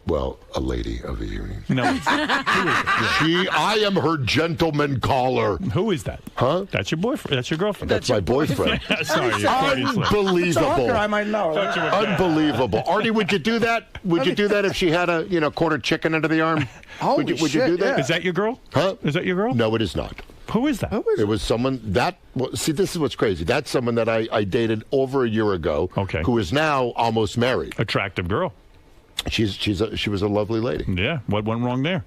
Well, a lady of the evening. No. Who is it? I am her gentleman caller. Who is that? Huh? That's your boyfriend. That's your girlfriend. That's my boyfriend. Sorry, you're Freudian slip. Unbelievable. I might know. Unbelievable. Artie, would you do that? Would you do that if she had a quarter chicken under the arm? Holy would you shit, do that? yeah. Is that your girl? Huh? Is that your girl? No, it is not. Who is that? It was someone that. Well, see, this is what's crazy. That's someone that I dated over a year ago. Okay. Who is now almost married. Attractive girl. She was a lovely lady. Yeah. What went wrong there?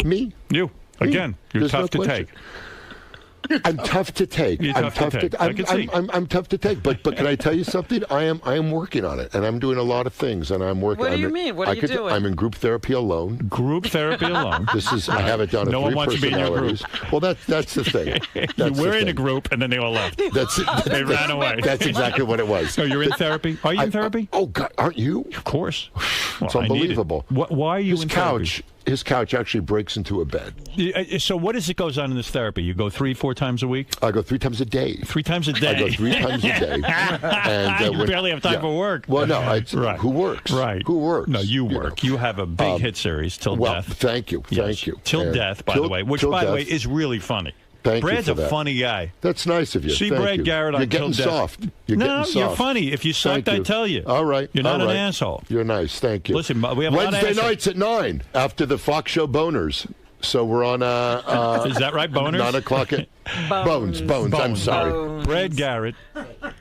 Me. You. Again, you're There's tough no to question. take. I'm tough to take. You're tough to take. I can see. I'm tough to take. But can I tell you something? I am working on it, and I'm doing a lot of things, and I'm working. What do you mean? What are you doing? I'm in group therapy alone. Group therapy alone. I have it down to No one 3 wants to be in your group. personalities. Well, that's the thing. You were in a group, and then they all left. That's it. They ran away. That's exactly what it was. So you're in therapy? Are you in therapy? Oh God, aren't you? Of course. It's Well, I need it. unbelievable. Why are you His in couch. therapy? his couch actually breaks into a bed. So what is it goes on in this therapy? You go 3-4 times a week? I go 3 times a day. 3 times a day? I go 3 times a day. And, you barely have time for work. Well, no. Right. Who works? Right. Who works? No, you work. You have a big hit series, Till Death. Thank you. Yes. Thank you. Till Death, by the way, which, by the way, is really funny. Thank Brad's you for a that. funny guy. That's nice of you. See Thank Brad you. Garrett on You're getting Till Death. soft. You're no, getting soft. you're funny. If you sucked, I'd tell you. All right. You're not all an right. asshole. You're nice. Thank you. Listen, we have a lot of Wednesday assholes. nights at 9 after the Fox Show Boners. So we're on. Is that right, Boners? 9 o'clock at Bones. I'm sorry. Brad Garrett,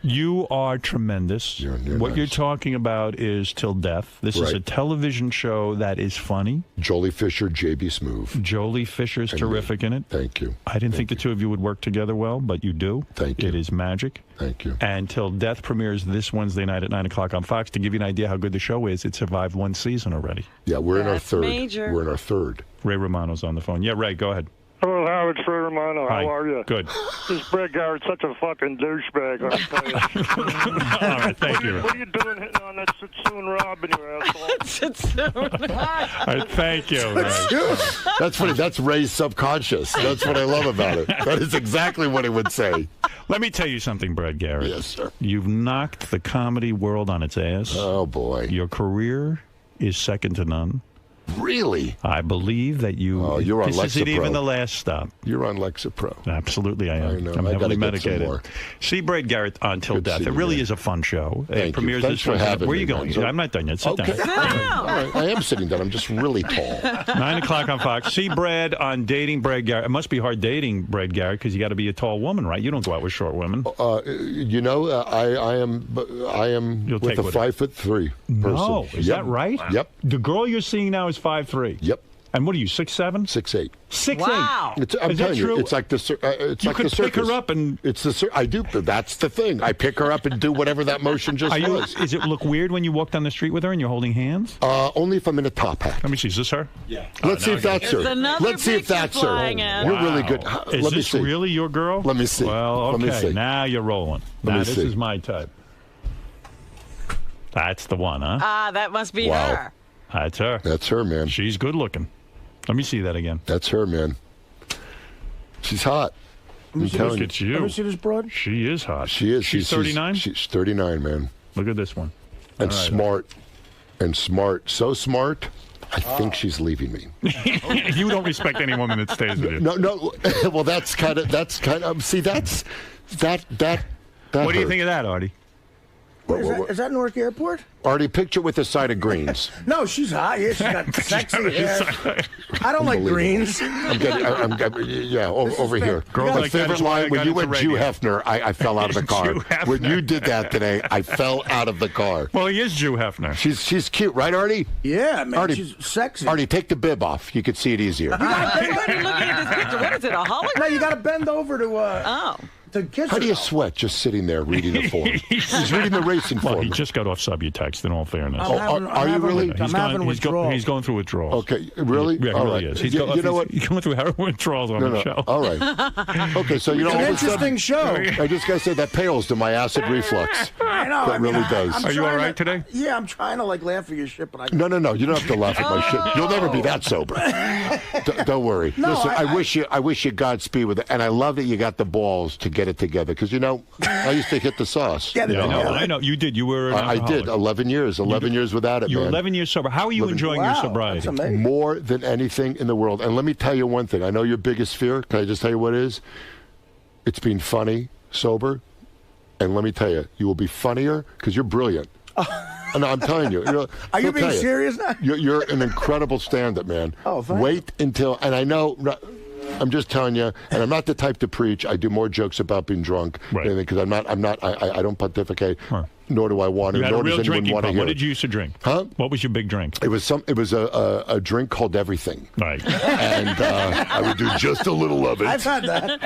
you are tremendous. What you're talking about is Till Death. This is Right. a television show that is funny. Jolie Fisher, JB Smoove. Jolie Fisher's terrific in it. Thank you. I didn't think the two of you would work together well, but you do. Thank you. It is magic. Thank you. And Till Death premieres this Wednesday night at 9 o'clock on Fox. To give you an idea how good the show is, it survived 1 season already. Yeah, we're in our That's third. major. We're in our third. Ray Romano's on the phone. Yeah, Ray, go ahead. Hello, Howard. It's Ray Romano. Hi. How are you? Good. This Brett Garrett's such a fucking douchebag. I'll tell you. All right, thank you. What are you doing hitting on that Sitsoon Robin, you asshole? All right, thank you, Ray. That's funny. That's Ray's subconscious. That's what I love about it. That is exactly what he would say. Let me tell you something, Brad Garrett. Yes, sir. You've knocked the comedy world on its ass. Oh, boy. Your career is second to none. Really? I believe that you. Oh, you're on This isn't Lexapro. even the last stop. You're on Lexapro. Absolutely, I am. I know. I'm I heavily gotta get some medicated. more. See Brad Garrett on Till Good to Death. see It you, really man. is a fun show. Thank It you. premieres Thanks this for Wednesday. having Where are me, you going? man. I'm not done yet. Sit down. All right. I am sitting down. I'm just really tall. 9 o'clock on Fox. See Brad on Dating Brad Garrett. It must be hard dating Brad Garrett because you got to be a tall woman, right? You don't go out with short women. You know, I am You'll with take a what- 5'3" person. No, is Yep. that right? Yep. The girl you're seeing now is 5'3". Yep. And what are you, 6'7"? 6'8". 6'8". Wow. I'm Is that telling you, true? it's like the it's You like could the circus. pick her up and. It's the I do. That's the thing. I pick her up and do whatever that motion just Are you, was. is it look weird when you walk down the street with her and you're holding hands? Only if I'm in a top hat. Let me see. Is this her? Yeah. Let's see if that's her. There's another Let's see if picture that's her. flying in. You're really good. Is Let me this see. really your girl? Let me see. Well, okay. Let me see. Now you're rolling. Let Now me this see. is my type. That's the one, huh? Ah, that must be Wow. her. That's her. That's her, man. She's good looking. Let me see that again. That's her, man. She's hot. I'm telling Look you. at you. Ever see this broad? She is hot. She is. She's 39? She's 39, man. Look at this one. And All right. smart. And smart. So smart, I think she's leaving me. You don't respect any woman that stays with you. No. Well, that's kind of. See, that. What do you hurt. think of that, Artie? Is that Newark Airport? Artie, picture with a side of greens. No, she's hot. Yeah, she's got sexy hair. I don't like Unbelievable. greens. Over here. Girls My like that favorite is why I line, when got you into went Jew radio. Hefner, I fell out of the car. Jew Hefner. When you did that today, I fell out of the car. Well, he is Jew Hefner. She's cute, right, Artie? Yeah, man, Artie, she's sexy. Artie, take the bib off. You could see it easier. Everybody looking at this picture. What is it, a hologram? No, you got to bend over to kiss How her. do you sweat just sitting there reading the form? He's reading the racing Well, form. he just got off Subutex, in all fairness. Are you really? He's going through withdrawals. Okay, really? Yeah, he All really right. is. You know what? He's going through heroin withdrawals on the show. All right. Okay, so you know, It's an all of a sudden, interesting show. I just gotta say that pales to my acid reflux. I know. That really does. Are you all right today? Yeah, I'm trying to laugh at your shit, but I. No. You don't have to laugh at my shit. You'll never be that sober. Don't worry. No, Listen, I wish you Godspeed with it, and I love that you got the balls to get it together. Because I used to hit the sauce. I know. You did. You were. I did 11 years. 11 years without it. You're man. 11 years sober. How are you enjoying your sobriety? More than anything in the world. And let me tell you one thing. I know your biggest fear. Can I just tell you what it is? It's being funny, sober. And let me tell you, you will be funnier because you're brilliant. No, I'm telling you. Are you being serious now? You're an incredible stand-up, man. Oh, thank Wait until, and I know, I'm just telling you, and I'm not the type to preach. I do more jokes about being drunk because I don't pontificate, nor do I want to. You had nor a real does anyone drinking want to problem. hear What it. did you used to drink? Huh? What was your big drink? It was a drink called Everything. Right. And I would do just a little of it. I've had that.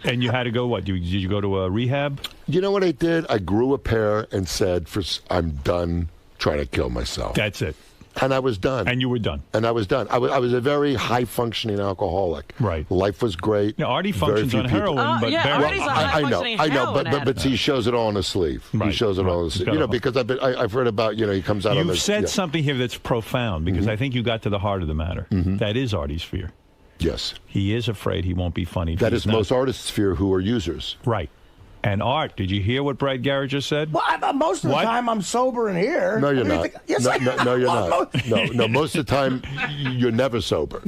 And you had to go, what? Did you go to a rehab? You know what I did? I grew a pair and said, I'm done trying to kill myself. That's it. And I was done. And you were done. And I was done. I was a very high-functioning alcoholic. Right. Life was great. Yeah, Artie Very functions few on people- heroin, but barely. Artie's a high-functioning I know, heroin but he shows it all on his sleeve. He shows it all on his sleeve. You know, because I've heard about, he comes out on You've this. said something here that's profound, because I think you got to the heart of the matter. That is Artie's fear. Yes. He is afraid he won't be funny. if That he's is most artists' fear who are users. Right. And Art, did you hear what Brad Garrett just said? Well, most of the time I'm sober in here. No, you're What do you not. think? Yes, no, I no, no, you're am. not. No, most of the time you're never sober.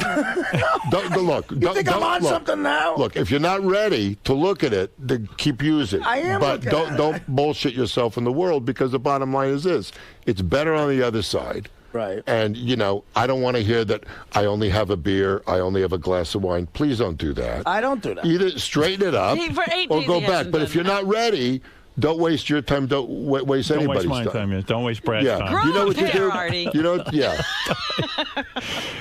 Look, You think I'm on something now? Look, if you're not ready to look at it, then keep using. I am but looking at don't bullshit yourself in the world, because the bottom line is this: it's better on the other side. Right. And, I don't want to hear that I only have a beer, I only have a glass of wine. Please don't do that. I don't do that. Either straighten it up For 8 or days go he back. hasn't But done if you're not ready, don't waste your time. Don't waste Don't anybody's waste my time. Yeah. Don't waste Brad's time. Grow You know up what you here, do? Artie. Yeah.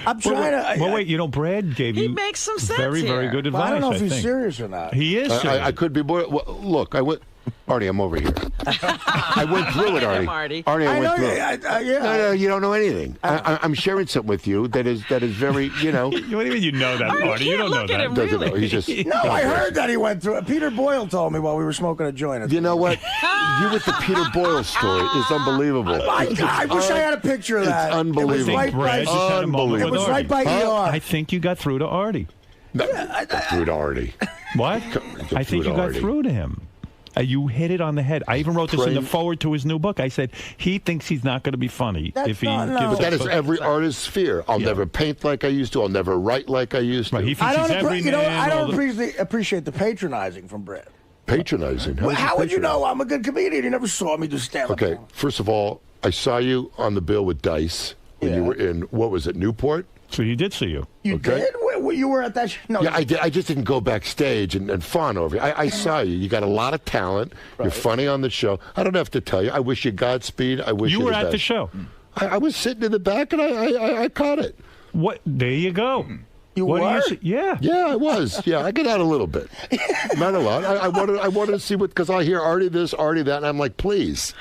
I'm trying to. Well, wait, Brad gave He you makes some sense very, very here. good Well, advice. I don't know if he's think. serious or not. He is serious. I could be more. Well, look, I went. Artie, I'm over here. I went through it, Artie. Artie. I went through I it. know. Yeah. No, you don't know anything. I'm sharing something with you that is very, What do you mean you know that, Artie? You don't know look at that. him, Doesn't know. really. He's just. No, I heard that he went through it. Peter Boyle told me while we were smoking a joint. You know what? You with the Peter Boyle story is unbelievable. My God, I wish I had a picture of that. It's unbelievable. It was right Brad by, just had a moment it with was right Artie. by ER. I think you got through to Artie. Through to Artie. What? I think you got through to him. You hit it on the head. I even wrote this in the forward to his new book. I said he thinks he's not going to be funny if he gives But that up. is every artist's fear. I'll never paint like I used to. I'll never write like I used to. He thinks I don't, he's every man. I don't appreciate the patronizing from Brad. Patronizing. How would you know I'm a good comedian? You never saw me do stand-up. Okay, first of all, I saw you on the bill with Dice when you were in, what was it, Newport? So he did see you. You did? You were at that? No. Yeah, I did. I just didn't go backstage and fawn over you. I saw you. You got a lot of talent. You're funny on the show. I don't have to tell you. I wish you Godspeed. I wish you were the at best. the show. I was sitting in the back and I caught it. What? There you go. You what were? Yeah. Yeah, I was. Yeah, I get out a little bit. Not a lot. I wanted to see what, because I hear Artie this, Artie that, and I'm like, please.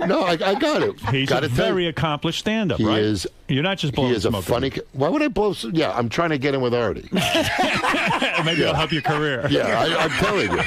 No, I got it. He's got a very accomplished stand-up, He right? is. You're not just blowing He is a smoke. funny. Why would I blow? Yeah, I'm trying to get in with Artie. Maybe it'll help your career. Yeah, I'm telling you.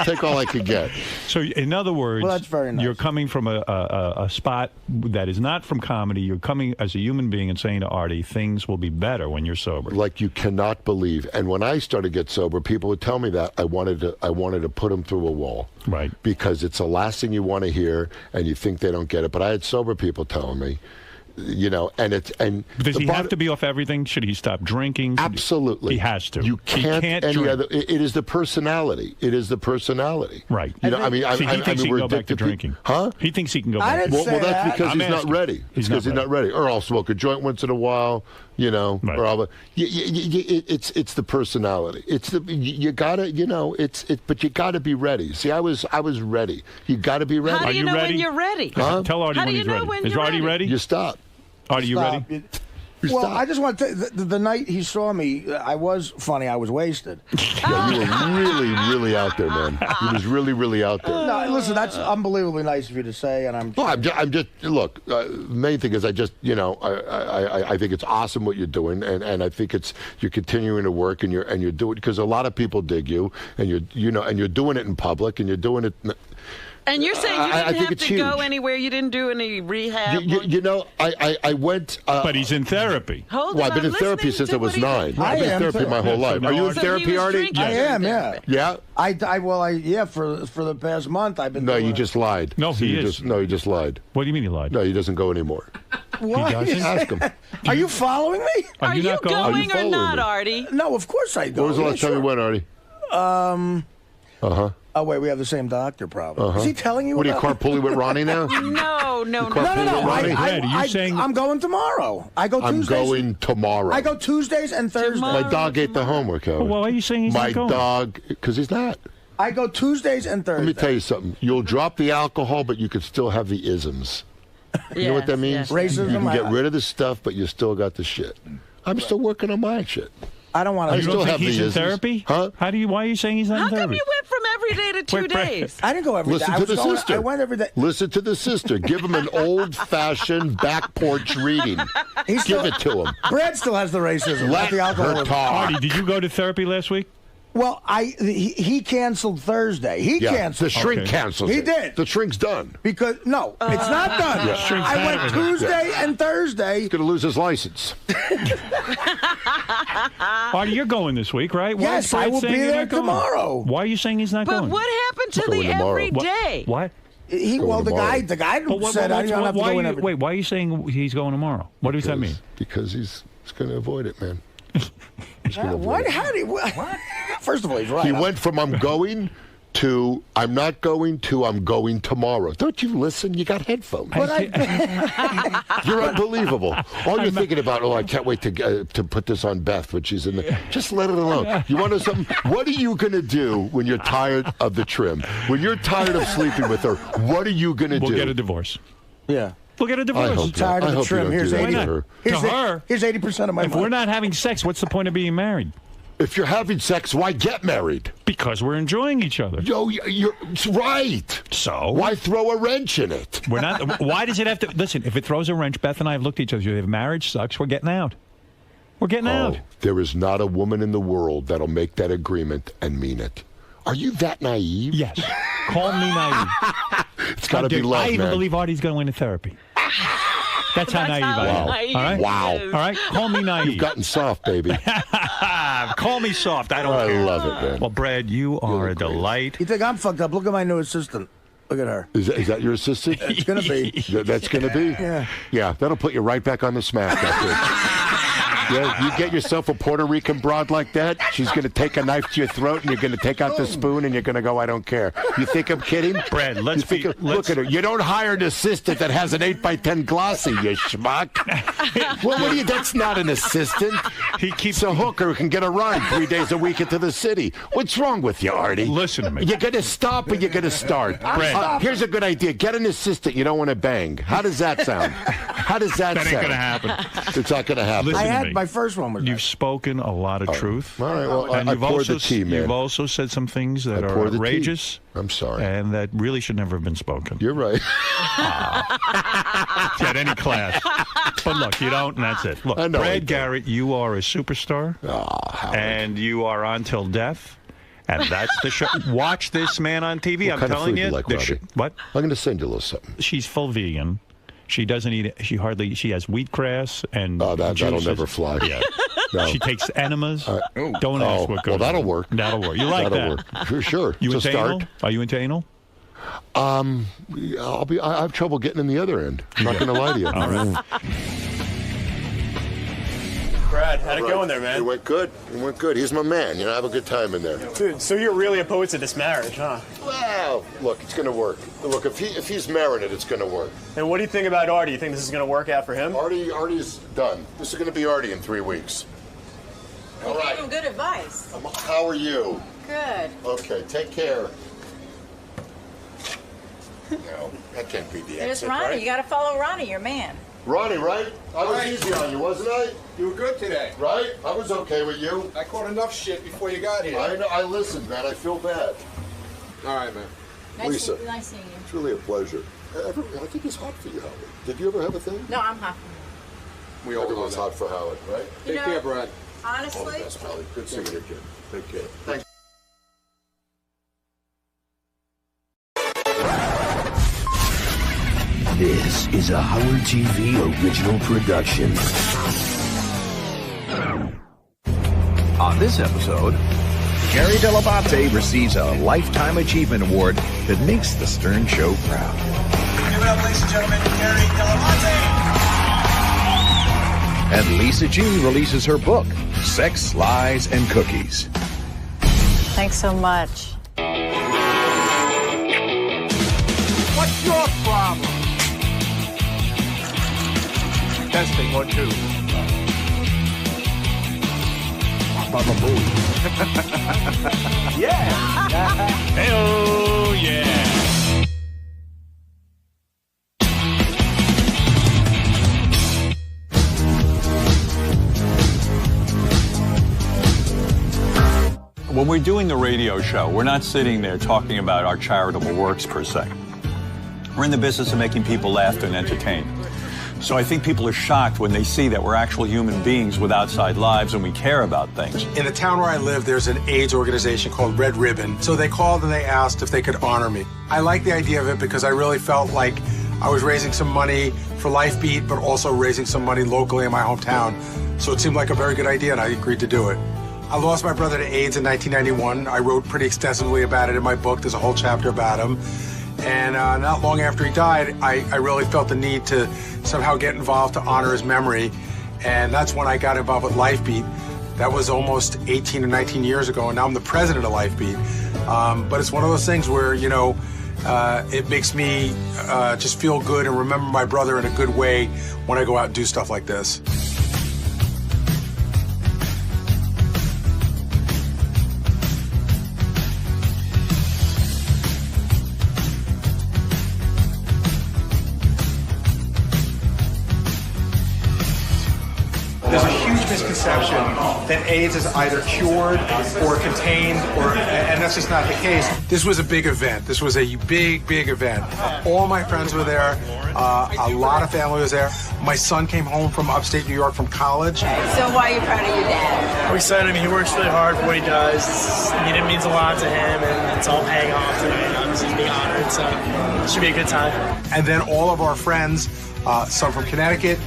Take all I could get. So, in other words, Well, that's very nice. you're coming from a spot that is not from comedy. You're coming as a human being and saying to Artie, things will be better when you're sober. Like you cannot believe. And when I started to get sober, people would tell me that I wanted to put them through a wall. Right. Because it's the last thing you want to hear, and you think they don't get it. But I had sober people telling me, and it's and Does he have to be off everything? Should he stop drinking? Absolutely. He has to. You can't any drink. other. It is the personality. It is the personality. Right. You know, I mean, See, he thinks he can go back to drinking. Huh? He thinks he can go I back. didn't Well, say that's that. because I'm he's not asking. ready. It's because he's not ready. Or I'll smoke a joint once in a while, Right. or I'll. It's the personality. It's the you gotta, but you gotta be ready. See, I was ready. You gotta be ready. How do you know ready? when you're ready? Huh? Tell Artie How when do he's you know ready. when Is you're Artie ready? You stop. Artie, you Stop. ready? Well, I just want to the night he saw me, I was funny. I was wasted. Yeah, you were really, really out there, man. You was really, really out there. No, listen, that's unbelievably nice of you to say, and I'm. Well, I'm just look. Main thing is, I just, I think it's awesome what you're doing, and I think you're continuing to work, and you're doing, because a lot of people dig you, and you're doing it in public, and you're doing it. And you're saying you I didn't think have it's to go huge. anywhere? You didn't do any rehab? I went. But he's in therapy. Hold Well, on, I've been in listening therapy since to I was what he 9. said. I've been in therapy my whole life. Are you in So therapy, he was Artie? drinking I am, yeah. Yeah. Yeah, for the past month I've been. No, doing you it. just lied. No, See, he you is. he just lied. What do you mean he lied? No, he doesn't go anymore. What? He doesn't? Ask him. Are you following me? Are you not going or following not, me? Artie? No, of course I go. When was the Yeah, last time you sure. went, Artie? Oh wait, we have the same doctor problem. Is he telling you? What are you about- carpooling with Ronnie now? No. No. Ronnie? Brad, are you saying- I'm going tomorrow. I go I'm Tuesdays. going tomorrow. I go Tuesdays and Thursdays. My dog ate the homework, Howard. Well, why are you saying he's My not going? dog, because he's not. I go Tuesdays and Let me Thursdays. tell you something. You'll drop the alcohol, but you can still have the isms. You know what that means? yes. Racism, You can get I- rid of the stuff, but you still got the shit. I'm still working on my shit. I don't want I You to. still don't think have he's the in isms. therapy? Huh? Why are you saying he's not How in come therapy? you went from every every day to 2 days. I didn't go every day. Listen to the sister. I went every day. Listen to the sister. Give him an old-fashioned back porch reading. Give it to him. Brad still has the racism. Let the her alcoholism. talk. Artie, did you go to therapy last week? Well, he canceled Thursday. He canceled. The shrink cancels. He it. did. The shrink's done. Because it's not done. Yeah. I went Tuesday and Thursday. He's going to lose his license. Artie, you're going this week, right? Why Yes, is Brad I will saying be you're there not going? tomorrow. Why are you saying he's not But going? what happened to Going the tomorrow. everyday? What? The guy said I don't have to go in every day. Wait, why are you saying he's going tomorrow? What does that mean? Because he's going to avoid it, man. He's gonna avoid What? it. How did he? What? First of all, he's right. He went from I'm going to I'm not going to I'm going tomorrow. Don't you listen? You got headphones. You're unbelievable. All you're thinking about, I can't wait to put this on Beth when she's in the. Just let it alone. You want to know something? What are you going to do when you're tired of the trim? When you're tired of sleeping with her, what are you going to do? We'll get a divorce. Yeah. We'll get a divorce. I'm tired of the trim. Here's 80%. Here's 80% of my If money. we're not having sex, what's the point of being married? If you're having sex, why get married? Because we're enjoying each other. You're right. So why throw a wrench in it? We're not. Why does it have to? Listen, if it throws a wrench, Beth and I have looked at each other. If marriage sucks, we're getting out. We're getting out. There is not a woman in the world that'll make that agreement and mean it. Are you that naive? Yes. Call me naive. It's got to be love, I even man. believe Artie's going into therapy. That's how naive I am. Wow. All right? Wow. All right? Call me naive. You've gotten soft, baby. Call me soft. I don't care. I love it, man. Well, Brad, you are a delight. You think I'm fucked up? Look at my new assistant. Look at her. Is that your assistant? It's going to be. That's going to be? Yeah. Yeah, that'll put you right back on the smack. Yeah, you get yourself a Puerto Rican broad like that, she's going to take a knife to your throat, and you're going to take out the spoon, and you're going to go, I don't care. You think I'm kidding? Brad, look at her. You don't hire an assistant that has an 8x10 glossy, you schmuck. Well, what do you? That's not an assistant. He keeps a hooker who can get a ride 3 days a week into the city. What's wrong with you, Artie? Listen to me. You're going to stop or you're going to start? Brad. Here's a good idea. Get an assistant you don't want to bang. How does that sound? How does that sound? That ain't going to happen. It's not going to happen. Listen to me. My first one was. You've spoken a lot of truth. All right, well, and I you've poured also, the tea, man. You've also said some things that I are poured the tea. outrageous. I'm sorry. And that really should never have been spoken. You're right. If you had any class. But look, you don't, and that's it. Look, I know I Brad don't. Garrett, you are a superstar. And you are on till death. And that's the show. Watch this man on TV. What I'm kind of telling food you. you like, Robbie? What? I'm going to send you a little something. She's full vegan. She doesn't eat. She has wheatgrass and. That'll juices. never fly. Yeah. No. She takes enemas. Don't ask what goes. Well, that'll on. work. That'll work. You like That'll that? work. For sure. You It's a into start. anal? Are you into anal? I have trouble getting in the other end. I'm not going to lie to you. All right. Brad, how'd it go in there, man? It went good. It went good. He's my man. Have a good time in there. Dude, so you're really opposed to this marriage, huh? Well, look, it's going to work. Look, if he's marrying it, it's going to work. And what do you think about Artie? You think this is going to work out for him? Artie's done. This is going to be Artie in 3 weeks. All right. Gave him good advice. How are you? Good. Okay, take care. No, that can't be the There's exit, Ronnie. right? You got to follow Ronnie, your man. Ronnie, right? I was Right. easy on you, wasn't I? You were good today. Right? I was okay with you. I caught enough shit before you got here. I know. I listened, man. I feel bad. All right, man. Lisa. Nice seeing you. It's really a pleasure. I think it's hot for you, Howard. Did you ever have a thing? No, I'm hot. We all know it's hot for Howard, right? You Take know, care, Brad. All the Honestly, best, Molly. Good seeing you again. Take care. Thanks. This is a Howard TV original production. On this episode, Gary Dell'Abate receives a Lifetime Achievement Award that makes the Stern Show proud. Give it up, ladies and gentlemen, Gary Dell'Abate. And Lisa G releases her book, Sex, Lies, and Cookies. thanks so much. What's your problem? Testing 1, 2. Baba Booey. Yeah. Oh yeah. When we're doing the radio show, we're not sitting there talking about our charitable works per se. We're in the business of making people laugh and entertain. So I think people are shocked when they see that we're actual human beings with outside lives and we care about things. In the town where I live, there's an AIDS organization called Red Ribbon. So they called and they asked if they could honor me. I like the idea of it because I really felt like I was raising some money for Lifebeat, but also raising some money locally in my hometown. So it seemed like a very good idea, and I agreed to do it. I lost my brother to AIDS in 1991. I wrote pretty extensively about it in my book. There's a whole chapter about him. And not long after he died, I really felt the need to somehow get involved to honor his memory. And that's when I got involved with Lifebeat. That was almost 18 or 19 years ago, and now I'm the president of Lifebeat. But it's one of those things where, you know, it makes me just feel good and remember my brother in a good way when I go out and do stuff like this. There's a huge misconception that AIDS is either cured or contained, and that's just not the case. This was a big event. This was a big, big event. All my friends were there. A lot of family was there. My son came home from upstate New York from college. So why are you proud of your dad? I'm excited. I mean, he works really hard for what he does. It means a lot to him, and it's all paying off tonight. Obviously, he's being honored, so it should be a good time. And then all of our friends, some from Connecticut,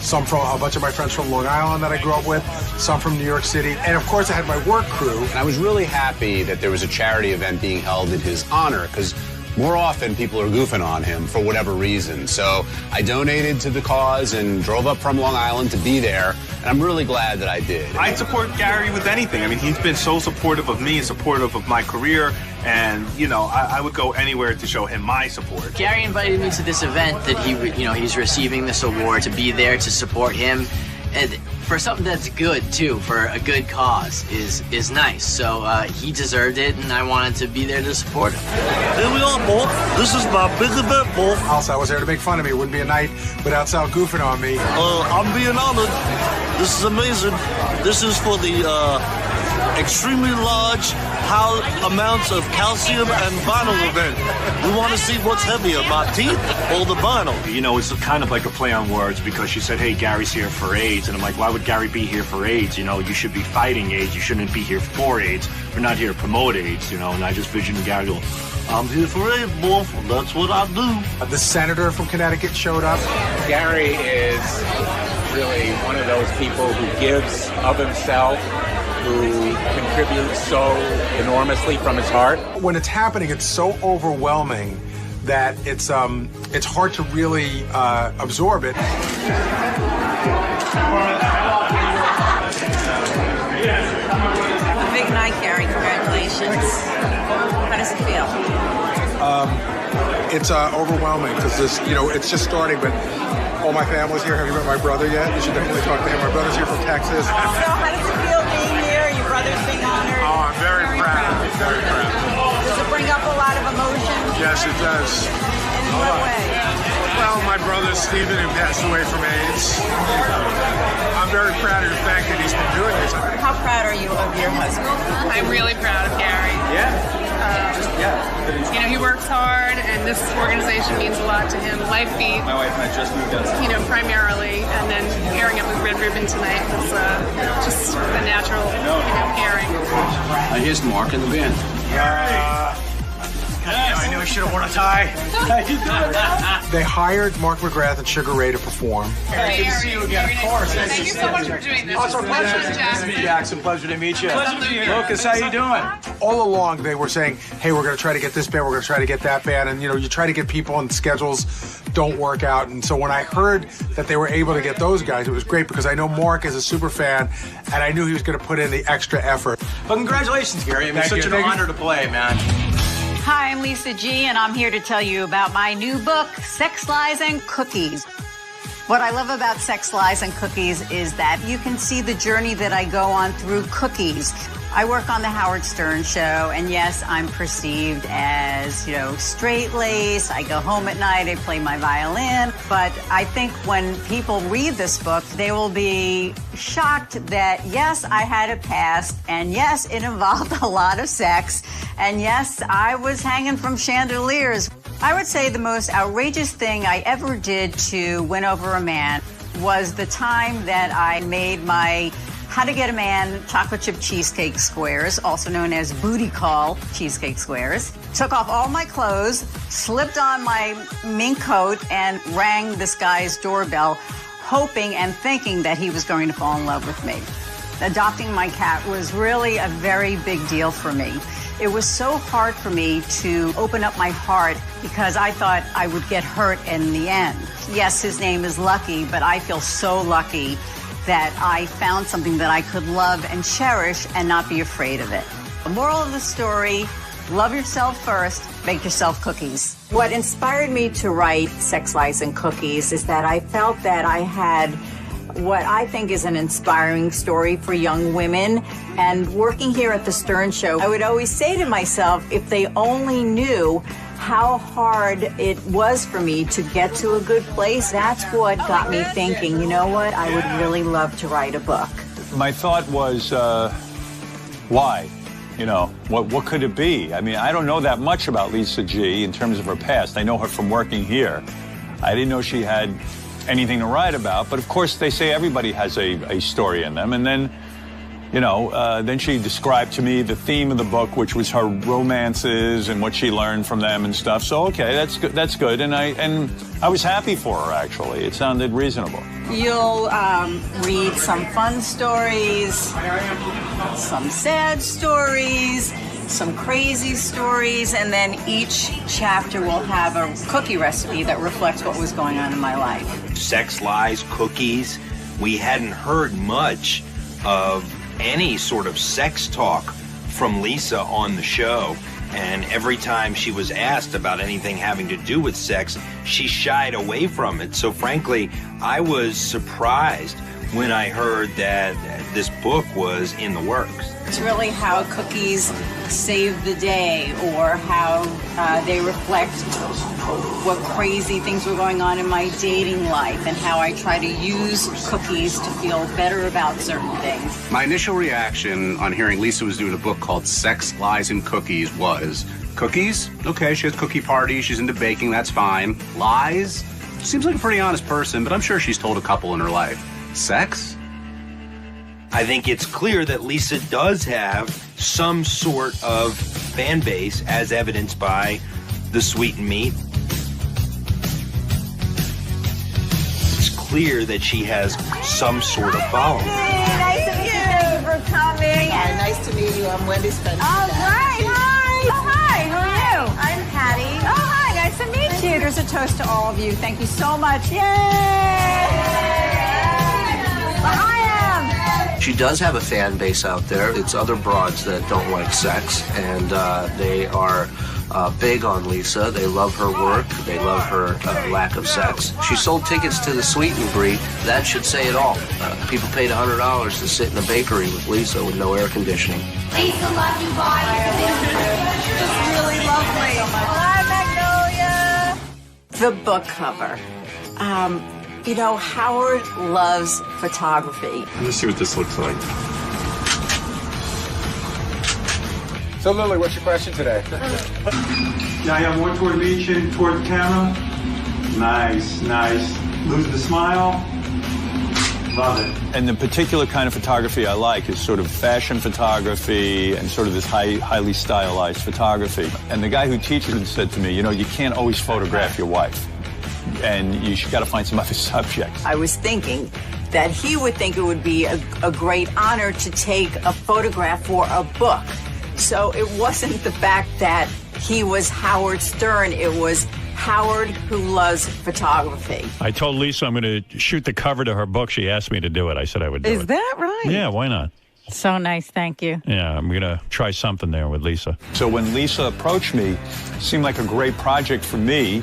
some from a bunch of my friends from Long Island that I grew up with, some from New York City, and of course I had my work crew. And I was really happy that there was a charity event being held in his honor, because more often people are goofing on him for whatever reason. So I donated to the cause and drove up from Long Island to be there, and I'm really glad that I did. I support Gary with anything. I mean, he's been so supportive of me and supportive of my career, and, you know, I would go anywhere to show him my support. Gary invited me to this event that he's receiving this award, to be there to support him. And for something that's good, too, for a good cause, is nice. So he deserved it, and I wanted to be there to support him. Here we are, boss. This is my big event, boss. Also, was there to make fun of me. It wouldn't be a night without Sal goofing on me. I'm being honored. This is amazing. This is for the extremely large amounts of calcium and vinyl event. We want to see what's heavier, my teeth or the vinyl. You know, it's kind of like a play on words, because she said, hey, Gary's here for AIDS. And I'm like, why would Gary be here for AIDS? You know, you should be fighting AIDS. You shouldn't be here for AIDS. We're not here to promote AIDS, you know. And I just visioned Gary go, I'm here for AIDS, boy. That's what I do. The senator from Connecticut showed up. Gary is really one of those people who gives of himself, who contributes so enormously from his heart. When it's happening, it's so overwhelming that it's hard to really absorb it. A big night, Gary. Congratulations. How does it feel? It's overwhelming because this, you know, it's just starting, but all my family's here. Have you met my brother yet? You should definitely talk to him. My brother's here from Texas. So how does it feel being here? Your brother's being honored? Oh, I'm very proud. Very proud. Does it bring up a lot of emotions? Yes, it does. In what way? Well, my brother Stephen, who passed away from AIDS. I'm very proud of the fact that he's been doing this. How proud are you of your husband? I'm really proud of Gary. Yeah. You know, he works hard, and this organization means a lot to him. Lifebeat. My wife and I just moved out. You know, primarily, and then pairing up with Red Ribbon tonight was just a natural, pairing. Here's Mark in the band. I knew I should have worn a tie. They hired Mark McGrath and Sugar Ray to perform. Good to see you again, of course. Thank you so much for doing this. Oh, it's our pleasure. Jackson, pleasure to meet you. Pleasure to meet you. Lucas, how you doing? All along, they were saying, hey, we're going to try to get this band, we're going to try to get that band. And, you know, you try to get people and schedules don't work out. And so when I heard that they were able to get those guys, it was great because I know Mark is a super fan, and I knew he was going to put in the extra effort. But congratulations, Gary. I mean, it's such an honor to play, man. Hi, I'm Lisa G, and I'm here to tell you about my new book, Sex, Lies, and Cookies. What I love about Sex, Lies, and Cookies is that you can see the journey that I go on through cookies. I work on the Howard Stern Show, and yes, I'm perceived as, straight-laced. I go home at night, I play my violin. But I think when people read this book, they will be shocked that, yes, I had a past, and yes, it involved a lot of sex, and yes, I was hanging from chandeliers. I would say the most outrageous thing I ever did to win over a man was the time that I made my How to Get a Man chocolate chip cheesecake squares, also known as booty call cheesecake squares. Took off all my clothes, slipped on my mink coat, and rang this guy's doorbell, hoping and thinking that he was going to fall in love with me. Adopting my cat was really a very big deal for me. It was so hard for me to open up my heart because I thought I would get hurt in the end. Yes, his name is Lucky, but I feel so lucky that I found something that I could love and cherish and not be afraid of it. The moral of the story, love yourself first, make yourself cookies. What inspired me to write Sex, Lies, and Cookies is that I felt that I had what I think is an inspiring story for young women. And working here at the Stern Show, I would always say to myself, if they only knew how hard it was for me to get to a good place, that's what got me thinking, you know what, I would really love to write a book. My thought was, why? What could it be? I mean, I don't know that much about Lisa G in terms of her past. I know her from working here. I didn't know she had anything to write about, but of course they say everybody has a story in them. And then, then she described to me the theme of the book, which was her romances and what she learned from them and stuff. So, okay, that's good. And I was happy for her, actually. It sounded reasonable. You'll read some fun stories, some sad stories, some crazy stories, and then each chapter will have a cookie recipe that reflects what was going on in my life. Sex, Lies, Cookies. We hadn't heard much of any sort of sex talk from Lisa on the show, and every time she was asked about anything having to do with sex, she shied away from it. So frankly, I was surprised when I heard that this book was in the works. It's really how cookies save the day, or how they reflect what crazy things were going on in my dating life, and how I try to use cookies to feel better about certain things. My initial reaction on hearing Lisa was doing a book called Sex, Lies, and Cookies was, cookies? Okay, she has cookie parties, she's into baking, that's fine. Lies? Seems like a pretty honest person, but I'm sure she's told a couple in her life. Sex? I think it's clear that Lisa does have some sort of fan base, as evidenced by the Sweet and Meat. It's clear that she has some sort of following. Hey, nice to meet you. Thank you for coming. Hi, nice to meet you. I'm Wendy Spencer. All right. Hi. Oh, hi. Who are you? I'm Patty. Oh, hi. Nice to meet you. There's a toast to all of you. Thank you so much. Yay! Well, She does have a fan base out there. It's other broads that don't like sex, and they are big on Lisa. They love her work. They love her lack of sex. She sold tickets to the Sweet and Greet. That should say it all. People paid $100 to sit in a bakery with Lisa with no air conditioning. Lisa, love you. Bye. It's really lovely. Hi, Magnolia. The book cover. Howard loves photography. Let's see what this looks like. So, Lily, what's your question today? Yeah, I have one toward the beach and toward the camera. Nice. Lose the smile. Love it. And the particular kind of photography I like is sort of fashion photography and sort of this highly stylized photography. And the guy who teaches it said to me, you can't always photograph your wife. And you got to find some other subjects. I was thinking that he would think it would be a great honor to take a photograph for a book. So it wasn't the fact that he was Howard Stern. It was Howard who loves photography. I told Lisa I'm going to shoot the cover to her book. She asked me to do it. I said I would do it. Is that right? Yeah, why not? So nice. Thank you. Yeah, I'm going to try something there with Lisa. So when Lisa approached me, it seemed like a great project for me.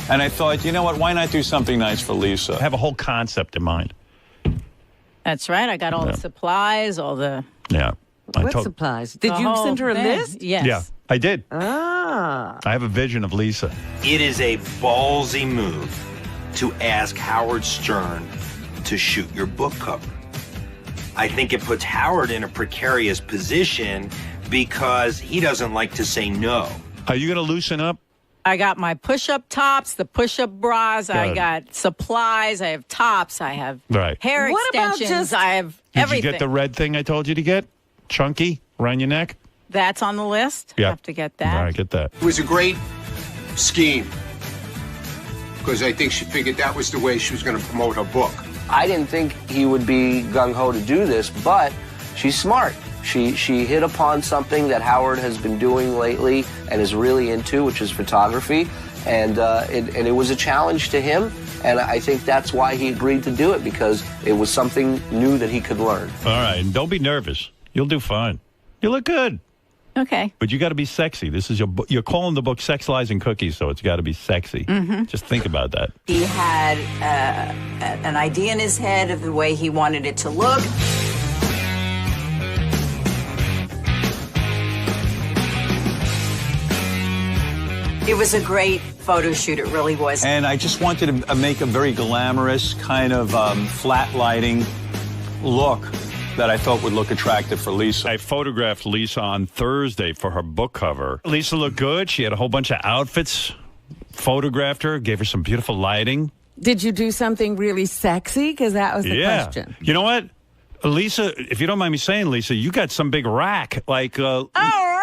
And I thought, you know what, why not do something nice for Lisa? I have a whole concept in mind. That's right. I got all the supplies, all the What supplies? Did you send her a list? Yes. Yeah, I did. Ah. I have a vision of Lisa. It is a ballsy move to ask Howard Stern to shoot your book cover. I think it puts Howard in a precarious position because he doesn't like to say no. Are you going to loosen up? I got my push-up tops, the push-up bras. Good. I got supplies. I have tops. I have hair What about extensions. just- I have Did everything. you get the red thing I told you to get? Chunky around your neck? That's on the list. Yeah. Have to get that. All right, get that. It was a great scheme because I think she figured that was the way she was going to promote her book. I didn't think he would be gung-ho to do this, but she's smart. She hit upon something that Howard has been doing lately and is really into, which is photography, and it was a challenge to him, and I think that's why he agreed to do it, because it was something new that he could learn. All right, and don't be nervous. You'll do fine. You look good. Okay. But you got to be sexy. This is your book. You're calling the book Sex, Lies, and Cookies, so it's got to be sexy. Mm-hmm. Just think about that. He had an idea in his head of the way he wanted it to look. It was a great photo shoot. It really was. And I just wanted to make a very glamorous kind of flat lighting look that I thought would look attractive for Lisa. I photographed Lisa on Thursday for her book cover. Lisa looked good. She had a whole bunch of outfits. Photographed her, gave her some beautiful lighting. Did you do something really sexy? Because that was the question. You know what? Lisa, if you don't mind me saying, Lisa, you got some big rack. Like, All right!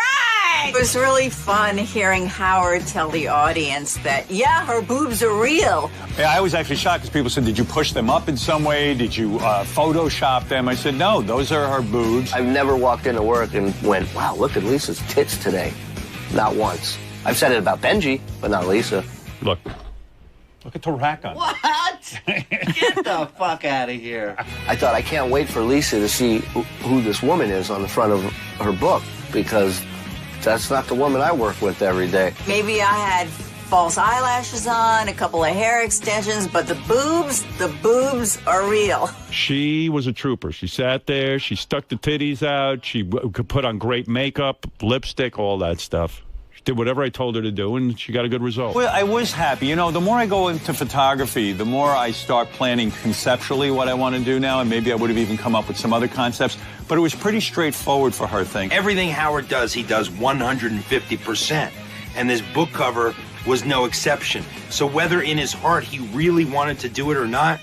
It was really fun hearing Howard tell the audience that, yeah, her boobs are real. Yeah, I was actually shocked because people said, did you push them up in some way? Did you Photoshop them? I said, no, those are her boobs. I've never walked into work and went, wow, look at Lisa's tits today. Not once. I've said it about Benji, but not Lisa. Look at the rack on. What? Get the fuck out of here. I thought, I can't wait for Lisa to see who this woman is on the front of her book, because that's not the woman I work with every day. Maybe I had false eyelashes on, a couple of hair extensions, but the boobs are real. She was a trooper. She sat there. She stuck the titties out. She could put on great makeup, lipstick, all that stuff. She did whatever I told her to do, and she got a good result. Well, I was happy. You know, the more I go into photography, the more I start planning conceptually what I want to do now, and maybe I would have even come up with some other concepts. But it was pretty straightforward for her thing. Everything Howard does, he does 150%. And this book cover was no exception. So whether in his heart he really wanted to do it or not,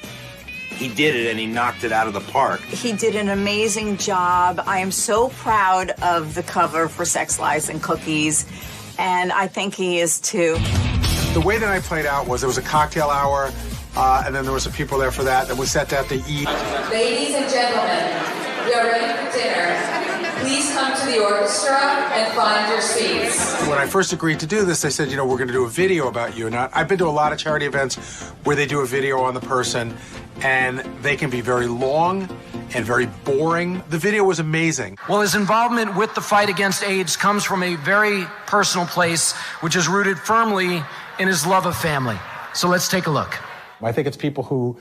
he did it and he knocked it out of the park. He did an amazing job. I am so proud of the cover for Sex, Lies, and Cookies, and I think he is too. The way that I played out was there was a cocktail hour, and then there was some people there for that. Then we sat down to eat. Ladies and gentlemen, we are ready for dinner. Please come to the orchestra and find your seats. When I first agreed to do this, they said, you know, we're going to do a video about you. And I've been to a lot of charity events where they do a video on the person, and they can be very long and very boring. The video was amazing. Well, his involvement with the fight against AIDS comes from a very personal place, which is rooted firmly in his love of family. So let's take a look. I think it's people who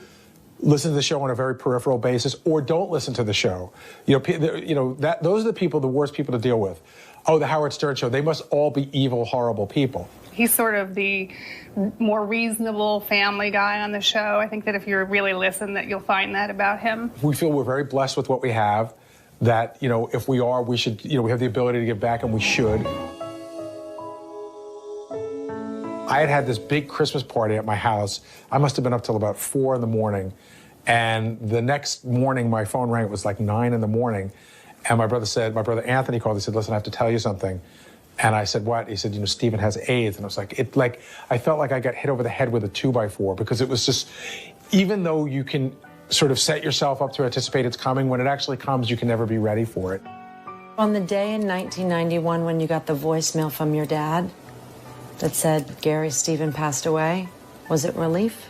listen to the show on a very peripheral basis or don't listen to the show. Those are the people, the worst people to deal with. Oh, the Howard Stern Show, they must all be evil, horrible people. He's sort of the more reasonable family guy on the show. I think that if you really listen, that you'll find that about him. We feel we're very blessed with what we have, that, if we are, we should, we have the ability to give back, and we should. I had this big Christmas party at my house. I must have been up till about 4 in the morning. And the next morning, my phone rang. It was like 9 in the morning. And my brother Anthony called. He said, listen, I have to tell you something. And I said, what? He said, Stephen has AIDS. And I was like, I felt like I got hit over the head with a 2x4, because it was just, even though you can sort of set yourself up to anticipate it's coming, when it actually comes, you can never be ready for it. On the day in 1991 when you got the voicemail from your dad that said Gary Stephen passed away, was it relief?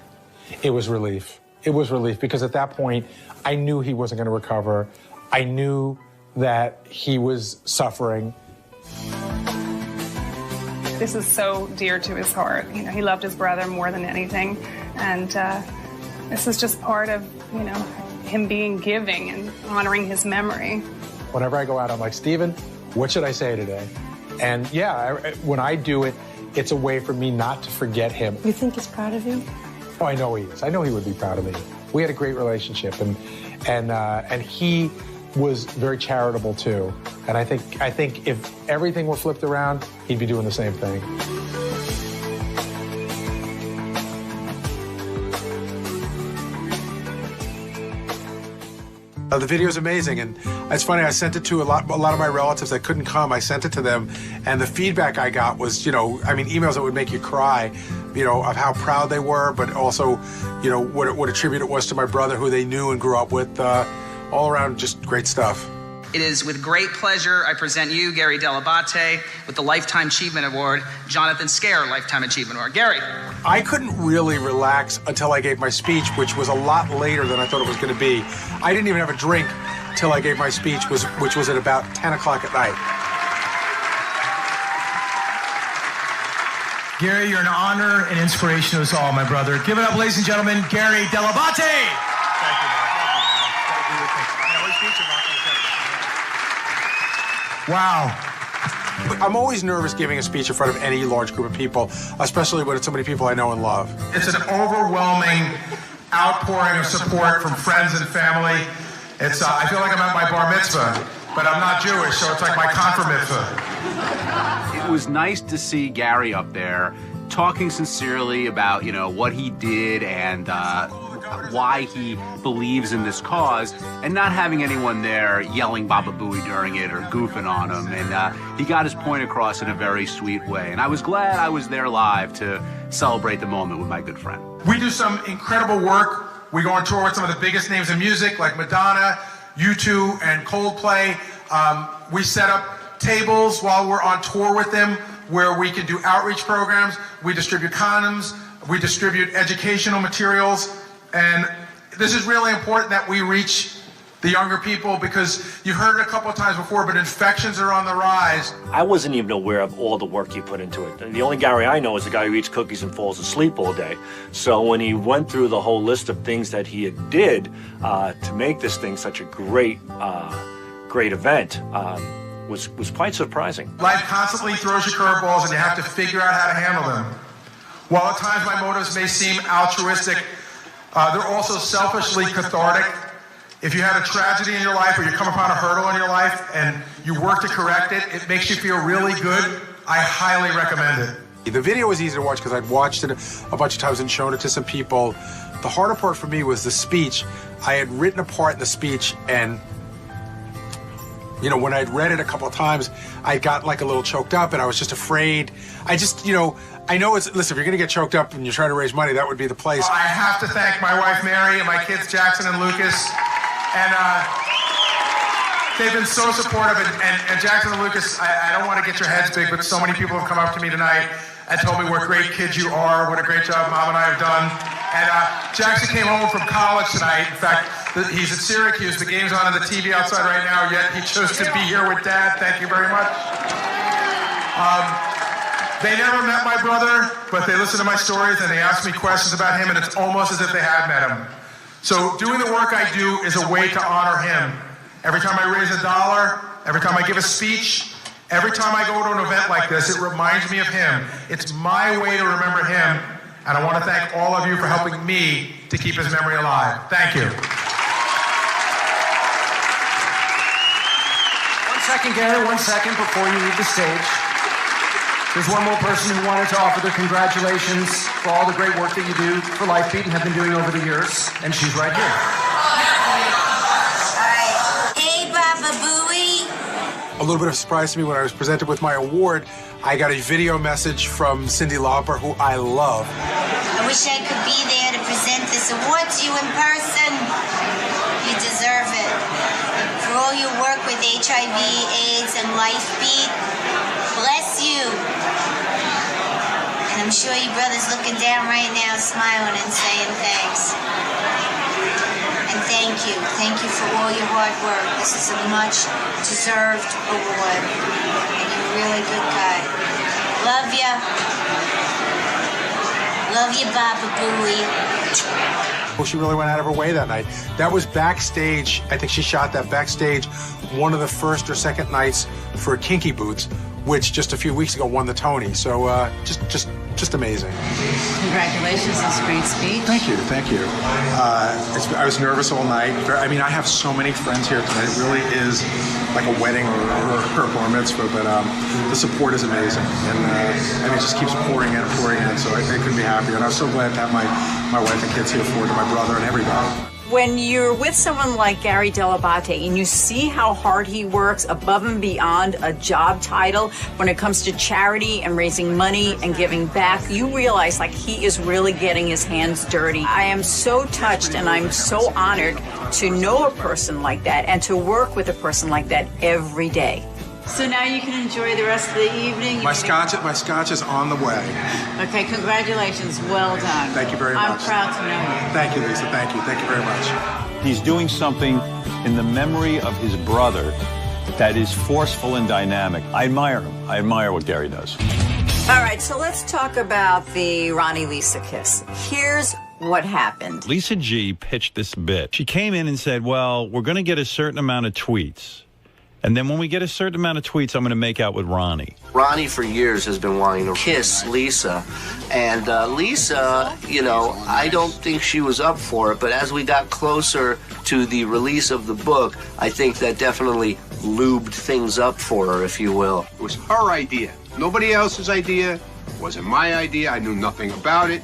It was relief. It was relief, because at that point, I knew he wasn't going to recover. I knew that he was suffering. This is so dear to his heart. He loved his brother more than anything. And this is just part of, him being giving and honoring his memory. Whenever I go out, I'm like, Steven, what should I say today? And yeah, when I do it, it's a way for me not to forget him. You think he's proud of you? Oh, I know he is. I know he would be proud of me. We had a great relationship, and he was very charitable too. And I think if everything were flipped around, he'd be doing the same thing. The video is amazing, and it's funny. I sent it to a lot of my relatives that couldn't come. I sent it to them, and the feedback I got was, emails that would make you cry, of how proud they were, but also, what a tribute it was to my brother, who they knew and grew up with. All around, just great stuff. It is with great pleasure I present you, Gary Dell'Abate, with the Lifetime Achievement Award, Jonathan Scare Lifetime Achievement Award. Gary. I couldn't really relax until I gave my speech, which was a lot later than I thought it was going to be. I didn't even have a drink till I gave my speech, which was at about 10 o'clock at night. Gary, you're an honor and inspiration to us all, my brother. Give it up, ladies and gentlemen, Gary Dell'Abate. Thank you, man. Wow. I'm always nervous giving a speech in front of any large group of people, especially when it's so many people I know and love. It's an overwhelming outpouring of support from friends and family. It's I feel like I'm at my bar mitzvah, but I'm not Jewish, so it's like my confirm mitzvah. It was nice to see Gary up there talking sincerely about, what he did and why he believes in this cause, and not having anyone there yelling Baba Booey during it or goofing on him. And he got his point across in a very sweet way. And I was glad I was there live to celebrate the moment with my good friend. We do some incredible work. We go on tour with some of the biggest names in music, like Madonna, U2, and Coldplay. We set up tables while we're on tour with them where we can do outreach programs. We distribute condoms. We distribute educational materials. And this is really important that we reach the younger people, because you've heard it a couple of times before, but infections are on the rise. I wasn't even aware of all the work you put into it. The only Gary I know is the guy who eats cookies and falls asleep all day. So when he went through the whole list of things that he did to make this thing such a great event, was quite surprising. Life constantly throws you curveballs, and you have to figure out how to handle them. While at times my motives may seem altruistic, they're also selfishly cathartic. If you had a tragedy in your life, or you come upon a hurdle in your life and you work to correct it, it makes you feel really good. I highly recommend it. The video was easy to watch because I'd watched it a bunch of times and shown it to some people. The harder part for me was the speech. I had written a part in the speech, and when I'd read it a couple of times, I got like a little choked up, and I was just afraid. I know listen, if you're going to get choked up and you're trying to raise money, that would be the place. I have to thank my wife, Mary, and my kids, Jackson and Lucas. And they've been so supportive. And Jackson and Lucas, I don't want to get your heads big, but so many people have come up to me tonight and told me what great kids you are, what a great job Mom and I have done. And Jackson came home from college tonight. In fact, he's at Syracuse. The game's on the TV outside right now, yet he chose to be here with Dad. Thank you very much. They never met my brother, but they listen to my stories and they ask me questions about him, and it's almost as if they had met him. So doing the work I do is a way to honor him. Every time I raise $1, every time I give a speech, every time I go to an event like this, it reminds me of him. It's my way to remember him, and I want to thank all of you for helping me to keep his memory alive. Thank you. 1 second, Gary, 1 second before you leave the stage. There's one more person who wanted to offer their congratulations for all the great work that you do for Lifebeat and have been doing over the years, and she's right here. Hey, Baba Booey. A little bit of a surprise to me when I was presented with my award. I got a video message from Cyndi Lauper, who I love. I wish I could be there to present this award to you in person. You deserve it. For all your work with HIV, AIDS, and Lifebeat, bless you. And I'm sure your brother's looking down right now, smiling and saying thanks. And thank you. Thank you for all your hard work. This is a much-deserved award. And you're a really good guy. Love ya. Love you, Baba Booey. Well, she really went out of her way that night. That was backstage. I think she shot that backstage one of the first or second nights for Kinky Boots, which just a few weeks ago won the Tony. So just amazing. Congratulations, that's a great speech. Thank you, thank you. I was nervous all night. I mean, I have so many friends here tonight. It really is like a wedding or a bar mitzvah, but the support is amazing. And it just keeps pouring in and pouring in, so I couldn't be happier. And I was so glad to have my wife and kids here for it, and my brother and everybody. When you're with someone like Gary Dell'Abate and you see how hard he works above and beyond a job title when it comes to charity and raising money and giving back, you realize like he is really getting his hands dirty. I am so touched and I'm so honored to know a person like that and to work with a person like that every day. So now you can enjoy the rest of the evening. My scotch is on the way. Okay, congratulations. Well done. Thank you very much. I'm proud to know you. Thank you, Lisa. Thank you. Thank you very much. He's doing something in the memory of his brother that is forceful and dynamic. I admire him. I admire what Gary does. All right, so let's talk about the Ronnie-Lisa kiss. Here's what happened. Lisa G pitched this bit. She came in and said, well, we're going to get a certain amount of tweets. And then when we get a certain amount of tweets, I'm going to make out with Ronnie. Ronnie for years has been wanting to kiss Lisa. And Lisa, you know, I don't think she was up for it. But as we got closer to the release of the book, I think that definitely lubed things up for her, if you will. It was her idea. Nobody else's idea. It wasn't my idea. I knew nothing about it.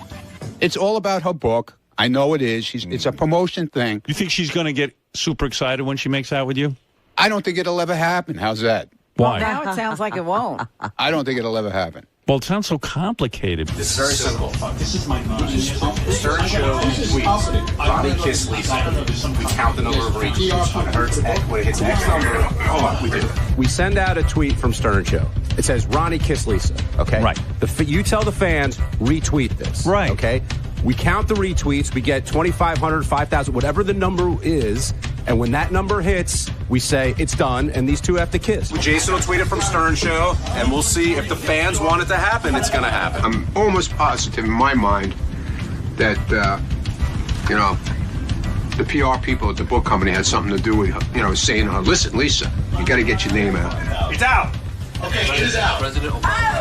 It's all about her book. I know it is. It's a promotion thing. You think she's going to get super excited when she makes out with you? I don't think it'll ever happen. How's that? Why? Now it sounds like it won't. I don't think it'll ever happen. Well, it sounds so complicated. It's very simple. This is my Stern Show tweet. Ronnie kiss Lisa. We count the number of retweets. When it hits X number, we do. We send out a tweet from Stern Show. It says Ronnie kiss Lisa. Okay. Right. You tell the fans retweet this. Right. Okay. We count the retweets. We get 2,500, 5,000, whatever the number is. And when that number hits, we say it's done, and these two have to kiss. Jason will tweet it from Stern Show, and we'll see if the fans want it to happen, it's going to happen. I'm almost positive in my mind that, you know, the PR people at the book company had something to do with, you know, saying to her, listen, Lisa, you got to get your name out. It's out. Okay, it is out. President Obama.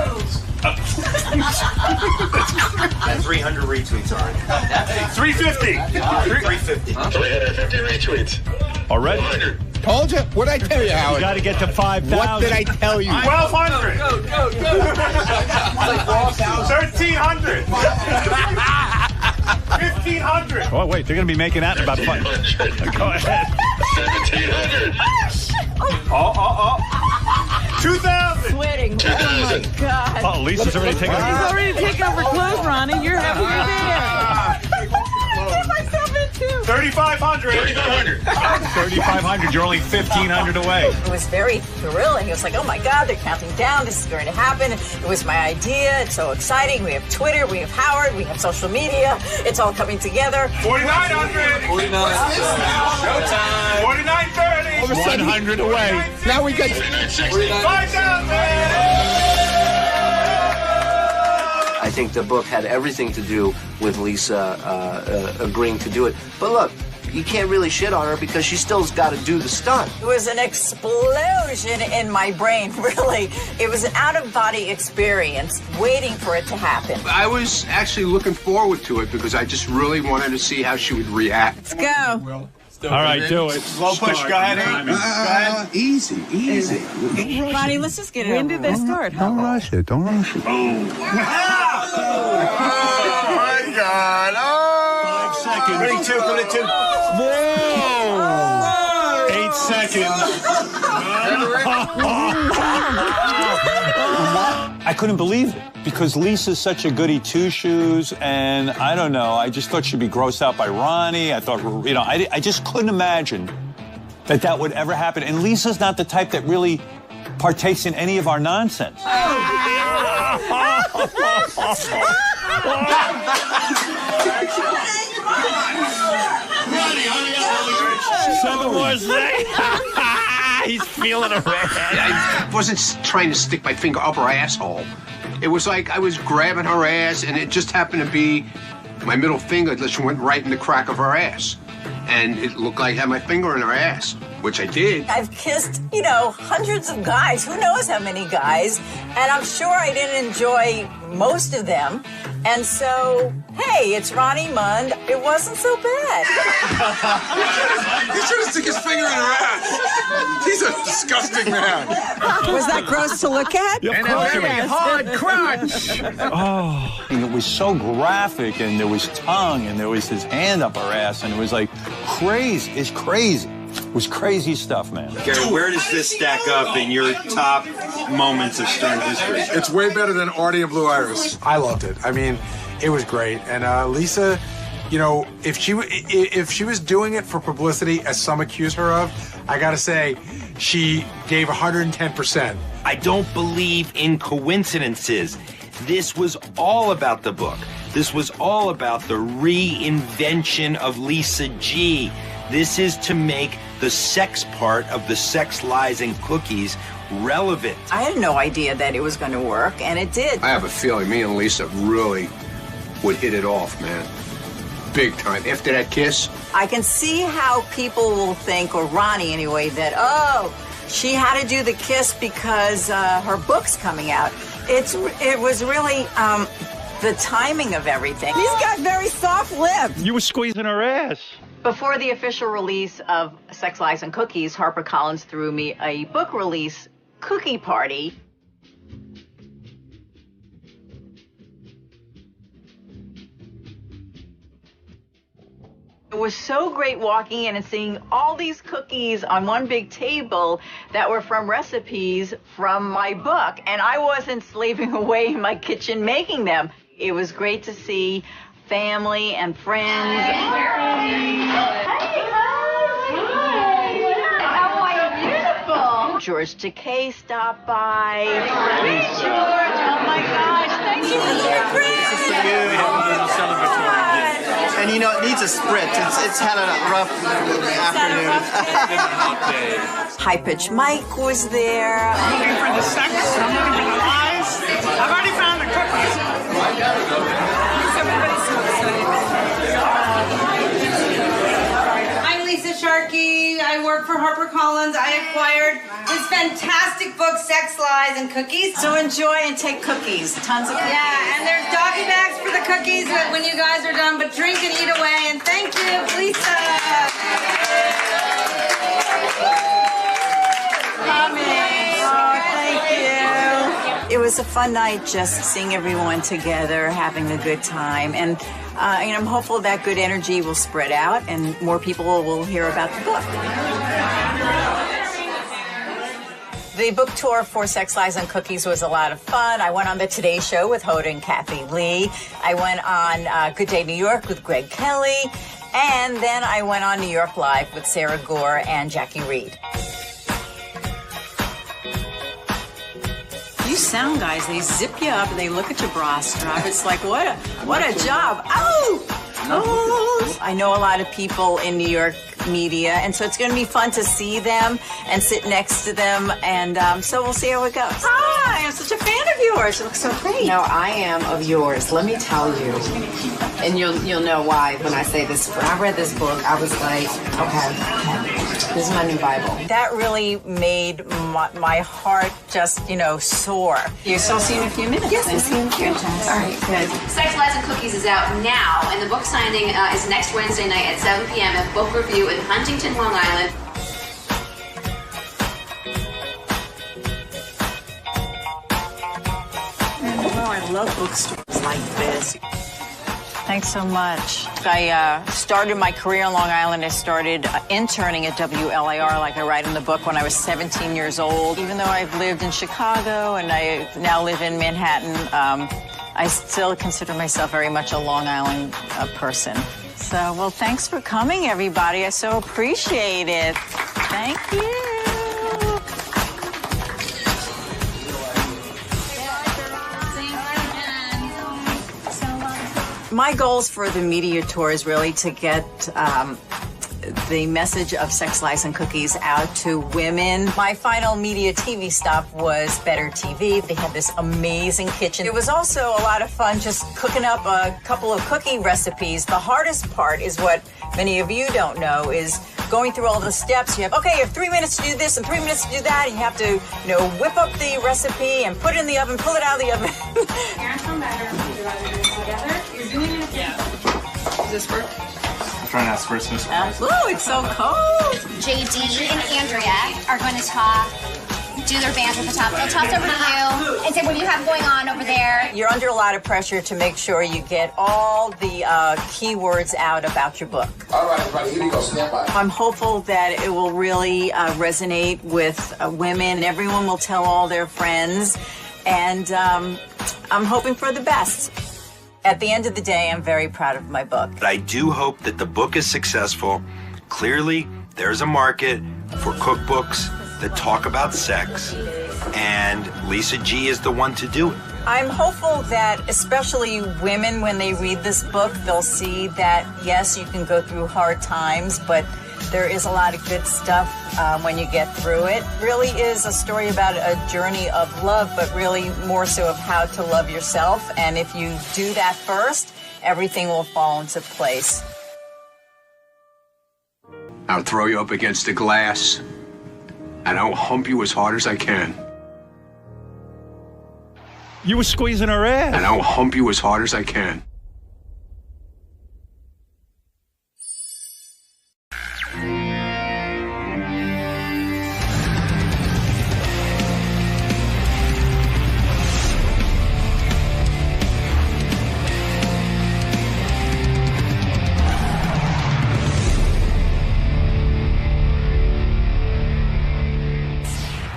300 retweets already. 350. 350. 350 retweets. Already? 400. Told you. What'd I tell you, Howard? You got to get to 5,000. What did I tell you? 1,200. Go. 1,300. 1,500. Oh, wait, they're going to be making out in about 5. Go ahead. 1,700. 2,000. Sweating. Oh, my God. Oh, Lisa's already taking He's already taking over clothes, Ronnie. You're happy you're there. I put myself in, too. 3,500. 3,500. 3,500. You're only 1,500 away. It was very thrilling. It was like, oh my God, they're counting down. This is going to happen. It was my idea. It's so exciting. We have Twitter. We have Howard. We have social media. It's all coming together. 4,900. 4,900. Showtime. 4,930. 100 away. Now we got 5,000. I think the book had everything to do with Lisa agreeing to do it. But look, you can't really shit on her because she still's got to do the stunt. It was an explosion in my brain, really. It was an out-of-body experience, waiting for it to happen. I was actually looking forward to it because I just really wanted to see how she would react. Let's go. All right, do it. Slow push. Go ahead. easy. Ronnie, let's just get it. When did they start? Don't rush it. Don't rush it. Oh, my God. Oh. 5 seconds. 32, 32. Whoa! 8 seconds. I couldn't believe it because Lisa's such a goody two-shoes, and I don't know, I just thought she'd be grossed out by Ronnie. I thought, you know, I just couldn't imagine that would ever happen. And Lisa's not the type that really partakes in any of our nonsense. 7 more seconds. He's feeling it. I wasn't trying to stick my finger up her asshole. It was like I was grabbing her ass, and it just happened to be my middle finger just went right in the crack of her ass. And it looked like I had my finger in her ass, which I did. I've kissed, hundreds of guys. Who knows how many guys? And I'm sure I didn't enjoy most of them. And so, hey, it's Ronnie Mund. It wasn't so bad. He should have stuck his finger in her ass. He's a disgusting man. Was that gross to look at? Of course it was. Hard crunch. Oh, and it was so graphic, and there was tongue, and there was his hand up her ass, and it was like crazy. It's crazy. It was crazy stuff, man. Gary, where does this stack up in your top moments of Stern history? It's way better than Artie and Blue Iris. I loved it. I mean, it was great. And Lisa, if she was doing it for publicity, as some accuse her of, I gotta say, she gave 110%. I don't believe in coincidences. This was all about the book. This was all about the reinvention of Lisa G. This is to make the sex part of the Sex, Lies, and Cookies relevant. I had no idea that it was going to work, and it did. I have a feeling me and Lisa really would hit it off, man. Big time. After that kiss. I can see how people will think, or Ronnie anyway, that, she had to do the kiss because her book's coming out. It was really the timing of everything. He's got very soft lips. You were squeezing her ass. Before the official release of Sex, Lies, and Cookies, HarperCollins threw me a book release cookie party. It was so great walking in and seeing all these cookies on one big table that were from recipes from my book, and I wasn't slaving away in my kitchen making them. It was great to see family and friends. How are you? Beautiful. George Takei stopped by. Hey, George. Oh my gosh. Thank you for your friends. And it needs a spritz. It's had a rough afternoon. High Pitch Mike was there. I'm looking for the sex. I'm looking for the lies. I've already found the cookies. I'm Lisa Sharkey. I work for HarperCollins. I acquired this fantastic book, Sex, Lies, and Cookies. So enjoy and take cookies. Tons of cookies. Yeah, and there's doggy bags for the cookies when you guys are done, but drink and eat away. And thank you, Lisa. It was a fun night just seeing everyone together, having a good time. And I'm hopeful that good energy will spread out and more people will hear about the book. The book tour for Sex, Lies, and Cookies was a lot of fun. I went on the Today Show with Hoda and Kathy Lee. I went on Good Day New York with Greg Kelly. And then I went on New York Live with Sarah Gore and Jackie Reed. You sound guys, they zip you up and they look at your bra strap. It's like, what a job. Oh! I know a lot of people in New York media, and so it's going to be fun to see them and sit next to them, and so we'll see how it goes. Hi, I'm such a fan of yours. You look so great. No, I am of yours. Let me tell you, and you'll know why when I say this. When I read this book, I was like, okay, this is my new Bible. That really made my heart just, soar. So I'll see you in a few minutes. Yes, I'll see you in a few minutes. All right, good. Sex, Lies, and Cookies is out now, and the book signing is next Wednesday night at 7 p.m. at Book Review in Huntington, Long Island. Oh, I love bookstores like this. Thanks so much. I started my career in Long Island. I started interning at WLIR, like I write in the book, when I was 17 years old. Even though I've lived in Chicago and I now live in Manhattan, I still consider myself very much a Long Island person. So, well, thanks for coming, everybody. I so appreciate it. Thank you. My goals for the media tour is really to get the message of Sex, Lies, and Cookies out to women. My final media TV stop was Better TV. They had this amazing kitchen. It was also a lot of fun just cooking up a couple of cookie recipes. The hardest part is what many of you don't know is going through all the steps. You have 3 minutes to do this and 3 minutes to do that. And you have to, whip up the recipe and put it in the oven, pull it out of the oven. Does this work? I'm trying to ask Christmas. Oh, it's so cold. JD and Andrea are going to do their banter at the top. They'll toss over to you and say, what do you have going on over there? You're under a lot of pressure to make sure you get all the keywords out about your book. All right, everybody, here we go. Stand by. I'm hopeful that it will really resonate with women, and everyone will tell all their friends, and I'm hoping for the best. At the end of the day, I'm very proud of my book. But I do hope that the book is successful. Clearly, there's a market for cookbooks that talk about sex, and Lisa G is the one to do it. I'm hopeful that especially women, when they read this book, they'll see that, yes, you can go through hard times, but there is a lot of good stuff when you get through it. Really is a story about a journey of love, but really more so of how to love yourself. And if you do that first, everything will fall into place. I'll throw you up against the glass, and I'll hump you as hard as I can. You were squeezing her ass. And I'll hump you as hard as I can.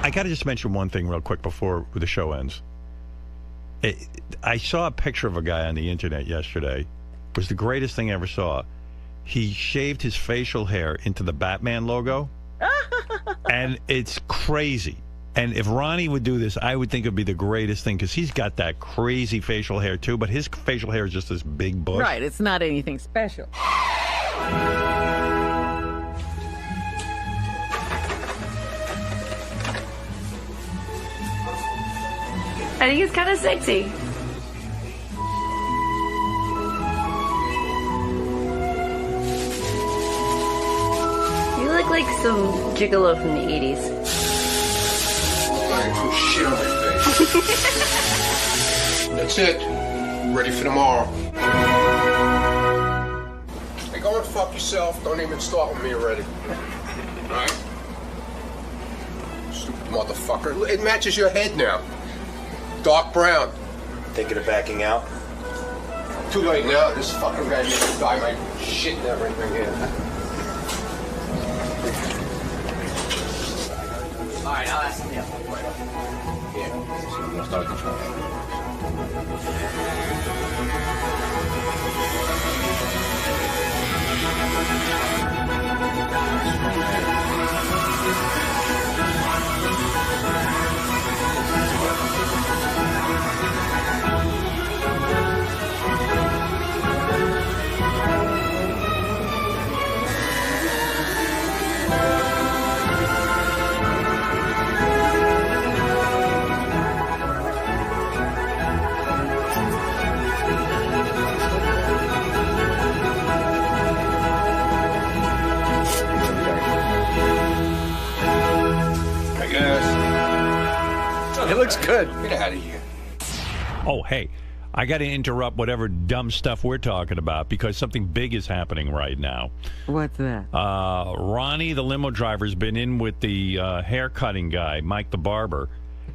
I got to just mention one thing real quick before the show ends. I saw a picture of a guy on the internet yesterday. It was the greatest thing I ever saw. He shaved his facial hair into the Batman logo. And it's crazy. And if Ronnie would do this, I would think it would be the greatest thing, because he's got that crazy facial hair too, but his facial hair is just this big bush. Right, it's not anything special. I think it's kind of sexy. You look like some gigolo from the 80s. Like some shit on my face. That's it. Ready for tomorrow. Hey, go and fuck yourself. Don't even start with me already. Alright? Stupid motherfucker. It matches your head now. Dark brown. Thinking of backing out? Too late now. This fucking guy made me dye my shit and everything here. Alright, I'll ask him. Yeah. We'll start the show. It looks good. Get out of here. Oh, hey, I got to interrupt whatever dumb stuff we're talking about, because something big is happening right now. What's that? Ronnie, the limo driver, has been in with the hair cutting guy, Mike the barber.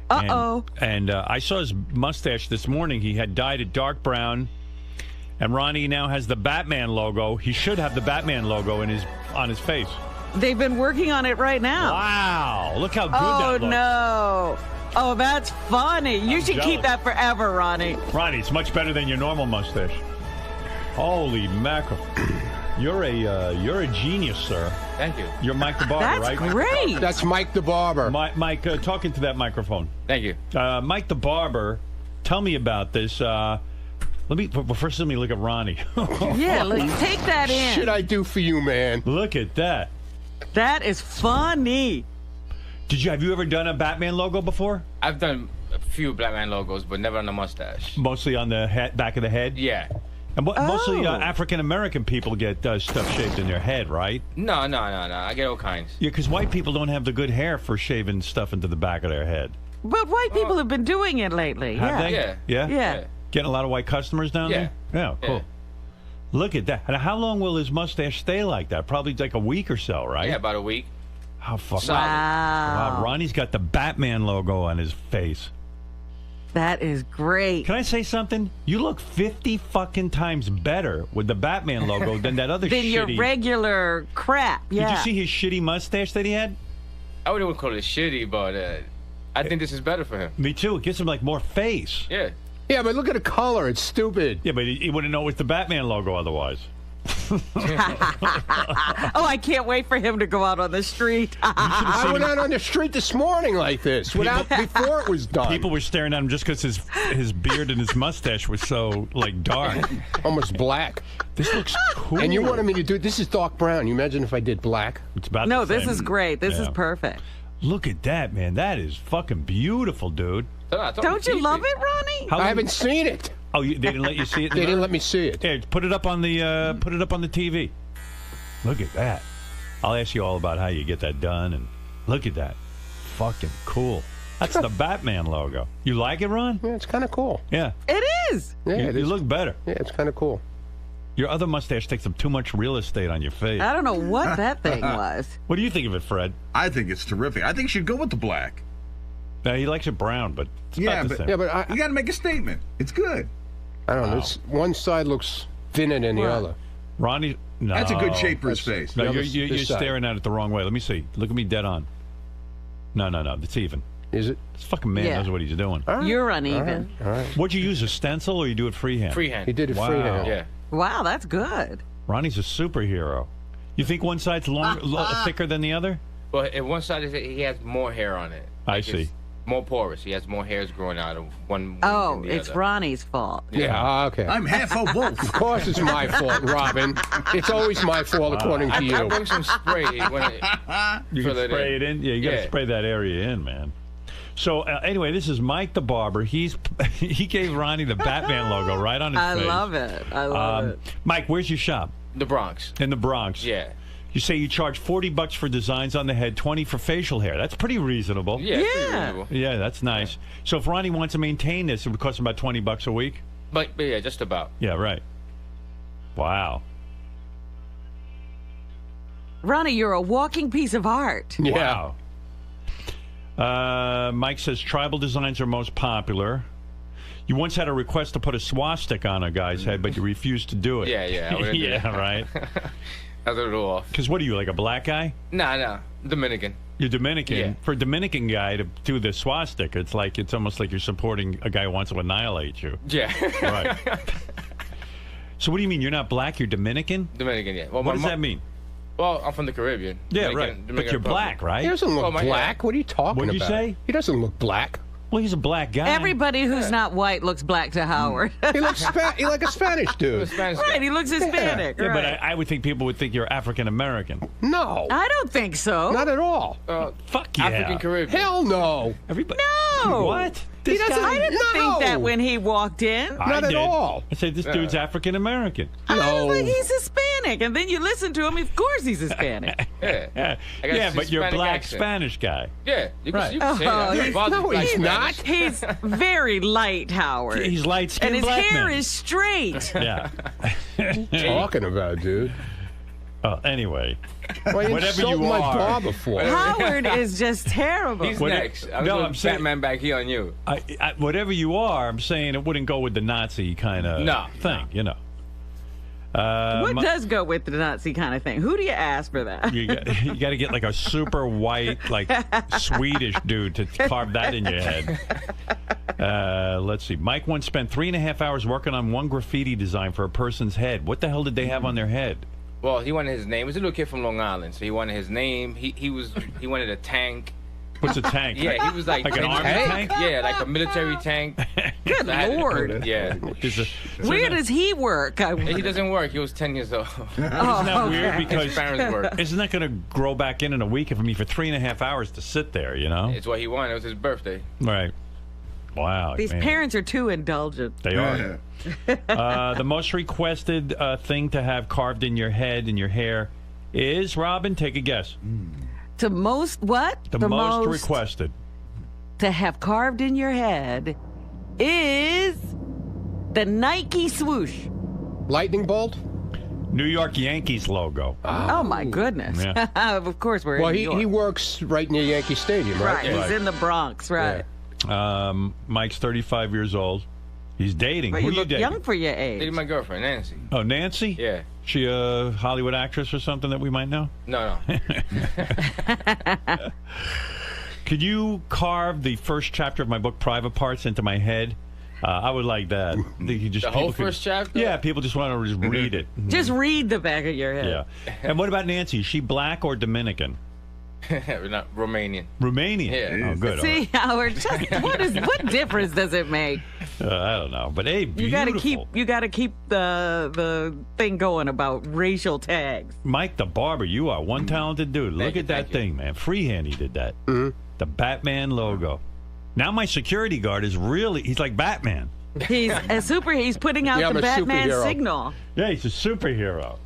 Uh-oh. And I saw his mustache this morning. He had dyed it dark brown. And Ronnie now has the Batman logo. He should have the Batman logo on his face. They've been working on it right now. Wow. Look how good that looks. Oh, no. Oh, that's funny. You should keep that forever, Ronnie. Ronnie, it's much better than your normal mustache. Holy mackerel. You're a genius, sir. Thank you. You're Mike the Barber, That's right? great. That's Mike the Barber. Mike, talk into that microphone. Thank you. Mike the Barber, tell me about this. First let me look at Ronnie. Yeah, let's take that in. Shit I do for you, man. Look at that. That is funny. Have you ever done a Batman logo before? I've done a few Batman logos, but never on the mustache. Mostly on the back of the head? Yeah. And mostly African-American people get stuff shaved in their head, right? No. I get all kinds. Yeah, because white people don't have the good hair for shaving stuff into the back of their head. But white people have been doing it lately. Have they? Yeah. Yeah? Getting a lot of white customers down there? Yeah, cool. Yeah. Look at that. And how long will his mustache stay like that? Probably like a week or so, right? Yeah, about a week. How fucking... Wow. Ronnie's got the Batman logo on his face. That is great. Can I say something? You look 50 fucking times better with the Batman logo than that other than your regular crap. Yeah. Did you see his shitty mustache that he had? I wouldn't call it shitty, but I think this is better for him. Me too. It gives him like more face. Yeah. Yeah, but look at the color. It's stupid. Yeah, but he wouldn't know it's the Batman logo otherwise. Oh, I can't wait for him to go out on the street. I went out on the street this morning like this, before it was done. People were staring at him just because his beard and his mustache was so like dark, almost black. This looks cool. And you wanted me to do this is dark brown. You imagine if I did black? It's about no, the this same. is great. This is perfect. Look at that, man. That is fucking beautiful, dude. Don't you love it, Ronnie? I haven't seen it. Oh, they didn't let you see it? They didn't let me see it. Yeah, put it up on the TV. Look at that. I'll ask you all about how you get that done. And look at that. Fucking cool. That's the Batman logo. You like it, Ron? Yeah, it's kind of cool. Yeah. It is. Yeah, you look better. Yeah, it's kind of cool. Your other mustache takes up too much real estate on your face. I don't know what that thing was. What do you think of it, Fred? I think it's terrific. I think you should go with the black. He likes it brown, but it's about the same. You got to make a statement. It's good. I don't know. It's, one side looks thinner than the other. Ronnie, no. That's a good shape for his face. No, The you're staring at it the wrong way. Let me see. Look at me dead on. No. It's even. Is it? This fucking man knows what he's doing. You're uneven. All right. What'd you use, a stencil, or you do it freehand? Freehand. He did it freehand. Yeah. Wow, that's good. Ronnie's a superhero. You think one side's thicker than the other? Well, at one side he has more hair on it. I see. It's more porous. He has more hairs growing out of one. Oh, than the it's other. Ronnie's fault. Yeah, okay. I'm half of both. Of course it's my fault, Robin. It's always my fault, according to you. I bring some spray when you can spray it in. Yeah, you got to spray that area in, man. So anyway, this is Mike the barber. He gave Ronnie the Batman logo right on his face. I love it. I love it. Mike, where's your shop? The Bronx. In the Bronx. Yeah. You say you charge $40 for designs on the head, $20 for facial hair. That's pretty reasonable. Yeah. Pretty reasonable. Yeah, that's nice. So if Ronnie wants to maintain this, it would cost him about $20 a week. But yeah, just about. Yeah, right. Wow. Ronnie, you're a walking piece of art. Yeah. Wow. Mike says tribal designs are most popular. You once had a request to put a swastika on a guy's head, but you refused to do it. Yeah. Yeah, right. I was a little off. Because what are you, like a black guy? No. Dominican. You're Dominican. Yeah. For a Dominican guy to do the swastika, it's almost like you're supporting a guy who wants to annihilate you. Yeah. Right. So what do you mean? You're not black, you're Dominican? Dominican, yeah. Well, what does that mean? Well, I'm from the Caribbean. Yeah, Dominican, right. Dominican But you're Republic. black, right? He doesn't look black. What are you talking about? What'd you say? He doesn't look black. Well, he's a black guy. Everybody who's not white looks black to Howard. He looks he like a Spanish dude. Right, he looks Hispanic. Yeah, right. but I would think people would think you're African American. No. I don't think so. Not at all. Fuck yeah. African Caribbean. Hell no. Everybody. No. What? He doesn't. I didn't think that when he walked in. Not at all. I said this dude's African American. I was like, he's Hispanic, and then you listen to him. Of course, he's Hispanic. Yeah. Yeah, but you're a Hispanic black accent. Spanish guy. Yeah. You Right. can say that. No, he's not. He's very light, Howard. He's light-skinned and his black hair man. is straight. Yeah. Talking about, dude. Anyway. Well, you Whatever insulted you my are. barber for. Howard is just terrible. He's next. I'm I'm saying, Batman back here on you. whatever you are, I'm saying it wouldn't go with the Nazi kind of thing, you know. What does go with the Nazi kind of thing? Who do you ask for that? You got to get like a super white, like Swedish dude to carve that in your head. Let's see. Mike once spent 3.5 hours working on one graffiti design for a person's head. What the hell did they have on their head? Well, he wanted his name. He was a little kid from Long Island, so he wanted his name. He wanted a tank. What's a tank? Yeah, he was like an army tank? Yeah, like a military tank. Good Lord. Yeah. Where does he work? He doesn't work. He was 10 years old. Isn't that weird? Because his parents work. Isn't that going to grow back in a week? For 3.5 hours to sit there, you know? It's what he wanted. It was his birthday. Right. Wow. These parents are too indulgent. They are. The most requested thing to have carved in your head and your hair is, Robin, take a guess. The most what? The most requested to have carved in your head is the Nike swoosh. Lightning bolt? New York Yankees logo. Oh, my goodness. Yeah. Of course we're in New York. He works right near Yankee Stadium, right? Right, he's in the Bronx, right. Yeah. Mike's 35 years old. He's dating. But Who you are you look dating? young for your age. Dating my girlfriend, Nancy. Oh, Nancy? Yeah. She a Hollywood actress or something that we might know? No. Could you carve the first chapter of my book, Private Parts, into my head? I would like that. The whole first chapter? Yeah, people just want to just read it. Just read the back of your head. Yeah. And what about Nancy? Is she black or Dominican? Not Romanian. Romanian? Yeah. Oh, good. See, Howard, what difference does it make? I don't know, but hey, beautiful. You got to keep the thing going about racial tags. Mike the barber, you are one talented dude. Look at that thing, man. Freehand, he did that. The Batman logo. Now my security guard is he's like Batman. He's He's putting out the Batman signal. Yeah, he's a superhero.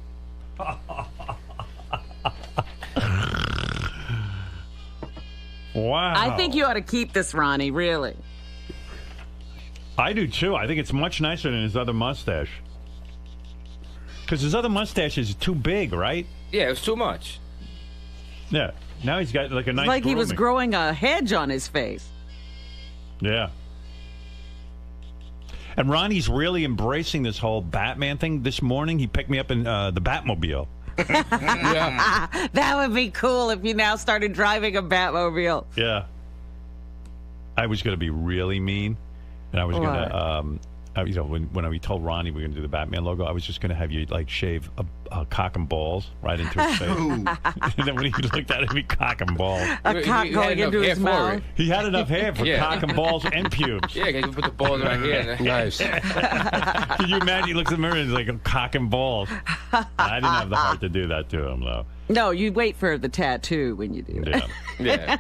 Wow. I think you ought to keep this, Ronnie, really. I do, too. I think it's much nicer than his other mustache. Because his other mustache is too big, right? Yeah, it was too much. Yeah. Now he's got like a nice Like he was growing a hedge on his face. Yeah. And Ronnie's really embracing this whole Batman thing. This morning, he picked me up in the Batmobile. Yeah. That would be cool if you now started driving a Batmobile. Yeah. I was going to be really mean, and I was going to, when we told Ronnie we were going to do the Batman logo, I was just going to have you like shave a cock and balls right into his face. And then when he looked at it, he'd be cock and balls. A cock going into his mouth. He had enough hair for cock and balls and pubes. Yeah, because you put the balls right here. Nice. Can you imagine? He looks in the mirror and he's like a cock and balls. I didn't have the heart to do that to him, though. No, you wait for the tattoo when you do it. Yeah.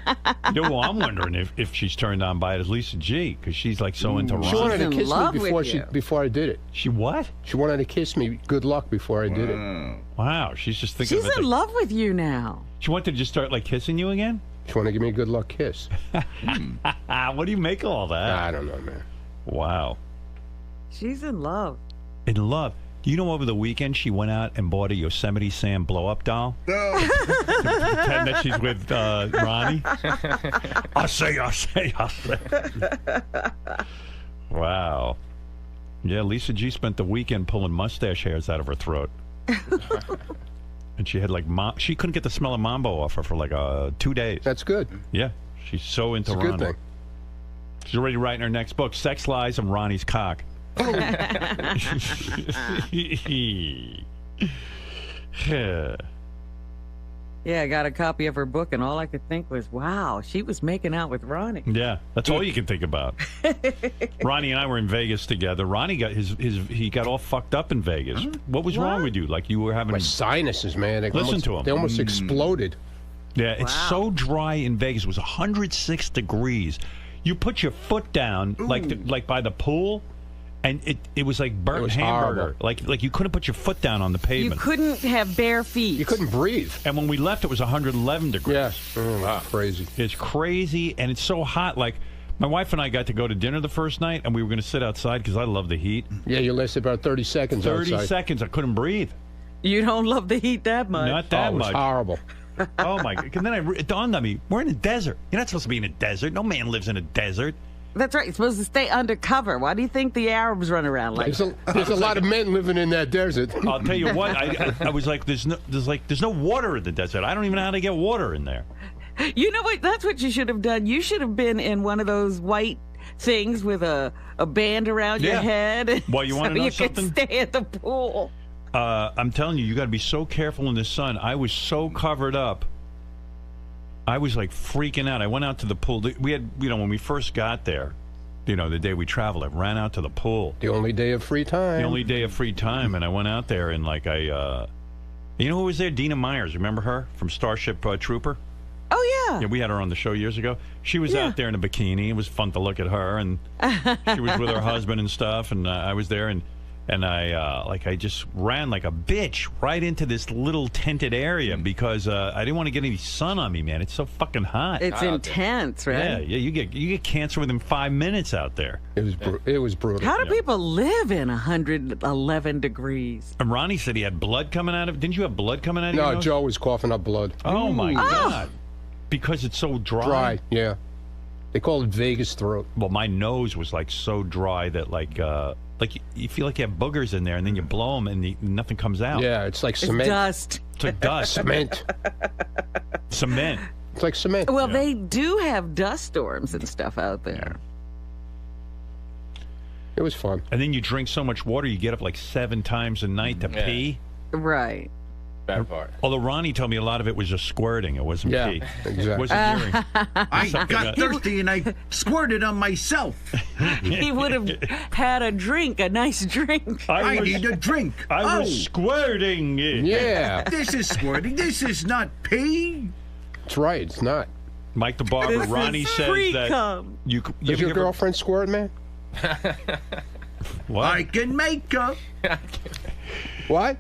Well, I'm wondering if she's turned on by it as Lisa G, because she's like so into Ron. She wanted to kiss me before I did it. She what? She wanted to kiss me. Good luck before I did it. Wow, she's just thinking. She's in love with you now. She wanted to just start like kissing you again. She wanted to give me a good luck kiss. What do you make of all that? I don't know, man. Wow. She's in love. In love. Do you know over the weekend she went out and bought a Yosemite Sam blow-up doll? No. To pretend that she's with Ronnie? I say. Wow. Yeah, Lisa G spent the weekend pulling mustache hairs out of her throat. And she had like, she couldn't get the smell of Mambo off her for like 2 days. That's good. Yeah. She's so into Ronnie. It's a good thing. She's already writing her next book, Sex Lies and Ronnie's Cock. Yeah, I got a copy of her book, and all I could think was, wow, she was making out with Ronnie. Yeah, that's all you can think about. Ronnie and I were in Vegas together. Ronnie got he got all fucked up in Vegas. What was wrong with you? Like you were having my sinuses, man. Listen to him. They almost exploded. Yeah, it's so dry in Vegas. It was 106 degrees. You put your foot down, like by the pool. And it was like burnt hamburger. Horrible. Like you couldn't put your foot down on the pavement. You couldn't have bare feet. You couldn't breathe. And when we left, it was 111 degrees. Yes. Wow. Crazy. It's crazy, and it's so hot. Like, my wife and I got to go to dinner the first night, and we were going to sit outside because I love the heat. Yeah, you lasted about 30 seconds 30 outside. seconds. I couldn't breathe. You don't love the heat that much. Not that much. It was horrible. Oh, my God. And then it dawned on me, we're in a desert. You're not supposed to be in a desert. No man lives in a desert. That's right. You're supposed to stay undercover. Why do you think the Arabs run around like that? There's a lot of men living in that desert. I'll tell you what. I was like, there's no water in the desert. I don't even know how to get water in there. You know what? That's what you should have done. You should have been in one of those white things with a band around your head. Well, you want to know something? You could stay at the pool. I'm telling you, you got to be so careful in the sun. I was so covered up I was like freaking out. I went out to the pool. We had, when we first got there, the day we traveled, I ran out to the pool. The only day of free time. The only day of free time, and I went out there and like you know who was there? Dina Myers. Remember her from Starship Trooper? Oh yeah. Yeah, we had her on the show years ago. She was out there in a bikini. It was fun to look at her, and she was with her husband and stuff. And I was there, and I just ran like a bitch right into this little tented area because I didn't want to get any sun on me, man. It's so fucking hot. It's intense, right? Yeah. You get cancer within 5 minutes out there. It was brutal. How do people live in 111 degrees? And Ronnie said he had blood coming out of. Didn't you have blood coming out of your No, nose? Joe was coughing up blood. Oh my God! Because it's so dry. Dry, yeah. They call it Vegas throat. Well, my nose was like so dry that like you feel like you have boogers in there, and then you blow them, and nothing comes out. Yeah, it's like cement. It's dust. It's like dust. Cement. Cement. It's like cement. Well, they do have dust storms and stuff out there. It was fun. And then you drink so much water, you get up like 7 times a night to pee. Right. Bad part. Although Ronnie told me a lot of it was just squirting. It wasn't pee. Exactly. It wasn't urine. I got thirsty and I squirted on myself. He would have had a nice drink. I need a drink. I was squirting. Yeah. This is squirting. This is not pee. That's right. It's not. Mike the Barber, This Ronnie is says that pre-cum. you Does your girlfriend squirt, man? What? I can make her. What?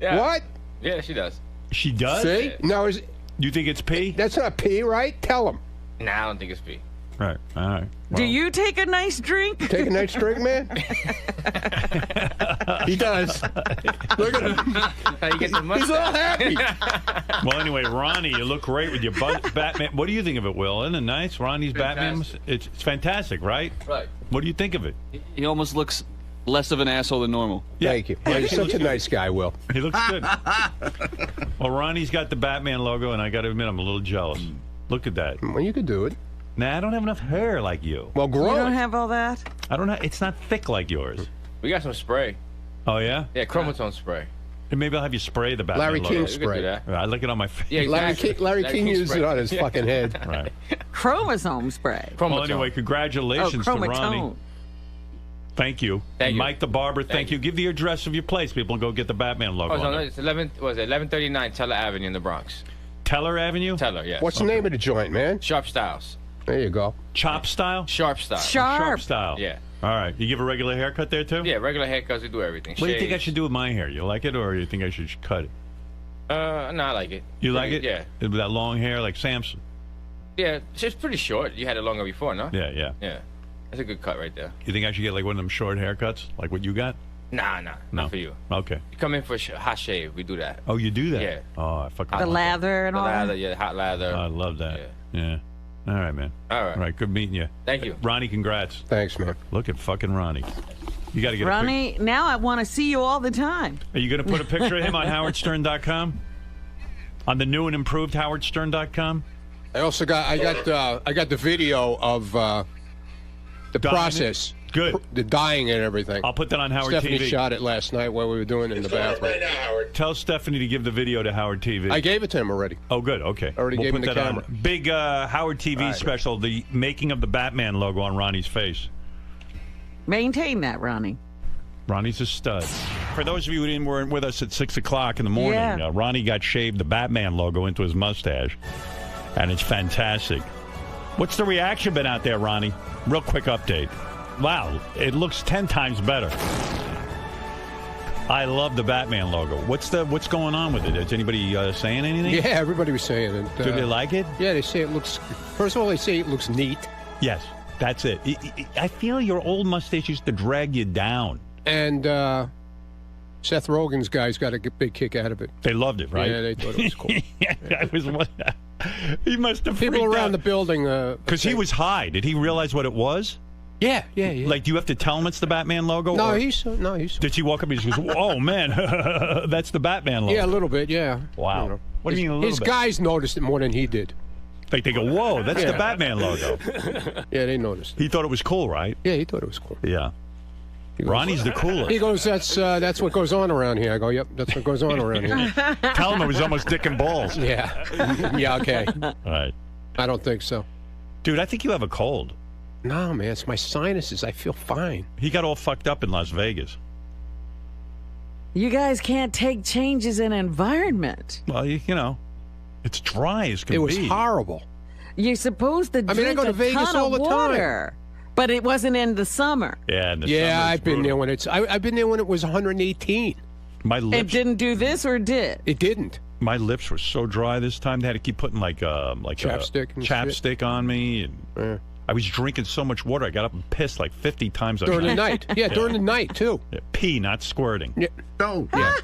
Yeah. What? Yeah, she does. She does? See? No, you think it's pee? That's not pee, right? Tell him. Nah, I don't think it's pee. Right. All right. Do you take a nice drink? Take a nice drink, man? He does. Look at him. How you get the mustache? He's all happy. Well, anyway, Ronnie, you look great with your Batman. What do you think of it, Will? Isn't it nice? Ronnie's Batman. It's fantastic, right? Right. What do you think of it? He almost looks less of an asshole than normal. Thank you. You're such a nice guy, Will. He looks good. Well, Ronnie's got the Batman logo, and I got to admit, I'm a little jealous. Look at that. Well, you could do it. Nah, I don't have enough hair like you. Well, grow You don't it. have all that? I don't know. It's not thick like yours. We got some spray. Oh, yeah? Yeah, chromosome spray. And maybe I'll have you spray the Batman Larry logo. King spray. I like it on my face. Yeah, exactly. Larry King used spray. it on his fucking head. Right. Chromosome spray. Well, anyway, congratulations to Ronnie. chromatone. Thank you. Thank you. Mike the Barber, thank you. Give the address of your place. People go get the Batman logo. Oh, so on no, there. it's 1139 Teller Avenue in the Bronx. Teller Avenue? Teller, yeah. What's the name of the joint, man? Sharp Styles. There you go. Chop style? Sharp Style. Sharp style. Yeah. All right. You give a regular haircut there, too? Yeah, regular haircuts, we do everything. What do you think I Shaves. should do with my hair? You like it, or you think I should cut it? No, I like it. You like it? Yeah. With that long hair like Samson? Yeah, it's pretty short. You had it longer before, no? Yeah, yeah. Yeah. That's a good cut right there. You think I should get like one of them short haircuts, like what you got? Nah, not for you. Okay. You come in for a hot shave, we do that. Oh, you do that? Yeah. Oh, I fucking The love lather and The all lather, that? yeah, hot lather. that. I love that. Yeah. All right, man. All right. All right, good meeting you. Thank you. Ronnie, congrats. Thanks, man. Look at fucking Ronnie. You got to get Ronnie, now I want to see you all the time. Are you going to put a picture of him on howardstern.com? On the new and improved howardstern.com? I also got the video of the Dyeing process. Good. The dyeing and everything. I'll put that on Howard Stephanie TV. shot it last night while we were doing it in the bathroom. Tell Stephanie to give the video to Howard TV. I gave it to him already. Oh, good. Okay. Already We'll gave him put the that camera. on. Big Howard TV special, the making of the Batman logo on Ronnie's face. Maintain that, Ronnie. Ronnie's a stud. For those of you who weren't with us at 6 o'clock in the morning, Yeah. Ronnie got shaved the Batman logo into his mustache, and it's fantastic. What's the reaction been out there, Ronnie? Real quick update. Wow, it looks 10 times better. I love the Batman logo. What's going on with it? Is anybody saying anything? Yeah, everybody was saying it. Do they like it? Yeah, they say it looks. First of all, they say it looks neat. Yes, that's it. I feel your old mustache used to drag you down. And Seth Rogen's guys got a big kick out of it. They loved it, right? Yeah, they thought it was cool. I was. He must have people freaked around out. the building. Because he was high. Did he realize what it was? Yeah. Like, do you have to tell him it's the Batman logo? No, or- he's. Did she walk up and she goes, "Oh man, that's the Batman logo"? Yeah, a little bit. Yeah. Wow. You know. What do you mean a little His bit? guys noticed it more than he did. Like they go, "Whoa, that's the Batman logo." Yeah, they noticed. He thought it was cool, right? Yeah, he thought it was cool. Yeah. Ronnie's the coolest. He goes, that's what goes on around here. I go, yep, that's what goes on around here. Tell him it was almost dick and balls. Yeah. Yeah, okay. All right. I don't think so. Dude, I think you have a cold. No, man, it's my sinuses. I feel fine. He got all fucked up in Las Vegas. You guys can't take changes in environment. Well, you know, it's dry as can be. It was horrible. You're supposed to drink I go to Vegas ton all the of water, time. but it wasn't in the summer. Yeah, in the yeah, summer I've been there when it's. I've been there when it was 118. My lips. It didn't do this, or did it? Didn't. My lips were so dry this time. They had to keep putting like chapstick on me, and I was drinking so much water. I got up and pissed like 50 times a during the night. Yeah, during the night too. Yeah, pee, not squirting. Yeah. No. Yeah.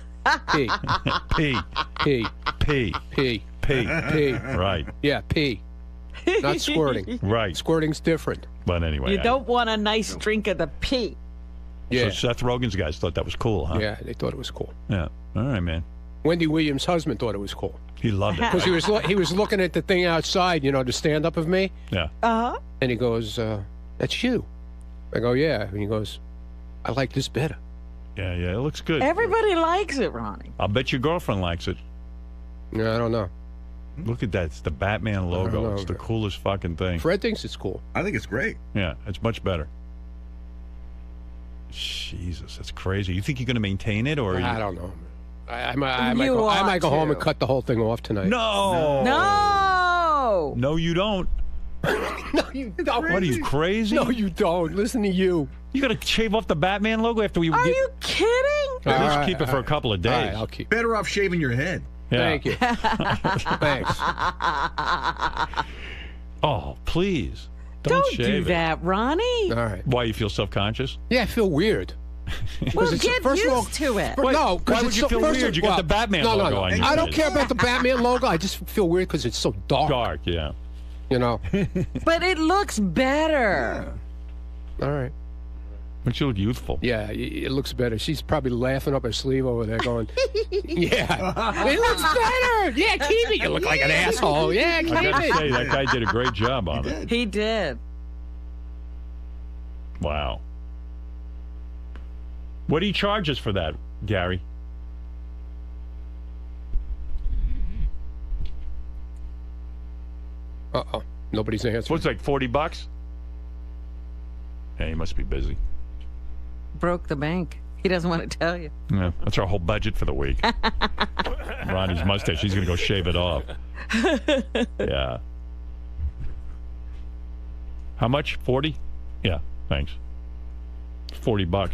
Pee. Pee. Pee. Pee. Pee. Pee. Pee. Right. Yeah, pee. Not squirting. Right. Squirting's different. But anyway. You don't want a nice drink of the pee. Yeah. So Seth Rogen's guys thought that was cool, huh? Yeah, they thought it was cool. Yeah. All right, man. Wendy Williams' husband thought it was cool. He loved it. Because he was looking at the thing outside, you know, the stand-up of me. Yeah. Uh-huh. And he goes, that's you. I go, yeah. And he goes, I like this better. Yeah, it looks good. Everybody likes it, Ronnie. I'll bet your girlfriend likes it. No, I don't know. Look at that. It's the Batman logo. It's the coolest fucking thing. Fred thinks it's cool. I think it's great. Yeah, it's much better. Jesus, that's crazy. You think you're going to maintain it, or I don't know. I might go home and cut the whole thing off tonight. No. No, you don't. No, you don't. What are you, crazy? No, you don't. Listen to you. You got to shave off the Batman logo after we. Are you kidding? At least keep it for a couple of days. All right, I'll keep. Better off shaving your head. Yeah. Thank you. Thanks. Oh, please. Don't shave do it. that, Ronnie. All right. Why, you feel self-conscious? Yeah, I feel weird. Well, get used to it. No, why would you feel weird? You got the Batman logo on your I don't face. care about the Batman logo. I just feel weird because it's so dark. Dark, yeah. You know. But it looks better. All right. But you look youthful. Yeah, it looks better. She's probably laughing up her sleeve over there going, yeah, it looks better. Yeah, keep it. You look like an asshole. Yeah, keep I got to it. say, that guy did a great job on it. He did. Wow. What do you charge us for that, Gary? Uh-oh. Nobody's answering. What's like $40? Yeah, he must be busy. Broke the bank. He doesn't want to tell you. Yeah, that's our whole budget for the week. Ronnie's mustache. He's going to go shave it off. Yeah. How much? 40? Yeah, thanks. $40.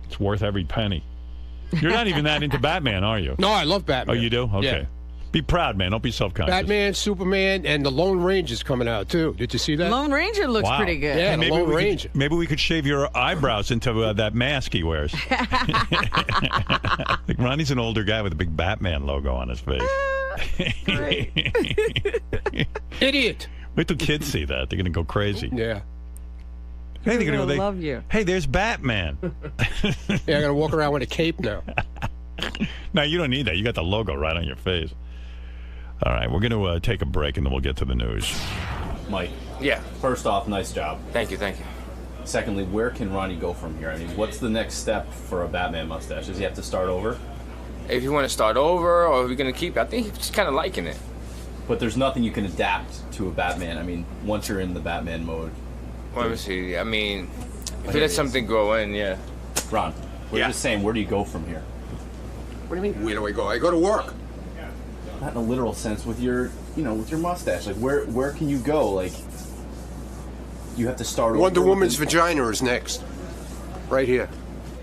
It's worth every penny. You're not even that into Batman, are you? No, I love Batman. Oh, you do? Okay. Yeah. Be proud, man. Don't be self-conscious. Batman, Superman, and the Lone Ranger's coming out, too. Did you see that? Lone Ranger looks pretty good. Yeah, Hey, the Lone Ranger. Maybe we could shave your eyebrows into that mask he wears. Like Ronnie's an older guy with a big Batman logo on his face. Idiot. Wait till kids see that. They're going to go crazy. Yeah. Hey, they're going to love you. Hey, there's Batman. Yeah, I got to walk around with a cape now. No, you don't need that. You got the logo right on your face. All right, we're going to take a break, and then we'll get to the news. Mike. Yeah. First off, nice job. Thank you, thank you. Secondly, where can Ronnie go from here? I mean, what's the next step for a Batman mustache? Does he have to start over? If you want to start over, or if you're going to keep it, I think he's just kind of liking it. But there's nothing you can adapt to a Batman. I mean, once you're in the Batman mode. Let me see. I mean, if you let something grow in, yeah. Ron, we're just saying, where do you go from here? What do you mean, where do I go? I go to work. Not in a literal sense, with your, with your mustache. Like, where can you go? Like, you have to start Wonder over. Woman's vagina is next. Right here.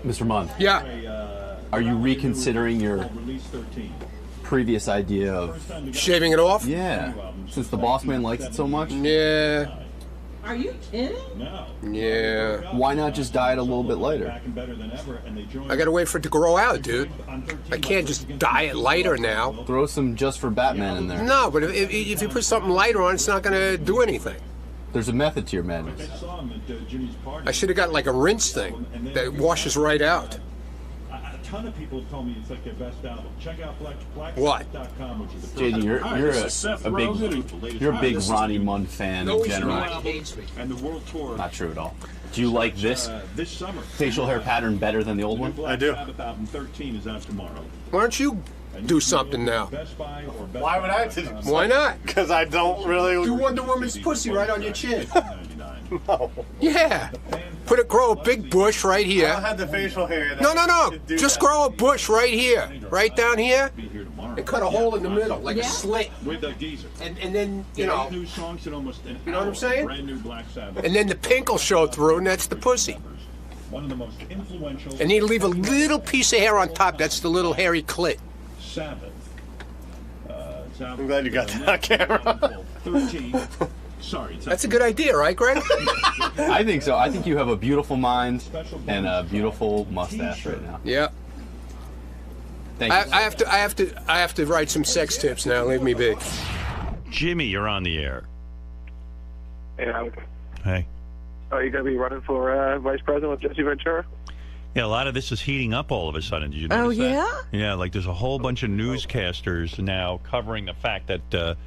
Mr. Munn. Yeah. Are you reconsidering your previous idea of shaving it off? Yeah. Since the boss man likes it so much? Yeah. Are you kidding? No. Yeah. Why not just dye it a little bit lighter? I gotta wait for it to grow out, dude. I can't just dye it lighter now. Throw some just for Batman in there. No, but if you put something lighter on, it's not gonna do anything. There's a method to your madness. I should have got like a rinse thing that washes right out. A ton of people told me it's like their best album. Check out What? which is JD, you're a big Ronnie Munn fan in general. He hates me. And the world tour. Not true at all. Do you like this this summer facial hair pattern better than the old one? I do. Sabbath album 13 is out tomorrow. Why don't you do something now? Why would I? Why not? Because I don't really. Do Wonder Woman's pussy right on your chin. No. Yeah. Grow a big bush right I here. don't have the facial hair. No. Just grow a bush right here. Right down here. And cut a hole in the middle, like a slit. With a geezer. And then, you know. New songs in almost an You know what I'm saying? Brand new Black Sabbath. And then the pink will show through, and that's the pussy. One of the most influential. And you leave a little piece of hair on top. That's the little hairy clit. Sabbath. I'm glad you got that on camera. 13. Sorry. That's a good idea, right, Greg? I think so. I think you have a beautiful mind and a beautiful mustache right now. Yeah. Thank you. I have to write some sex tips now. Leave me be. Jimmy, you're on the air. Hey, Alex. Hey. Are you going to be running for vice president with Jesse Ventura? Yeah, a lot of this is heating up all of a sudden. Did you notice that? Yeah? Yeah, like there's a whole bunch of newscasters now covering the fact that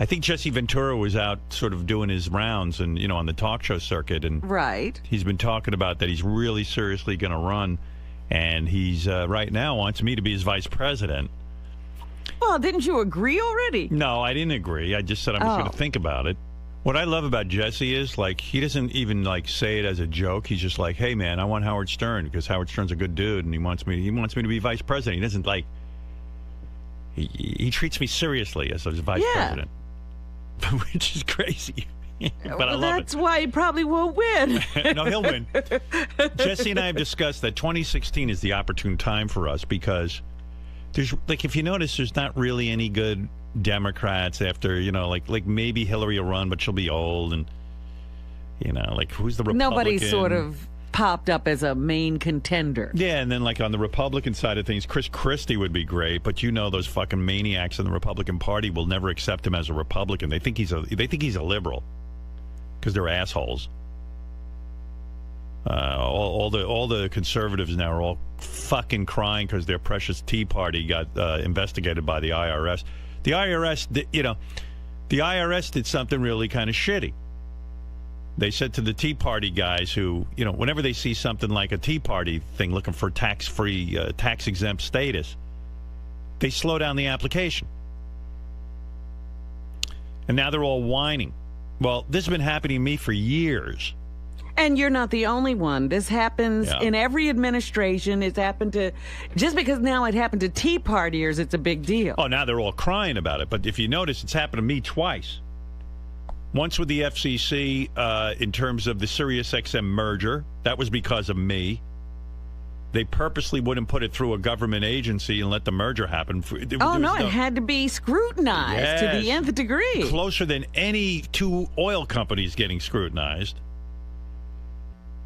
I think Jesse Ventura was out sort of doing his rounds and, you know, on the talk show circuit. And right. He's been talking about that he's really seriously going to run. And he's right now wants me to be his vice president. Well, didn't you agree already? No, I didn't agree. I just said I was going to think about it. What I love about Jesse is, like, he doesn't even, like, say it as a joke. He's just like, hey, man, I want Howard Stern because Howard Stern's a good dude, and he wants me to be vice president. He doesn't, like, he treats me seriously as his vice president, which is crazy. But I love that's why he probably won't win. No, he'll win. Jesse and I have discussed that 2016 is the opportune time for us because there's, like, if you notice, there's not really any good Democrats after, you know, like maybe Hillary will run, but she'll be old, and, you know, like, who's the Republican? Nobody sort of popped up as a main contender. Yeah, and then, like, on the Republican side of things, Chris Christie would be great, but you know those fucking maniacs in the Republican Party will never accept him as a Republican. They think he's a liberal because they're assholes. All the conservatives now are all fucking crying because their precious Tea Party got investigated by the IRS. The IRS, the IRS did something really kind of shitty. They said to the Tea Party guys who, you know, whenever they see something like a Tea Party thing looking for tax-free, tax-exempt status, they slow down the application. And now they're all whining. Well, this has been happening to me for years. And you're not the only one. This happens in every administration. It's happened to, just because now it happened to Tea Partiers, it's a big deal. Oh, now they're all crying about it. But if you notice, it's happened to me twice. Once with the FCC in terms of the SiriusXM merger. That was because of me. They purposely wouldn't put it through a government agency and let the merger happen. It had to be scrutinized to the nth degree. Closer than any two oil companies getting scrutinized.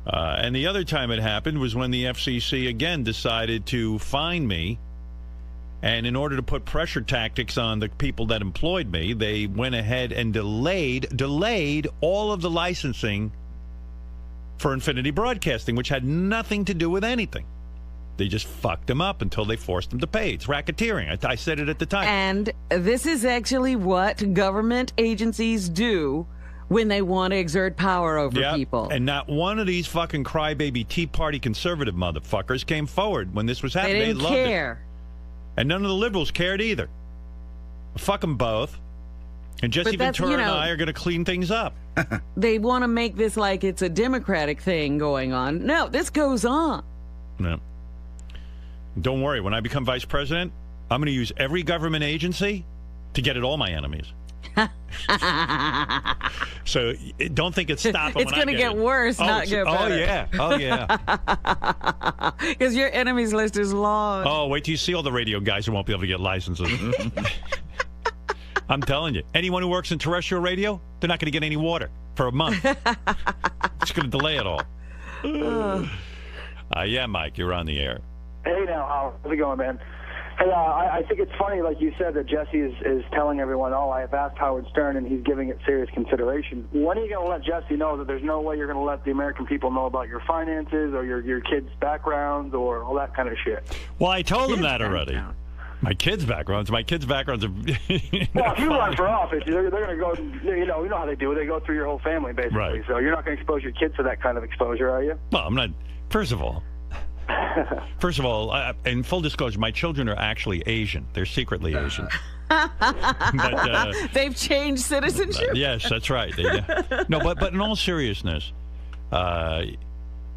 And the other time it happened was when the FCC again decided to fine me. And in order to put pressure tactics on the people that employed me, they went ahead and delayed all of the licensing for Infinity Broadcasting, which had nothing to do with anything. They just fucked them up until they forced them to pay. It's racketeering. I said it at the time. And this is actually what government agencies do when they want to exert power over people. And not one of these fucking crybaby Tea Party conservative motherfuckers came forward when this was happening. They didn't care. And none of the liberals cared either. Fuck them both. And Jesse Ventura and I are going to clean things up. They want to make this like it's a Democratic thing going on. No, this goes on. No. Don't worry. When I become vice president, I'm going to use every government agency to get at all my enemies. So don't think it's stopping. It's going to get worse, not get better. Oh, yeah. Because your enemies list is long. Oh, wait till you see all the radio guys who won't be able to get licenses. I'm telling you. Anyone who works in terrestrial radio, they're not going to get any water for a month. It's going to delay it all. Yeah, Mike, you're on the air. Hey now, how's it going, man? Hey, I think it's funny, like you said, that Jesse is telling everyone, oh, I have asked Howard Stern, and he's giving it serious consideration. When are you going to let Jesse know that there's no way you're going to let the American people know about your finances or your kids' backgrounds or all that kind of shit? Well, I told him that already. My kids' backgrounds. My kids' backgrounds are. Well, if you run for office, they're going to go. You know how they do. They go through your whole family, basically. Right. So you're not going to expose your kids to that kind of exposure, are you? Well, I'm not. First of all, in full disclosure, my children are actually Asian. They're secretly Asian. But, they've changed citizenship. Yes, that's right. No, but in all seriousness,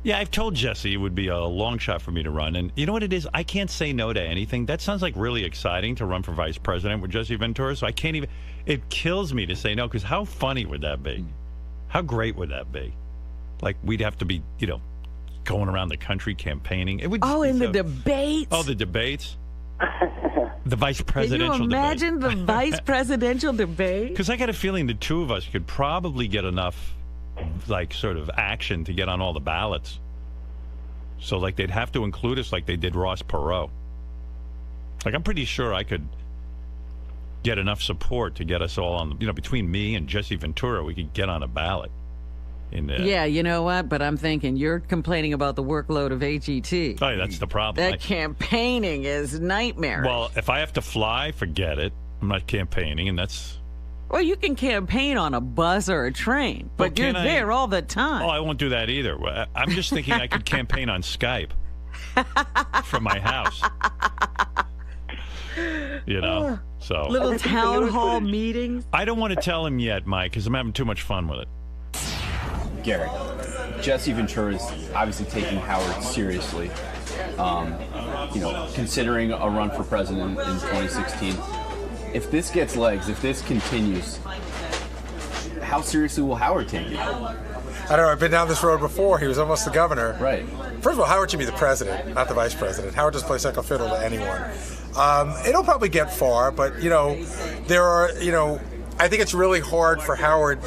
yeah, I've told Jesse it would be a long shot for me to run, and you know what it is? I can't say no to anything. That sounds like really exciting to run for vice president with Jesse Ventura. So I can't even. It kills me to say no, because how funny would that be? How great would that be? Like we'd have to be, going around the country campaigning. It would. Oh, in the debates. Oh, the debates. The vice presidential debate. Can you imagine the vice presidential debate? Because I got a feeling the two of us could probably get enough, sort of action to get on all the ballots. So, they'd have to include us like they did Ross Perot. I'm pretty sure I could get enough support to get us all on, between me and Jesse Ventura, we could get on a ballot. Yeah, you know what? But I'm thinking you're complaining about the workload of HET. Oh, that's the problem. That campaigning is nightmare. Well, if I have to fly, forget it. I'm not campaigning, and that's... Well, you can campaign on a bus or a train, but you're there all the time. Oh, I won't do that either. I'm just thinking I could campaign on Skype from my house. So little town hall meetings. I don't want to tell him yet, Mike, because I'm having too much fun with it. Gary, Jesse Ventura is obviously taking Howard seriously. Considering a run for president in 2016. If this gets legs, if this continues, how seriously will Howard take it? I don't know. I've been down this road before. He was almost the governor. Right. First of all, Howard should be the president, not the vice president. Howard just plays second fiddle to anyone. It'll probably get far, but, there are, I think it's really hard for Howard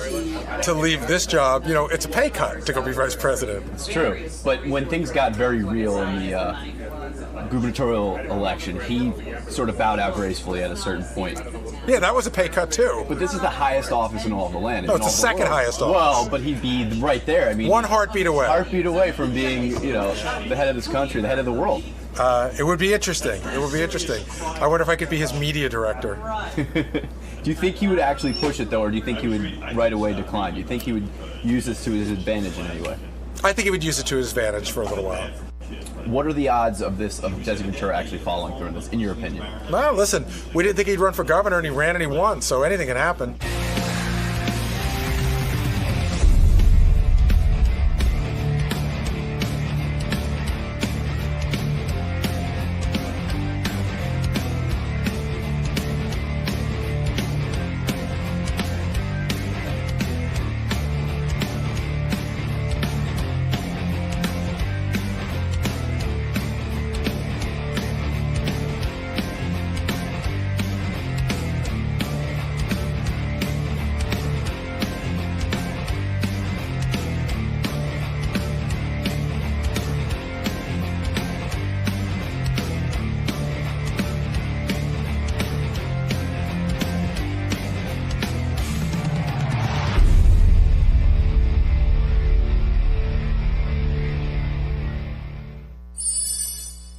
to leave this job. It's a pay cut to go be vice president. It's true. But when things got very real in the gubernatorial election, he sort of bowed out gracefully at a certain point. Yeah, that was a pay cut too. But this is the highest office in all of the land. No, it's the second highest office. Well, but he'd be right there. I mean, one heartbeat away. Heartbeat away from being, the head of this country, the head of the world. It would be interesting. I wonder if I could be his media director. Do you think he would actually push it, though, or do you think he would right away decline? Do you think he would use this to his advantage in any way? I think he would use it to his advantage for a little while. What are the odds of Jesse Ventura actually following through in this, in your opinion? Well, listen, we didn't think he'd run for governor, and he ran and he won, so anything can happen.